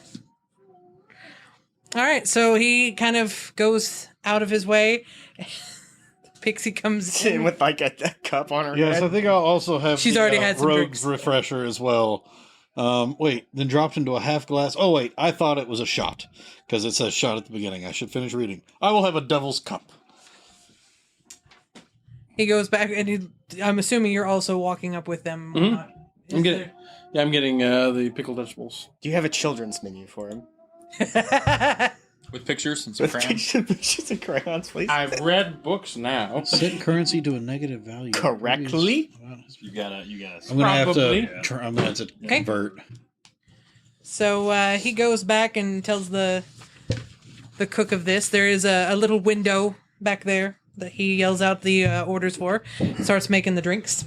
All right, so he kind of goes out of his way. Pixie comes in. With like a cup on her Yes, head. I think I'll also have She's the, already had some rogue's drinks. refresher as well. Wait, then dropped into a half glass. Oh, wait, I thought it was a shot, because it says shot at the beginning. I should finish reading. I will have a devil's cup. He goes back, and I'm assuming you're also walking up with them. I'm getting the pickled vegetables. Do you have a children's menu for him? With pictures and some With crayons. pictures and crayons, please. I've read books now. Set currency to a negative value. Correctly? You gotta. I'm gonna have Probably. to. I'm gonna have to Okay. convert. So he goes back and tells the cook of this. There is a little window back there that he yells out the orders for. Starts making the drinks.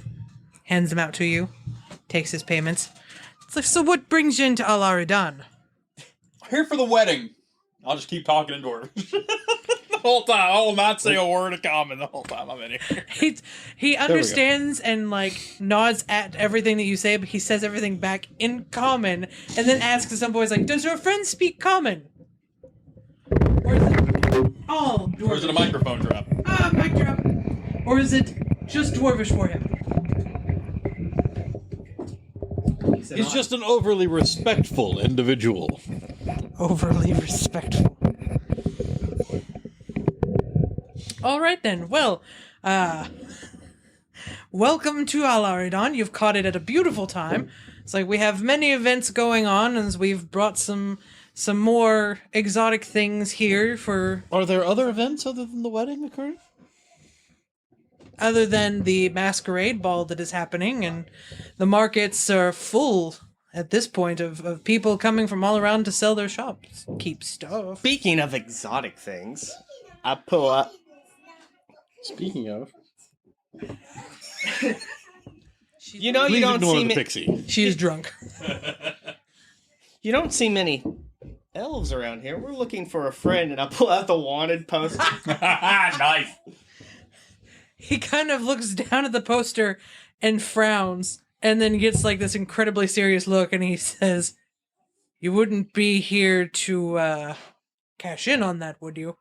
Hands them out to you. Takes his payments. It's like, so what brings you into Aridan? Here for the wedding. I'll just keep talking in dwarf. The whole time. I will not say a word of common the whole time I'm in here. He understands and like nods at everything that you say, but he says everything back in common, and then asks some boys like, "Does your friend speak common?" Or is it all dwarvish? Or is it a microphone drop? Mic drop. Or is it just dwarvish for him? He's just an overly respectful individual. Overly respectful. All right then. Well, welcome to Aridan. You've caught it at a beautiful time. It's like we have many events going on, and we've brought some more exotic things here for Are there other events other than the wedding occurring? other than the masquerade ball that is happening, and the markets are full at this point of people coming from all around to sell their shops, keep stuff. Speaking of exotic things, I pull up. Speaking of, You know, Please you don't ignore see the pixie. She is drunk. You don't see many elves around here. We're looking for a friend, and I pull out the wanted poster. Nice. He kind of looks down at the poster and frowns, and then gets like this incredibly serious look, and he says, "You wouldn't be here to cash in on that, would you?"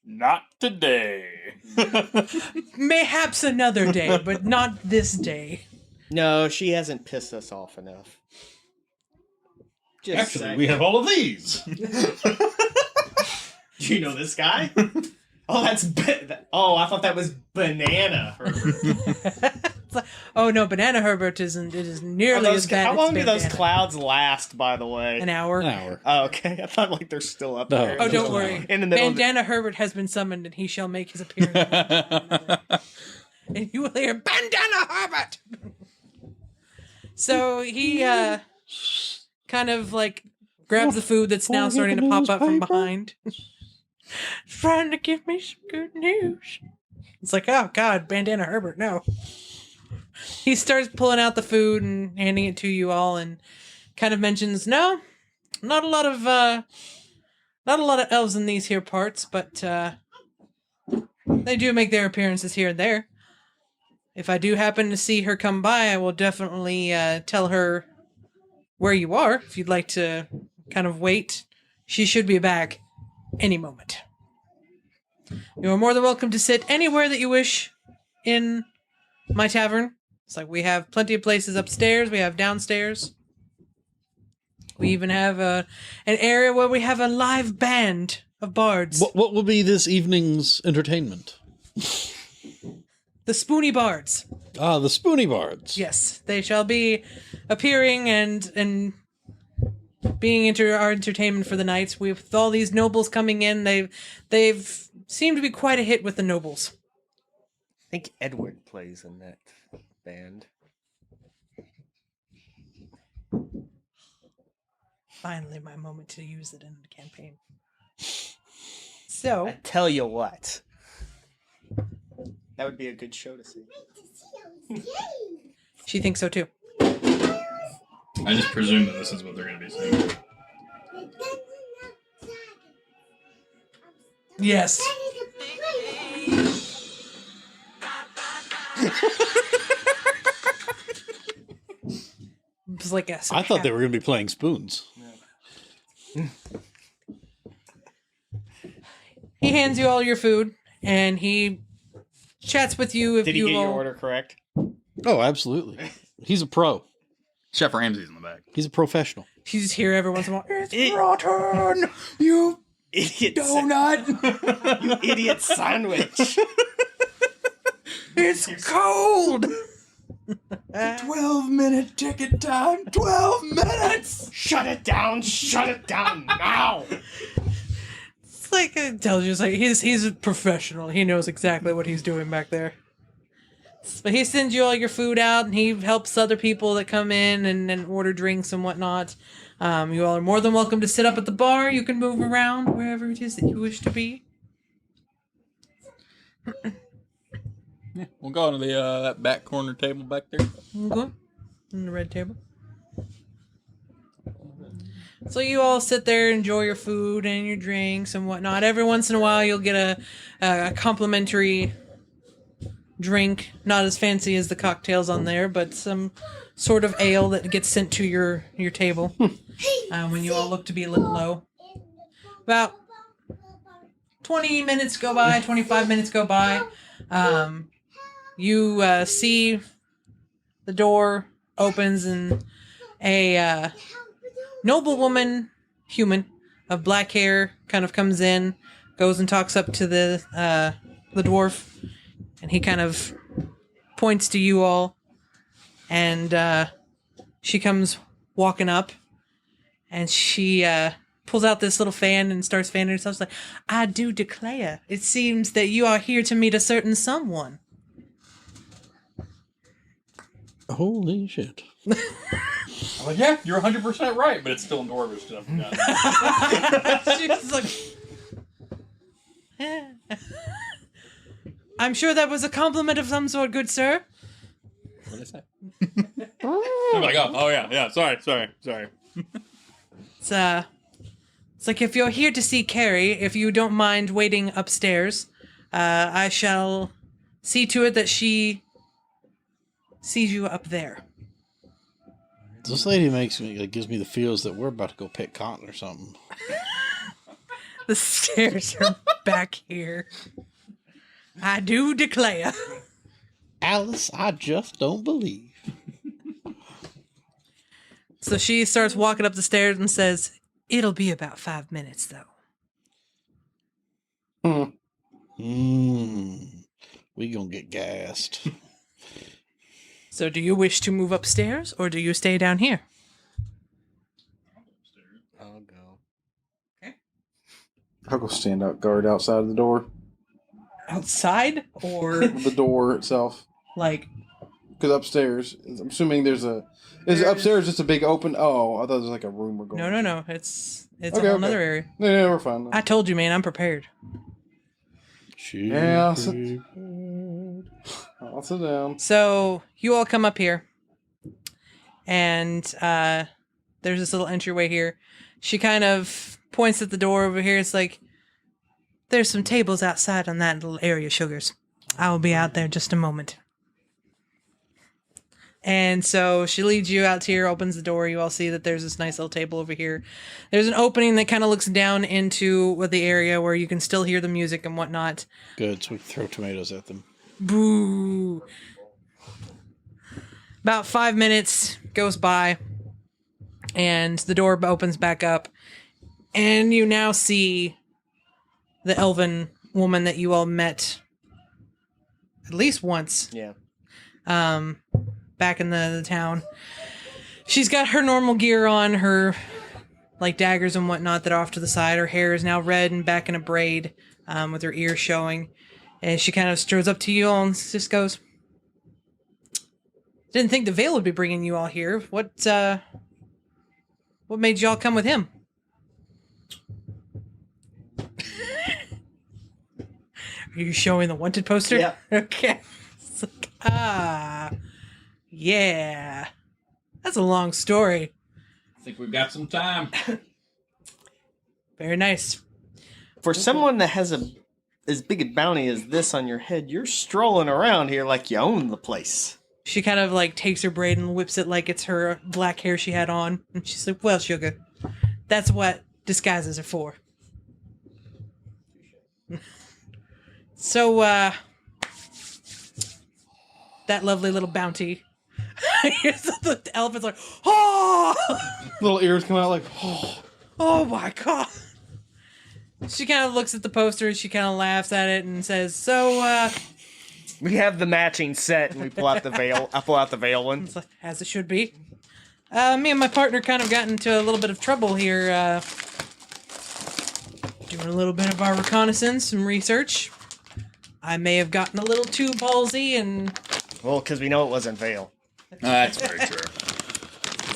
Not today. Mayhaps another day, but not this day. No, she hasn't pissed us off enough. Just Actually, saying. we have all of these. Do you know this guy? Oh, that's oh, I thought that was Banana. Oh no, Banana Herbert isn't. It is nearly as bad. How as long do those Bandana. clouds last? By the way, An hour. An hour. Oh, okay. I thought like they're still up No. there. Oh, Just don't an worry. hour. In the middle of the- Bandana Herbert has been summoned, and he shall make his appearance. And you will hear Bandana Herbert. So he kind of like grabs the food that's now starting to pop up from behind. Trying to give me some good news. It's like, oh god, Bandana Herbert, no. He starts pulling out the food and handing it to you all, and kind of mentions, no, not a lot of elves in these here parts, but they do make their appearances here and there. If I do happen to see her come by, I will definitely tell her where you are. If you'd like to kind of wait, she should be back any moment. You are more than welcome to sit anywhere that you wish in my tavern. It's like we have plenty of places upstairs, we have downstairs. We even have an area where we have a live band of bards. What will be this evening's entertainment? The Spoony Bards. Ah, the Spoony Bards. Yes, they shall be appearing and being our entertainment for the night. With all these nobles coming in, they've seemed to be quite a hit with the nobles. I think Edward plays in that band. Finally, my moment to use it in the campaign. So, I tell you what. That would be a good show to see. she thinks so too. I just presume that this is what they're going to be saying. Yes. It's like a I thought they were going to be playing spoons. He hands you all your food, and he chats with you if Did he you get all... your order correct? Oh, absolutely. He's a pro. Chef Ramsay's in the back. He's a professional. You just hear every once in a while, it's rotten! You Idiot donut! You idiot sandwich! It's cold! 12-minute ticket time. 12 minutes. Shut it down! Shut it down now! It's like it tells you, it's like he's a professional. He knows exactly what he's doing back there. But he sends you all your food out, and he helps other people that come in and order drinks and whatnot. You all are more than welcome to sit up at the bar. You can move around wherever it is that you wish to be. Yeah, we'll go to the that back corner table back there. Okay. On the red table. So you all sit there, enjoy your food and your drinks and whatnot. Every once in a while, you'll get a complimentary drink, not as fancy as the cocktails on there, but some sort of ale that gets sent to your table when you all look to be a little low. About 20 minutes go by, 25 minutes go by. You see the door opens and a noblewoman, human, of black hair kind of comes in, goes and talks up to the dwarf, and he kind of points to you all, and she comes walking up, and she pulls out this little fan and starts fanning herself. She's like, I do declare, it seems that you are here to meet a certain someone. Holy shit. Well, yeah, you're 100% right, but it's still in Dwarvish stuff. She's like, I'm sure that was a compliment of some sort, good sir. What did I say? I'm like, oh yeah, sorry. It's like, if you're here to see Carrie, if you don't mind waiting upstairs, I shall see to it that she sees you up there. This lady gives me the feels that we're about to go pick cotton or something. The stairs are back here. I do declare. Alice, I just don't believe. So she starts walking up the stairs and says, it'll be about 5 minutes, though. We gonna get gassed. So do you wish to move upstairs, or do you stay down here? I'll go. I'll go stand out guard outside the door. Outside, or The door itself. like... Because upstairs, I'm assuming is upstairs just a big open... Oh, I thought it was like a room we're going No. It's Okay, a whole okay. other area. Yeah, we're fine. I told you, man, I'm prepared. Yeah, I'll sit down. So you all come up here, and there's this little entryway here. She kind of points at the door over here. It's like, there's some tables outside on that little area, Sugars. I will be out there just a moment. And so she leads you out here, opens the door. You all see that there's this nice little table over here. There's an opening that kind of looks down into the area where you can still hear the music and whatnot. Good, so we can throw tomatoes at them. Boo. About 5 minutes goes by, And the door opens back up, and you now see the elven woman that you all met at least once. Yeah. Back in the town. She's got her normal gear on, her like daggers and whatnot that are off to the side. Her hair is now red and back in a braid, with her ears showing. And she kind of strolls up to you all and just goes, "Didn't think the Veil would be bringing you all here. What made you all come with him?" Are you showing the wanted poster? Yeah. Okay. It's like, yeah. That's a long story. I think we've got some time. Very nice. For someone that has as big a bounty as this on your head, you're strolling around here like you own the place. She kind of like takes her braid and whips it like it's her black hair she had on. And she's like, "Well, sugar, that's what disguises are for." So, that lovely little bounty. The elephant's like, "Oh!" Little ears come out like, Oh my god. She kind of looks at the poster and she kind of laughs at it and says, "So, We have the matching set, and we pull out the veil. I pull out the veil one. it's like, as it should be. Me and my partner kind of got into a little bit of trouble here, doing a little bit of our reconnaissance and research. I may have gotten a little too ballsy, and Well, because we know it wasn't veil. That's very true.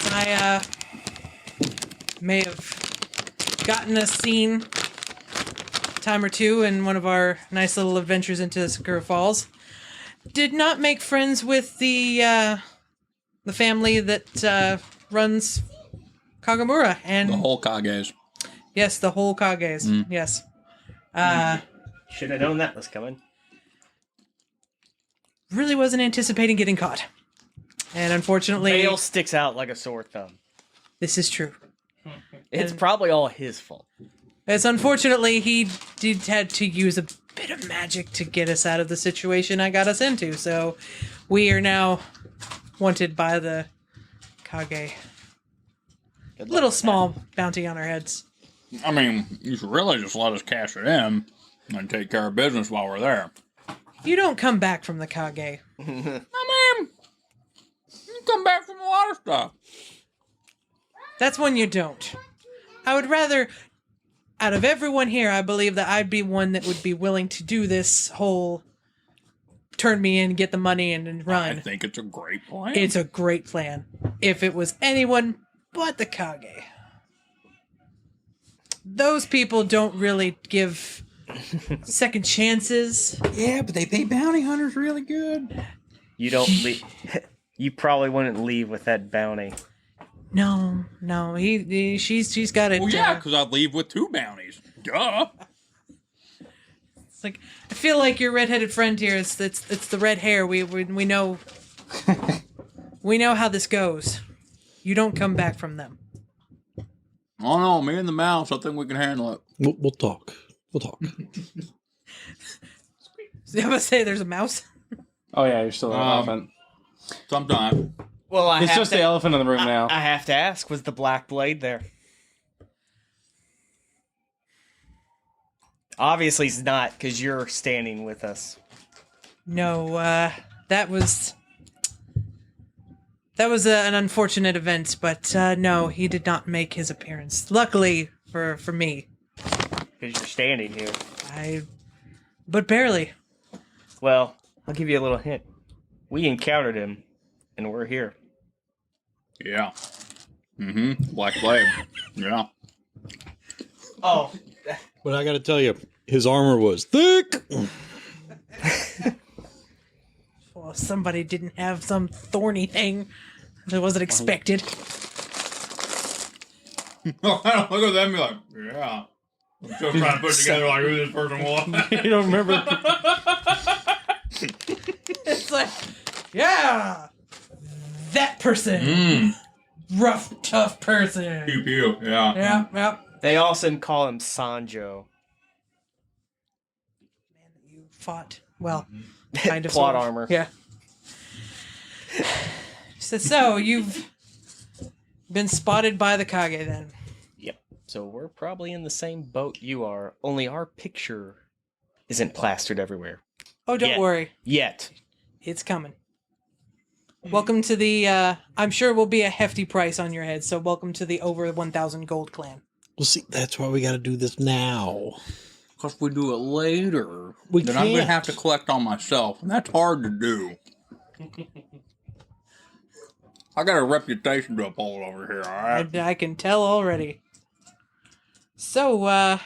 I may have gotten us seen a time or two in one of our nice little adventures into Sakura Falls. Did not make friends with the family that runs Kagamura, and The whole Kages. yes, the whole Kages. Yes. Should have known that was coming. Really wasn't anticipating getting caught. And unfortunately, Veil sticks out like a sore thumb. this is true. It's probably all his fault. As unfortunately, he had to use a bit of magic to get us out of the situation I got us into. So we are now wanted by the Kage. Good luck Little with small bounty on our heads. I mean, you should really just let us cash it in and take care of business while we're there. You don't come back from the Kage. I mean, you come back from a lot of stuff. That's when you don't. I would rather, out of everyone here, I believe that I'd be one that would be willing to do this whole turn me in, get the money, and then run. I think it's a great plan. It's a great plan. If it was anyone but the Kage. Those people don't really give second chances. Yeah, but they pay bounty hunters really good. You don't leave. You probably wouldn't leave with that bounty. No, she's got it. Well, yeah, because I'd leave with 2 bounties. Duh. It's like, I feel like your redheaded friend here. It's the red hair. We know. We know how this goes. You don't come back from them. Oh no, me and the mouse. I think we can handle it. we'll talk. We'll talk. So I'm gonna say there's a mouse. Oh yeah, you're still an elephant. Sometime. Well, It's just the elephant in the room now. I have to ask, was the black blade there? Obviously it's not, because you're standing with us. No, that was an unfortunate event, but no, he did not make his appearance. Luckily for me, Because you're standing here. but barely. Well, I'll give you a little hint. We encountered him, and we're here. Yeah. Black blade. Yeah. Oh. But I got to tell you, his armor was thick. Well, somebody didn't have some thorny thing that wasn't expected. Look at them and be like, yeah. I'm still trying to put together like who this person was. You don't remember? It's like, yeah, that person, rough, tough person. Pew pew. Yeah. Yeah. They also call him Sanjo. Man that you fought. Well, kind of. Plot sort of. armor. Yeah. So you've Been spotted by the Kage then. Yep. So we're probably in the same boat you are, only our picture isn't plastered everywhere. Oh, don't worry. Yet. It's coming. Welcome to the, I'm sure it will be a hefty price on your head, so welcome to the over 1,000 gold clan. Well, see, that's why we got to do this now. Because if we do it later, We then I'm going to can't. have to collect on myself, and that's hard to do. I got a reputation to uphold over here, all right? I can tell already. So,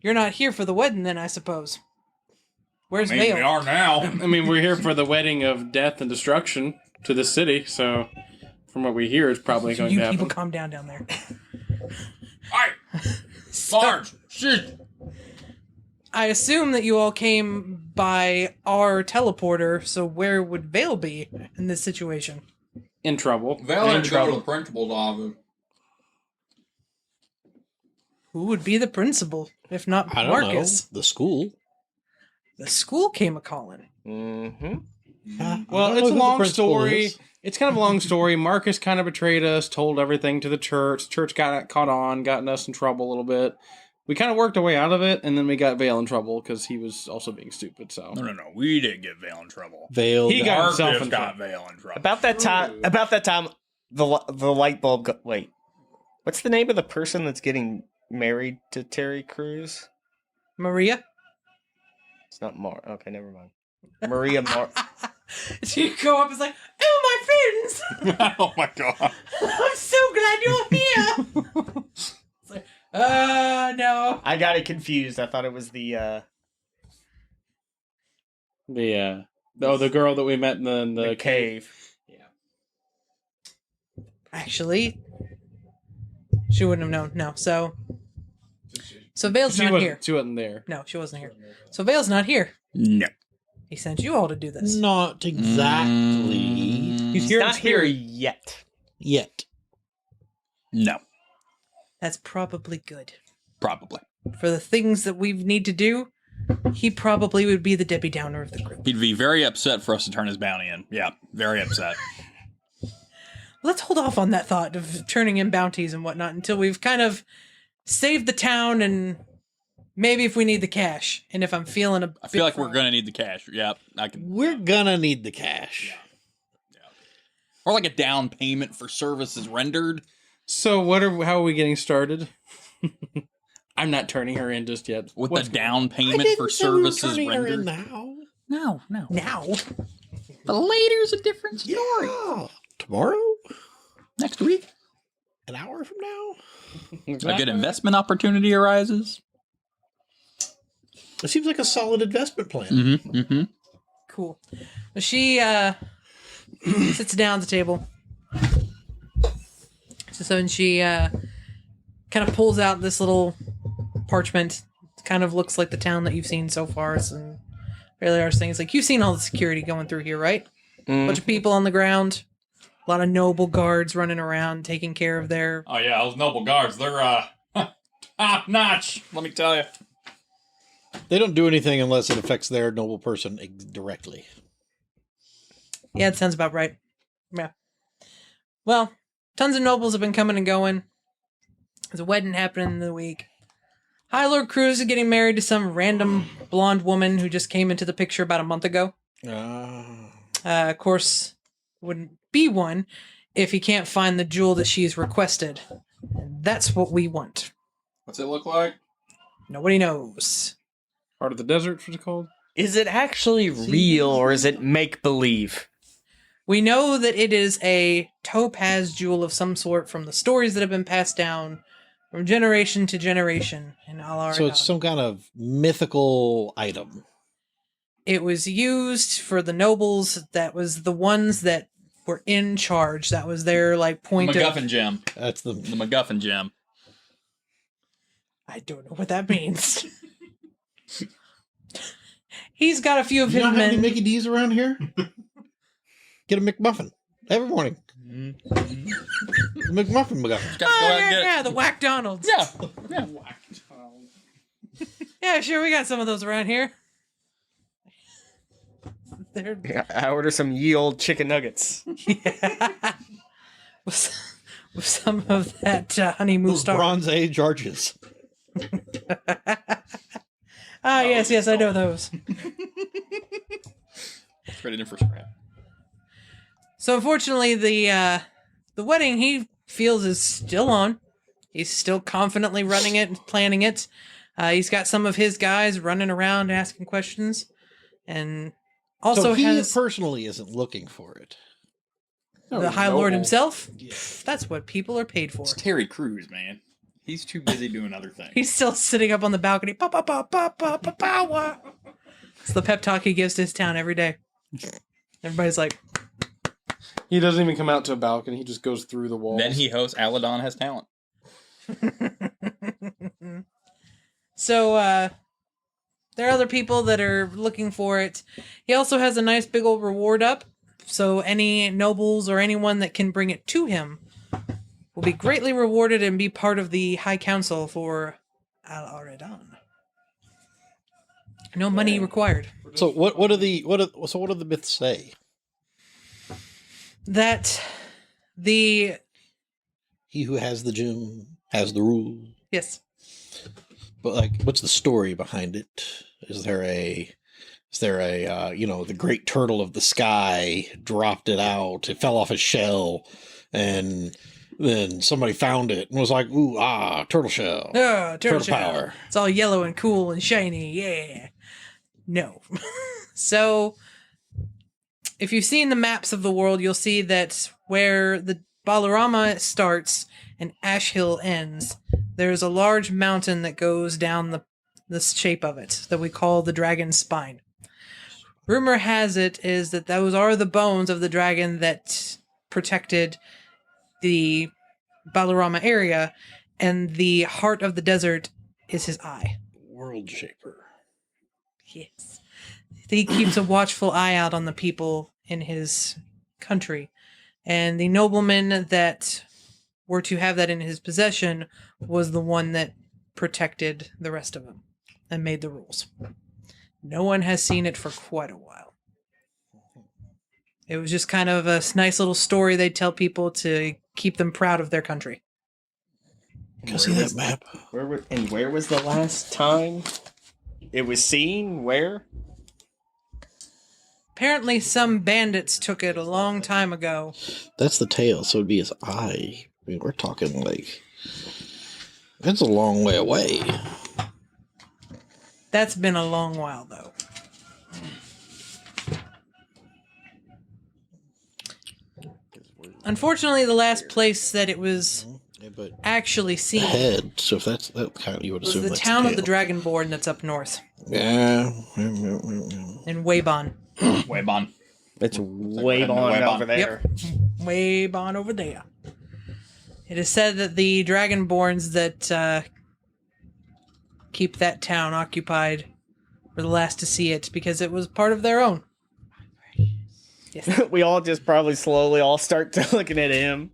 you're not here for the wedding then, I suppose. Where's I mean, we Vale? are now. I mean, we're here for the wedding of death and destruction to the city, so from what we hear, it's probably going You to people happen. calm down there. Hey! Sarge! Shit! I assume that you all came by our teleporter, so where would Vale be in this situation? In trouble. Val had to go to the principal's office. Who would be the principal, if not I don't Marcus? know. The school. The school came a-calling. Mm-hmm. Well, it's a long story. It's kind of a long story. Marcus kind of betrayed us, told everything to the church. Church got caught on, gotten us in trouble a little bit. We kind of worked our way out of it, and then we got Vale in trouble because he was also being stupid. So No, we didn't get Vale in trouble. Vale. He got Marcus himself in got trouble. Vale in trouble. About that time, the light bulb. Wait, what's the name of the person that's getting married to Terry Crews? Maria? It's not Mar. Okay, never mind. Maria Mar. She go up and is like, oh, my friends! Oh my god. I'm so glad you're here! It's like, no. I got it confused. I thought it was the the girl that we met in the cave. Actually, she wouldn't have known. No, so Vale's not here. She wasn't there. No, she wasn't here. So Vale's not here. No. He sent you all to do this. Not exactly. He's He's here in not here spirit. yet. Yet. No. That's probably good. Probably. For the things that we need to do, he probably would be the Debbie Downer of the group. He'd be very upset for us to turn his bounty in. Yeah, very upset. Let's hold off on that thought of turning in bounties and whatnot until we've kind of saved the town and maybe if we need the cash. And if I'm feeling a I feel like we're going to need the cash. Yeah, I can. We're gonna need the cash. Or like a down payment for services rendered. So how are we getting started? I'm not turning her in just yet. With What's the down payment didn't for say we were services turning her in rendered. now. No. now. But later's a different story. Yeah. Tomorrow? Next week, An hour from now? a good investment opportunity arises. It seems like a solid investment plan. Mm-hmm. Cool. She sits down at the table. So then she kind of pulls out this little parchment. It kind of looks like the town that you've seen so far. Some fairly large things. Like, you've seen all the security going through here, right? Bunch of people on the ground. A lot of noble guards running around, taking care of their... Oh yeah, those noble guards, they're top notch, let me tell you. They don't do anything unless it affects their noble person directly. Yeah, that sounds about right. Yeah. Well, tons of nobles have been coming and going. There's a wedding happening in the week. High Lord Cruz is getting married to some random blonde woman who just came into the picture about a month ago. Of course, wouldn't be one if he can't find the jewel that she's requested. And that's what we want. What's it look like? Nobody knows. Heart of the Desert, what's it called? Is it actually real or is it make believe? We know that it is a topaz jewel of some sort from the stories that have been passed down from generation to generation in Aridan. So it's some kind of mythical item. It was used for the nobles. That was the ones that were in charge. That was their point MacGuffin of... gem. That's the The MacGuffin gem. I don't know what that means. He's got a few of You his don't have any men. Mickey D's around here? Get a McMuffin every morning. McMuffin McGuffin. Yeah, the Whack Donalds. Yeah. Yeah, sure, we got some of those around here. They're... I order some ye old chicken nuggets. with some of that honeymoon Those star. Bronze Age arches. Ah, yes, I know those. Credit in for scrap. So unfortunately, the wedding he feels is still on. He's still confidently running it and planning it. He's got some of his guys running around asking questions, and also So he has personally isn't looking for it. the High Lord noble. himself. Yeah. That's what people are paid for. It's Terry Crews, man. He's too busy doing other things. He's still sitting up on the balcony. Pa pa pa pa pa pa pa. Wah. It's the pep talk he gives to his town every day. Everybody's like, He doesn't even come out to a balcony. He just goes through the walls. Then he hosts Aridan Has Talent. so there are other people that are looking for it. He also has a nice big old reward up. So any nobles or anyone that can bring it to him will be greatly rewarded and be part of the High Council for Aridan. No money required. So what do the myths say? That the He who has the gem has the rule. yes. But like, what's the story behind it? Is there a the great turtle of the sky dropped it out, it fell off its shell, and then somebody found it and was like, ooh, turtle shell. Oh, turtle shell. power. It's all yellow and cool and shiny. Yeah. No. So, if you've seen the maps of the world, you'll see that where the Balarama starts and Ash Hill ends, there's a large mountain that goes down the shape of it that we call the Dragon's Spine. Rumor has it is that those are the bones of the dragon that protected the Balarama area, and the heart of the desert is his eye. World shaper. Yes. He keeps a watchful eye out on the people in his country. And the nobleman that were to have that in his possession was the one that protected the rest of them and made the rules. No one has seen it for quite a while. It was just kind of a nice little story they'd tell people to keep them proud of their country. Can I see that map? Where was the last time it was seen? Where? Apparently some bandits took it a long time ago. That's the tail, so it'd be his eye. I mean, we're talking like that's a long way away. That's been a long while, though. Unfortunately, the last place that it was Yeah, but actually seen head. So if that's that kind of you would was assume the that's town of the tail. Dragonborn that's up north Yeah. in Waybon. Webon. It's like way heading to on Webon. over there. Waybon over there. It is said that the Dragonborns that keep that town occupied were the last to see it because it was part of their own. Yes. We all just probably slowly all start to looking at him.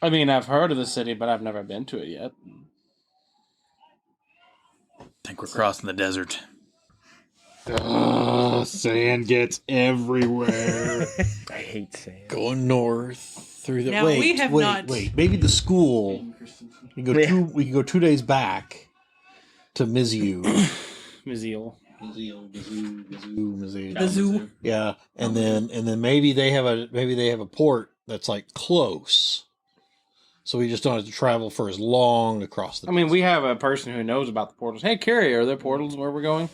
I mean, I've heard of the city, but I've never been to it yet. I think we're crossing the desert. Sand gets everywhere. I hate sand. Going north through the Now, we have not- wait. Maybe the school. We can go Yeah. we can go 2 days back to Mizzou. Miziel. Mizzou. The zoo. Yeah, and then maybe they have a port that's like close, so we just don't have to travel for as long across the. I mean, we have a person who knows about the portals. Hey, Carrie, are there portals where we're going?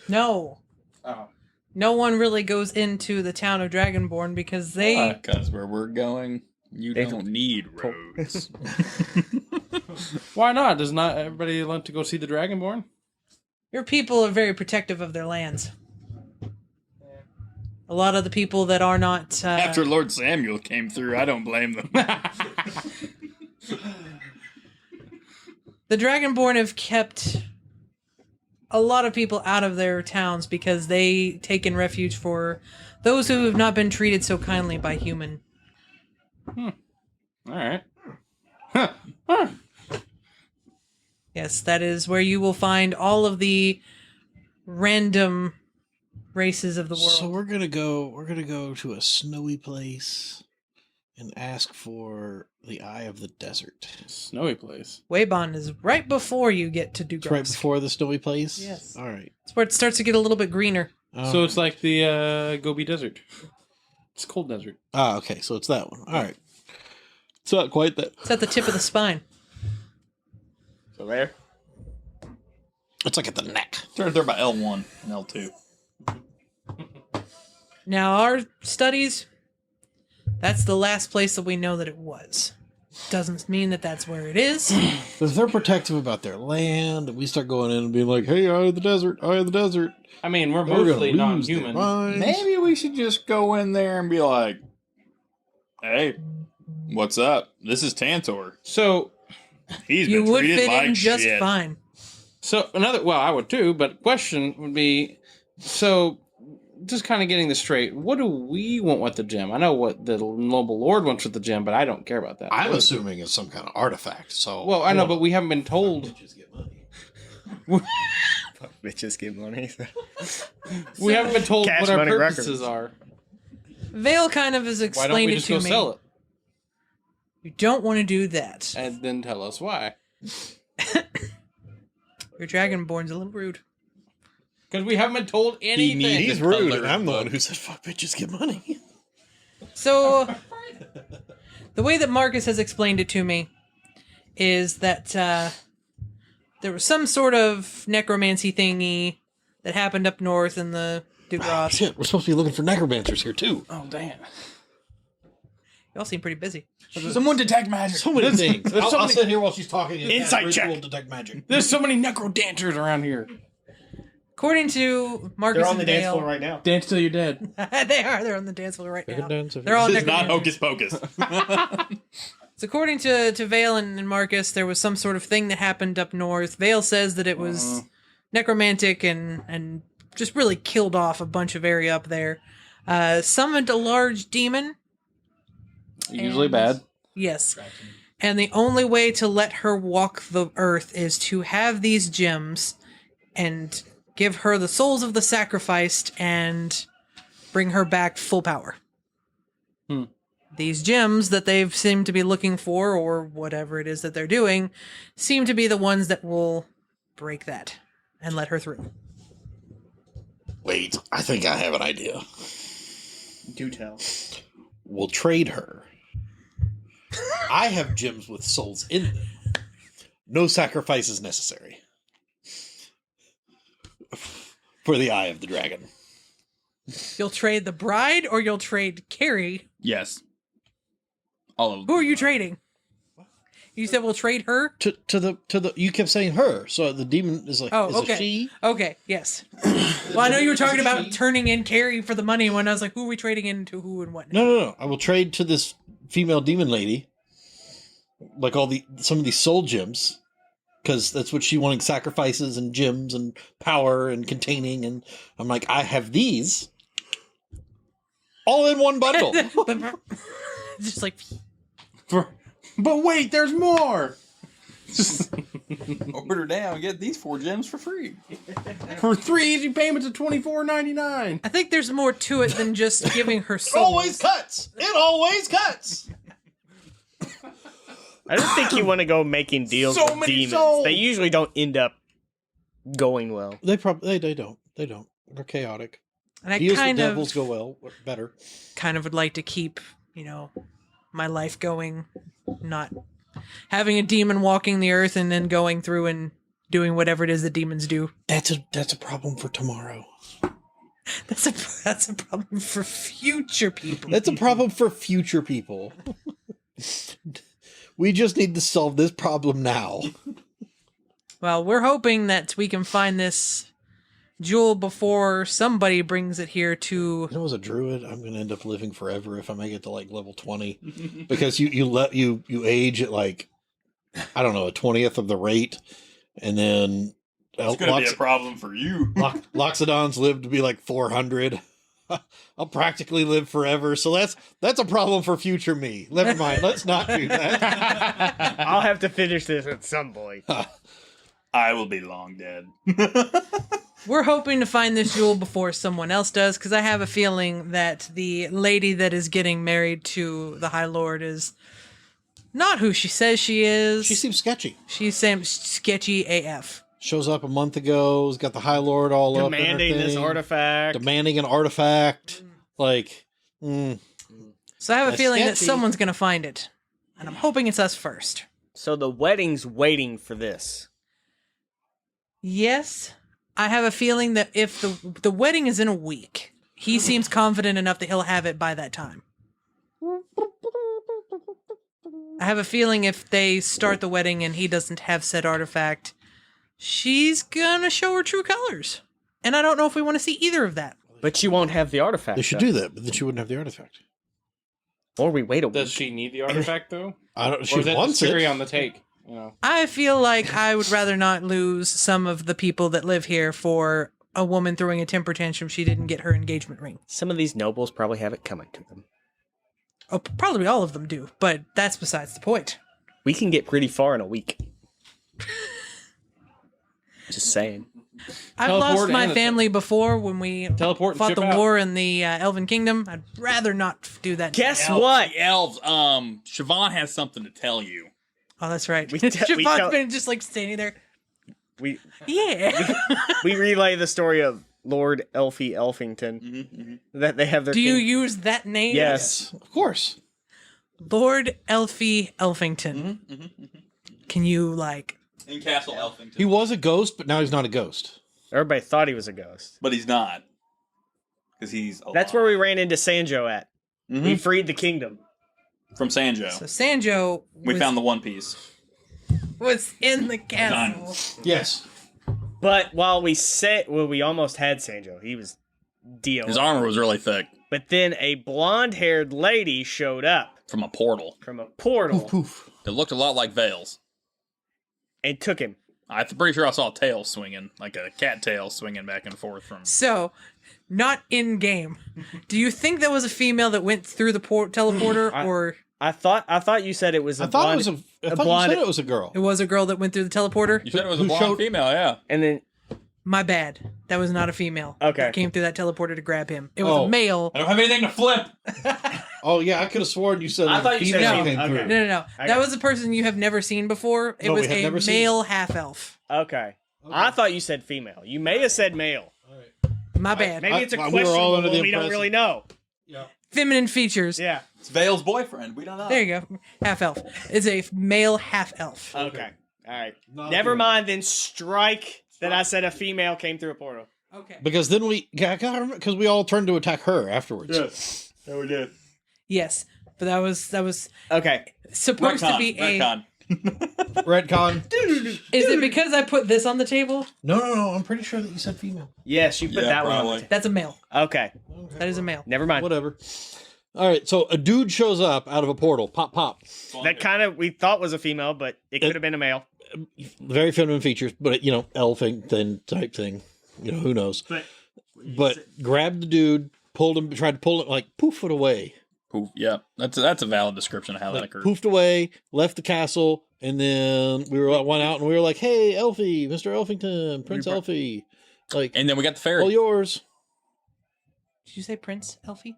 No. Oh. No one really goes into the town of Dragonborn because they... Because where we're going, you don't need roads. Why not? Does not everybody want to go see the Dragonborn? Your people are very protective of their lands. A lot of the people that are not... After Lord Samuel came through, I don't blame them. The Dragonborn have kept a lot of people out of their towns because they take in refuge for those who have not been treated so kindly by human. All right. Yes, that is where you will find all of the random races of the world. So we're gonna go to a snowy place and ask for the Eye of the Desert. Snowy place. Waybon is right before you get to It's right Dugras. before the snowy place? Yes. All right. It's where it starts to get a little bit greener. So it's like the Gobi Desert. It's cold desert. Ah, okay. So it's that one. All right. It's not quite that. It's at the tip of the spine. So there. It's like at the neck. It's right there by L1 and L2. Now, our studies, that's the last place that we know that it was. Doesn't mean that that's where it is. If they're protective about their land, and we start going in and being like, "Hey, Eye of the Desert, Eye of the Desert," I mean, we're they're gonna mostly lose non-human. their minds. Maybe we should just go in there and be like, "Hey, what's up? This is Tantor. So He's You been would treated fit like in just shit." fine. well, I would too, but question would be, so just kind of getting this straight, what do we want with the gem? I know what the noble lord wants with the gem, but I don't care about that. I'm assuming it's some kind of artifact. So, Well, I know, but we haven't been told. Bitches get money. Fuck, bitches get money. We haven't been told Cash what our money purposes records. are. Vale kind of has Why don't explained we it just to go me. sell it You don't want to do that. and then tell us why? Your Dragonborn's a little rude. Because we haven't been told anything. He's rude, and I'm the one who said, "Fuck, bitches get money." So, the way that Marcus has explained it to me is that there was some sort of necromancy thingy that happened up north in the Dugras. Shit, we're supposed to be looking for necromancers here too. Oh, damn. Y'all seem pretty busy. Someone detect magic. So many things. there's so I'll many- sit here while she's talking. And Insight cast check. ritual detect magic. There's so many necro-dancers around here. According to Marcus They're on the and dance Vale, floor right now. Dance till you're dead. they are. They're on the dance floor right They now. can dance if They're all This is not necromancers. hocus pocus. So according to Vale and Marcus, there was some sort of thing that happened up north. Vale says that it was necromantic and just really killed off a bunch of area up there. Summoned a large demon. Usually And- bad. Yes. And the only way to let her walk the earth is to have these gems and give her the souls of the sacrificed and bring her back full power. These gems that they've seemed to be looking for, or whatever it is that they're doing, seem to be the ones that will break that and let her through. Wait, I think I have an idea. Do tell. We'll trade her. I have gems with souls in them. No sacrifices necessary. For the Eye of the Dragon. You'll trade the bride or you'll trade Carrie. Yes. All of Who are you trading? You said we'll trade her? To the you kept saying her, so the demon is like Oh, is okay. a she. Okay, yes. Well, I know you were talking about turning in Carrie for the money when I was like, who are we trading into who and what? No. I will trade to this female demon lady. Like some of these soul gems. Because that's what she wanted, sacrifices and gems and power and containing, and I'm like, I have these all in one bundle. Just like, But wait, there's more! order down, get these 4 gems for free. For 3 easy payments of $24.99. I think there's more to it than just giving her It souls. always cuts. It always cuts. I don't think you want to go making deals So with many demons. souls. They usually don't end up going well. They probably they don't. They're chaotic. And I Deals with kind devils of, go well, better. would like to keep, my life going, not having a demon walking the earth and then going through and doing whatever it is that demons do. That's a problem for tomorrow. That's a problem for future people. That's a problem for future people. We just need to solve this problem now. Well, we're hoping that we can find this jewel before somebody brings it here to. You know, as a druid, I'm gonna end up living forever if I make it to like level 20, because you age at like, I don't know, a 20th of the rate, and then It's going to be a problem for you. Loxodons live to be like 400. I'll practically live forever, so that's a problem for future me. Never mind, let's not do that. I'll have to finish this at some point. I will be long dead. We're hoping to find this jewel before someone else does, because I have a feeling that the lady that is getting married to the High Lord is not who she says she is. She seems sketchy. She seems sketchy AF. Shows up a month ago. Has got the High Lord all Demanding up in her this thing, artifact. demanding an artifact. Like, So I have a That's feeling that sketchy. someone's going to find it. And I'm hoping it's us first. So the wedding's waiting for this. Yes, I have a feeling that if the wedding is in a week, he seems confident enough that he'll have it by that time. I have a feeling if they start the wedding and he doesn't have said artifact, she's gonna show her true colors. And I don't know if we want to see either of that. But she won't have the artifact. they should though. do that, but then she wouldn't have the artifact. Or we wait a week. Does she need the artifact though? I don't. Or She is that wants just it. Carrie on the take? You know. I feel like I would rather not lose some of the people that live here for a woman throwing a temper tantrum she didn't get her engagement ring. Some of these nobles probably have it coming to them. Oh, probably all of them do, but that's besides the point. We can get pretty far in a week. Just saying. I've Teleport lost my and family before when we Teleport and fought ship the out. war in the Elven Kingdom. I'd rather not do that. Guess Elves, what? the elves. Siobhan has something to tell you. Oh, that's right. We Siobhan's tell- been just like standing there. We Yeah. we relay the story of Lord Elfie Elfington. That they have their Do you king- use that name? Yes. Of course. Lord Elfie Elfington. Can you like? In Castle Elfington. He was a ghost, but now he's not a ghost. Everybody thought he was a ghost. But he's not. Because he's alive. That's where we ran into Sanjo at. We freed the kingdom. From Sanjo. So Sanjo We found the One Piece. was in the castle. Diamonds. Yes. But while we almost had Sanjo. He was Dio. His armor was really thick. But then a blonde-haired lady showed up From a portal. from a portal Poof. It looked a lot like Veil's. and took him. I'm pretty sure I saw a tail swinging, like a cat tail swinging back and forth from. So, not in game. Do you think that was a female that went through the teleporter, or I thought you said it was a I thought blonde, it was a. I thought blonde, you said it was a girl. it was a girl that went through the teleporter? You said it was a Who blonde showed- female, yeah. and then My bad. That was not a female. Okay. That came through that teleporter to grab him. It was Oh. a male. I don't have anything to flip. Oh yeah, I could have sworn you said. I thought you said female no. came Okay. through. No. That was a person you have never seen before. It No, we was have a never seen male half elf. okay. I thought you said female. You may have said male. My bad. Maybe it's a we were question. all under the We don't impression- really know. Feminine features. Yeah. It's Veil's boyfriend. We don't know. There you go. Half elf. It's a male half elf. Okay. All right. Not Never female. mind. Then strike that I said a female came through a portal. Okay. Because then because we all turned to attack her afterwards. Yes. Yeah, we did. Yes, but that was Okay. supposed to be a. Retcon. Redcon. Is it because I put this on the table? No. I'm pretty sure that you said female. Yes, you put Yeah, that one probably. on. That's a male. Okay. That is a male. Never mind. Whatever. All right, so a dude shows up out of a portal. Pop, pop. That kind of we thought was a female, but it could have been a male. Very feminine features, but elfing thing type thing. Who knows? But grabbed the dude, pulled him, tried to pull it, like poof it away. Poof. Yeah, that's a valid description of how that occurred. Poofed away, left the castle, and then went out and we were like, "Hey, Elfie, Mr. Elfington, Prince Elfie, like And then we got the fairy. all yours, Did you say Prince Elfie?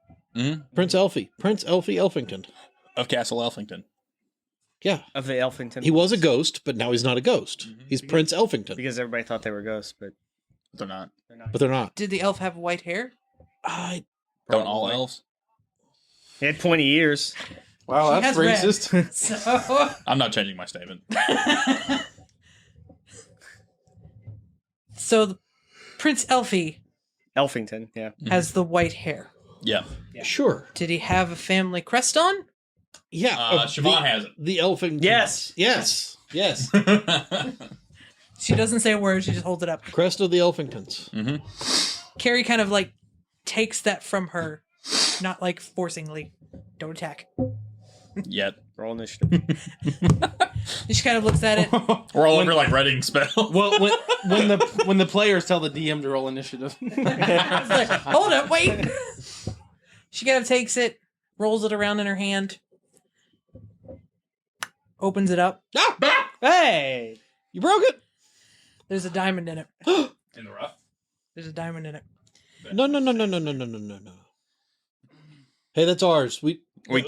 Prince Elfie, Elfington." Of Castle Elfington. Yeah, Of the Elfington. he was a ghost, but now he's not a ghost. He's Prince Elfington, because everybody thought they were ghosts, but They're not. they're not. but they're not. Did the elf have white hair? I Don't all elves? He had pointy ears. Wow, He that's has red. racist. So, I'm not changing my statement. so Prince Elfie Elfington, yeah. has the white hair. Yeah. sure. Did he have a family crest on? Yeah, Siobhan has it. the Elfington. Yes. yes. She doesn't say a word. She just holds it up. Crest of the Elfingtons. Carrie kind of like takes that from her, not like forcingly. Don't attack. Yet. Roll initiative. She kind of looks at it. We're all over like writing spell. Well, when the players tell the DM to roll initiative. It's like, hold up, wait. She kind of takes it, rolls it around in her hand, opens it up. Hey! You broke it. There's a diamond in it. In the rough. There's a diamond in it. No. Hey, that's ours. That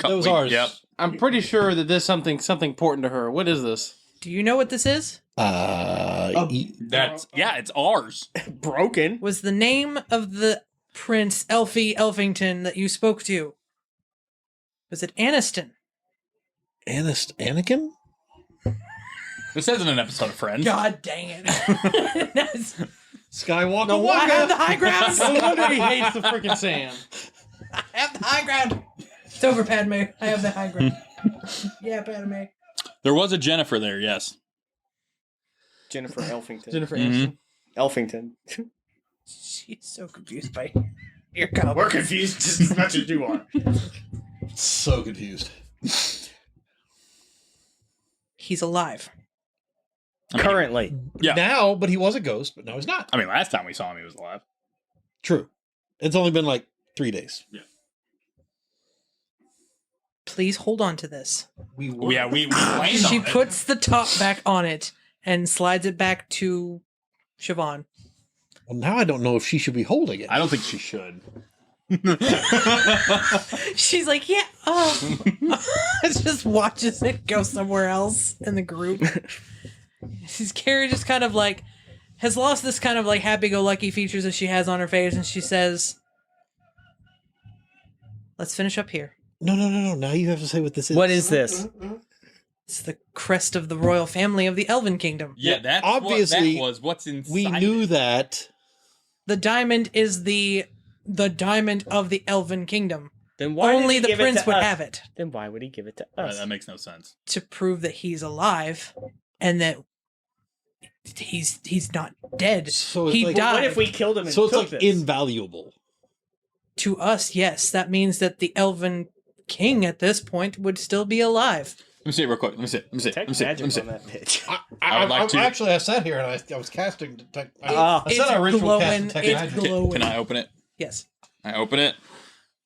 was ours. Yep. I'm pretty sure that there's something important to her. What is this? Do you know what this is? It's ours. Broken. Was the name of the Prince Elfington that you spoke to? Was it Aniston? Anakin? This isn't an episode of Friends. God dang it. Skywalker. No, I have the high ground. No wonder he hates the freaking sand. I have the high ground. It's over, Padme. I have the high ground. Yeah, Padme. There was a Jennifer there, yes. Jennifer Elfington. Jennifer Mhm. Aniston. Elfington. She's so confused by your comment. We're confused just as much as you are. So confused. He's alive. Currently. Yeah. Now, but he was a ghost, but now he's not. I mean, last time we saw him, he was alive. True. It's only been like 3 days. Please hold on to this. We were. Yeah, we planned She on it. puts the top back on it and slides it back to Siobhan. Well, now I don't know if she should be holding it. I don't think she should. She's like, yeah, just watches it go somewhere else in the group. Carrie just kind of like has lost this kind of like happy-go-lucky features that she has on her face, and she says, let's finish up here. No. Now you have to say what this is. What is this? It's the crest of the royal family of the Elven Kingdom. Yeah, that's obviously, what that was. What's inside We knew it. that. The diamond is the diamond of the Elven Kingdom. Then why Only did the he give prince it to would us? have it Then why would he give it to Right, us? that makes no sense. to prove that he's alive and that he's not dead. So it's He like, died. What if we killed him and So it's took like this? invaluable. To us, yes, that means that the Elven King at this point would still be alive. Let me see it real quick. Let me see. Detect magic on that pitch. I would like to- Actually, I sat here and I was casting detect. Ah. I said I ritual cast detect It's magic. glowing. Can I open it? Yes. I open it,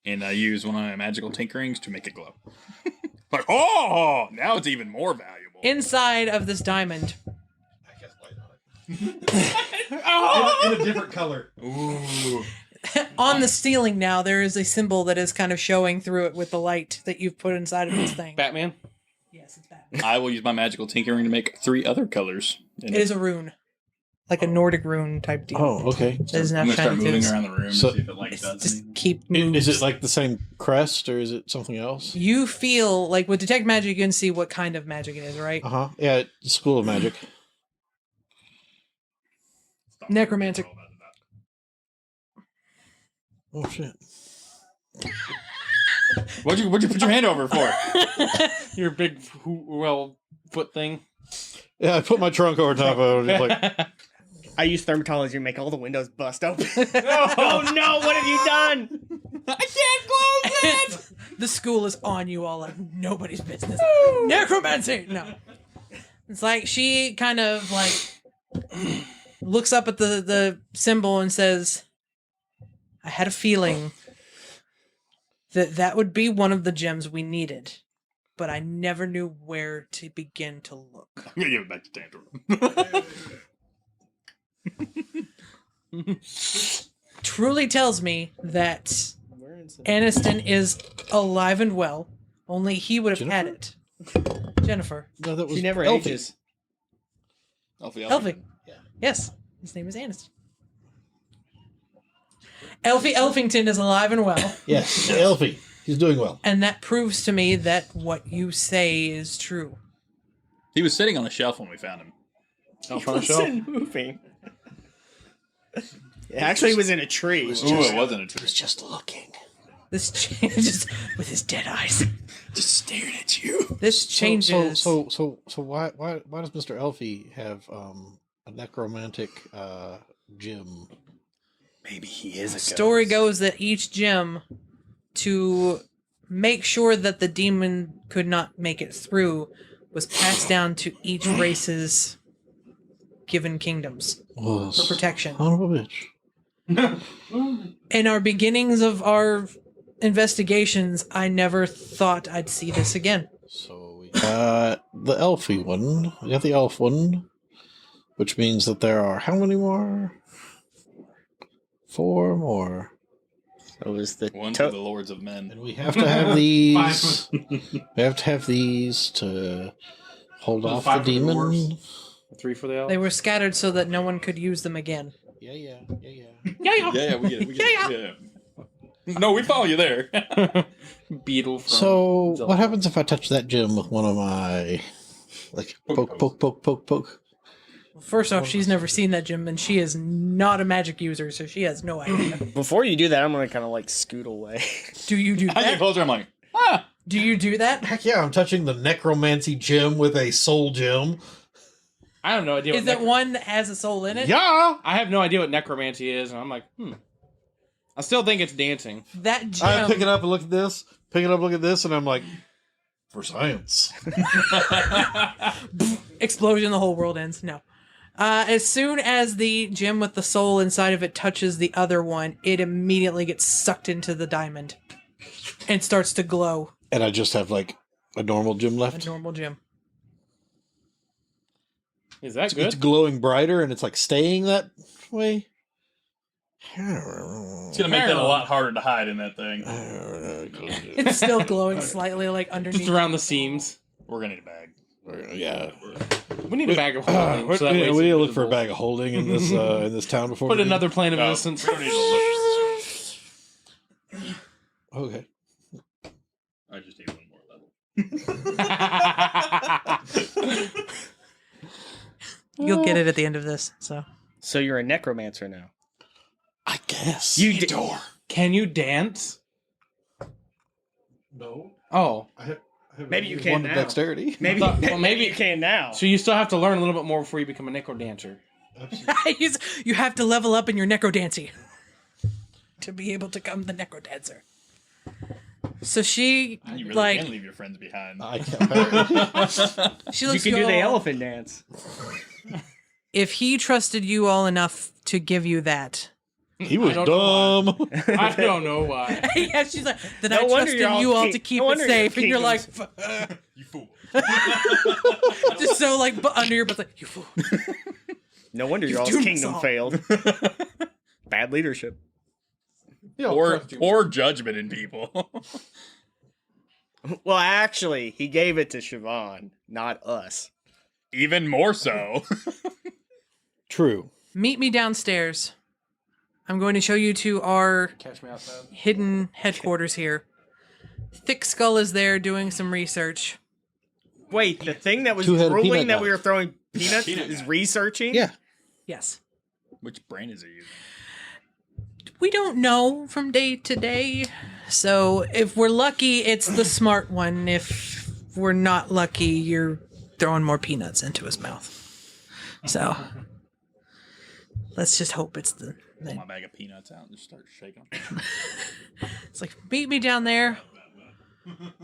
and I use one of my magical tinkerings to make it glow. Like, oh, now it's even more valuable. Inside of this diamond, in a different color. Ooh. on the ceiling now, there is a symbol that is kind of showing through it with the light that you've put inside of this thing. Batman. Yes, it's Batman. I will use my magical tinkering to make 3 other colors. It is a rune. Like a Nordic rune type deal. Oh, okay. That is now I'm gonna start shining moving through. around the room So- to see if it like It's does just anything. keep moving. Is it like the same crest or is it something else? You feel like with detect magic, you can see what kind of magic it is, right? Uh huh. Yeah, it's School of Magic. Necromantic. Oh shit. What'd you put your hand over for? Your big foot thing. Yeah, I put my trunk over top of it. Like, I use thermatology to make all the windows bust open. Oh no, what have you done? I can't close it! The school is on you all like nobody's business. Necromancy! No. It's like she kind of like looks up at the symbol and says, I had a feeling that would be one of the gems we needed, but I never knew where to begin to look. I'm gonna give it back to Tantor. Truly tells me that Aniston is alive and well. Only he would have had it. Jennifer. no, that was She never Elfie. ages. Elfie. Yes. His name is Aniston. Elfie Elfington is alive and well. Yes, Elfie. He's doing well. And that proves to me that what you say is true. He was sitting on a shelf when we found him. He wasn't moving. It actually was in a tree. Ooh, it wasn't a tree. Just looking. This changes with his dead eyes. Just stared at you. This changes. So why does Mr. Elfie have a necromantic gem? Maybe he is a Story ghost. goes that each gem, to make sure that the demon could not make it through, was passed down to each race's given kingdoms Oh, for protection. son of a bitch. In our beginnings of our investigations, I never thought I'd see this again. So we got the Elfie one. We got the elf one, which means that there are how many more? 4 more. So is the One for the lords of men. And we have to have these. We have to have these to hold off the 5 for the demon. dwarves. 3 for the elf. They were scattered so that no one could use them again. Yeah. Yeah. Yeah, we get it. We get it. Yeah. No, we follow you there. Beetle from So, Zelda. what happens if I touch that gem with one of my, like, poke? First off, she's never seen that gym, and she is not a magic user, so she has no idea. Before you do that, I'm gonna kind of like scoot away. Do you do I get that? closer. I'm like, ah. Do you do that? Heck yeah, I'm touching the necromancy gem with a soul gem. I have no idea. Is it one that has a soul in it? Yeah! I have no idea what necromancy is, and I'm like, I still think it's dancing. That gem. I pick it up and look at this, look at this, and I'm like, for science. Explosion, the whole world ends. No. As soon as the gem with the soul inside of it touches the other one, it immediately gets sucked into the diamond and starts to glow. And I just have, like, a normal gem A left. normal gem. Is that It's good? glowing brighter, and it's, like, staying that way. It's gonna make that a lot harder to hide in that thing. It's still glowing slightly, like underneath. Just around the seams. We're gonna need a bag. Yeah. We need a bag of holding. so that way we it's need to look for a invisible. bag of holding in this town before Put we leave. another plane of No, innocence. we don't need to look. Okay. I just need one more level. You'll get it at the end of this. So So you're a necromancer now. I guess. You did. Can you dance? No. Oh. Maybe you can One now. dexterity. Maybe, Well, maybe maybe- you can now. So you still have to learn a little bit more before you become a necro dancer. you have to level up in your necrodancy to be able to become the necrodancer. So she You really like can leave your friends behind. I can't. she You looks can do you the all- elephant dance. If he trusted you all enough to give you that, He was I don't know dumb. I don't know why. yeah, she's like, then No I wonder trusted y'all you all king- to keep no it wonder safe, your and you're like, kingdoms- You fool. just so like under your butt, like you fool. No wonder You've y'all's doomed us kingdom all. failed. Bad leadership. Or judgment in people. Well, actually, he gave it to Siobhan, not us. Even more so. True. Meet me downstairs. I'm going to show you to our Catch me outside. hidden headquarters here. Thick Skull is there doing some research. Wait, the thing that was Two-headed ruling peanut that guy. we were throwing peanuts Peanut is guy. researching? Yeah. Yes. Which brain is he using? We don't know from day to day. So if we're lucky, it's the smart one. If we're not lucky, you're throwing more peanuts into his mouth. So let's just hope it's Pull my bag of peanuts out and just start shaking them. it's like, meet me down there.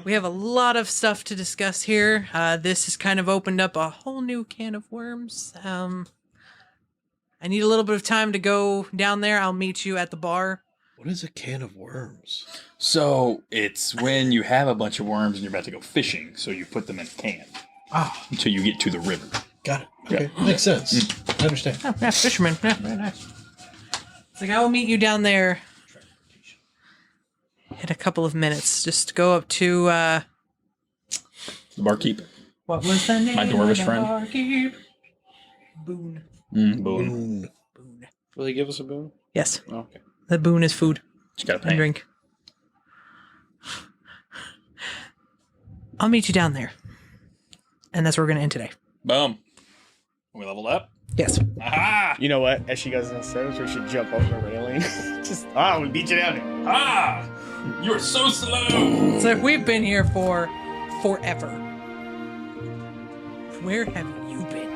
We have a lot of stuff to discuss here. This has kind of opened up a whole new can of worms. I need a little bit of time to go down there. I'll meet you at the bar. What is a can of worms? So it's when you have a bunch of worms and you're about to go fishing, so you put them in a can until you get to the river. Got it. Okay. Makes sense. I understand. Oh, yeah, fisherman. Yeah, very nice. It's like, I will meet you down there in a couple of minutes. Just go up to, The barkeep. what was the name? My dwarvish of the friend. barkeep? Boone. Boom. Boone. Will he give us a boon? Yes. Oh, okay. The boon is food Just gotta and pay. drink. I'll meet you down there. And that's where we're going to end today. Boom. We leveled up. Yes. Aha! You know what? As she goes downstairs, we should jump over the railing. Just, we beat you down here. Ah! You're so slow! So we've been here for forever. Where have you been?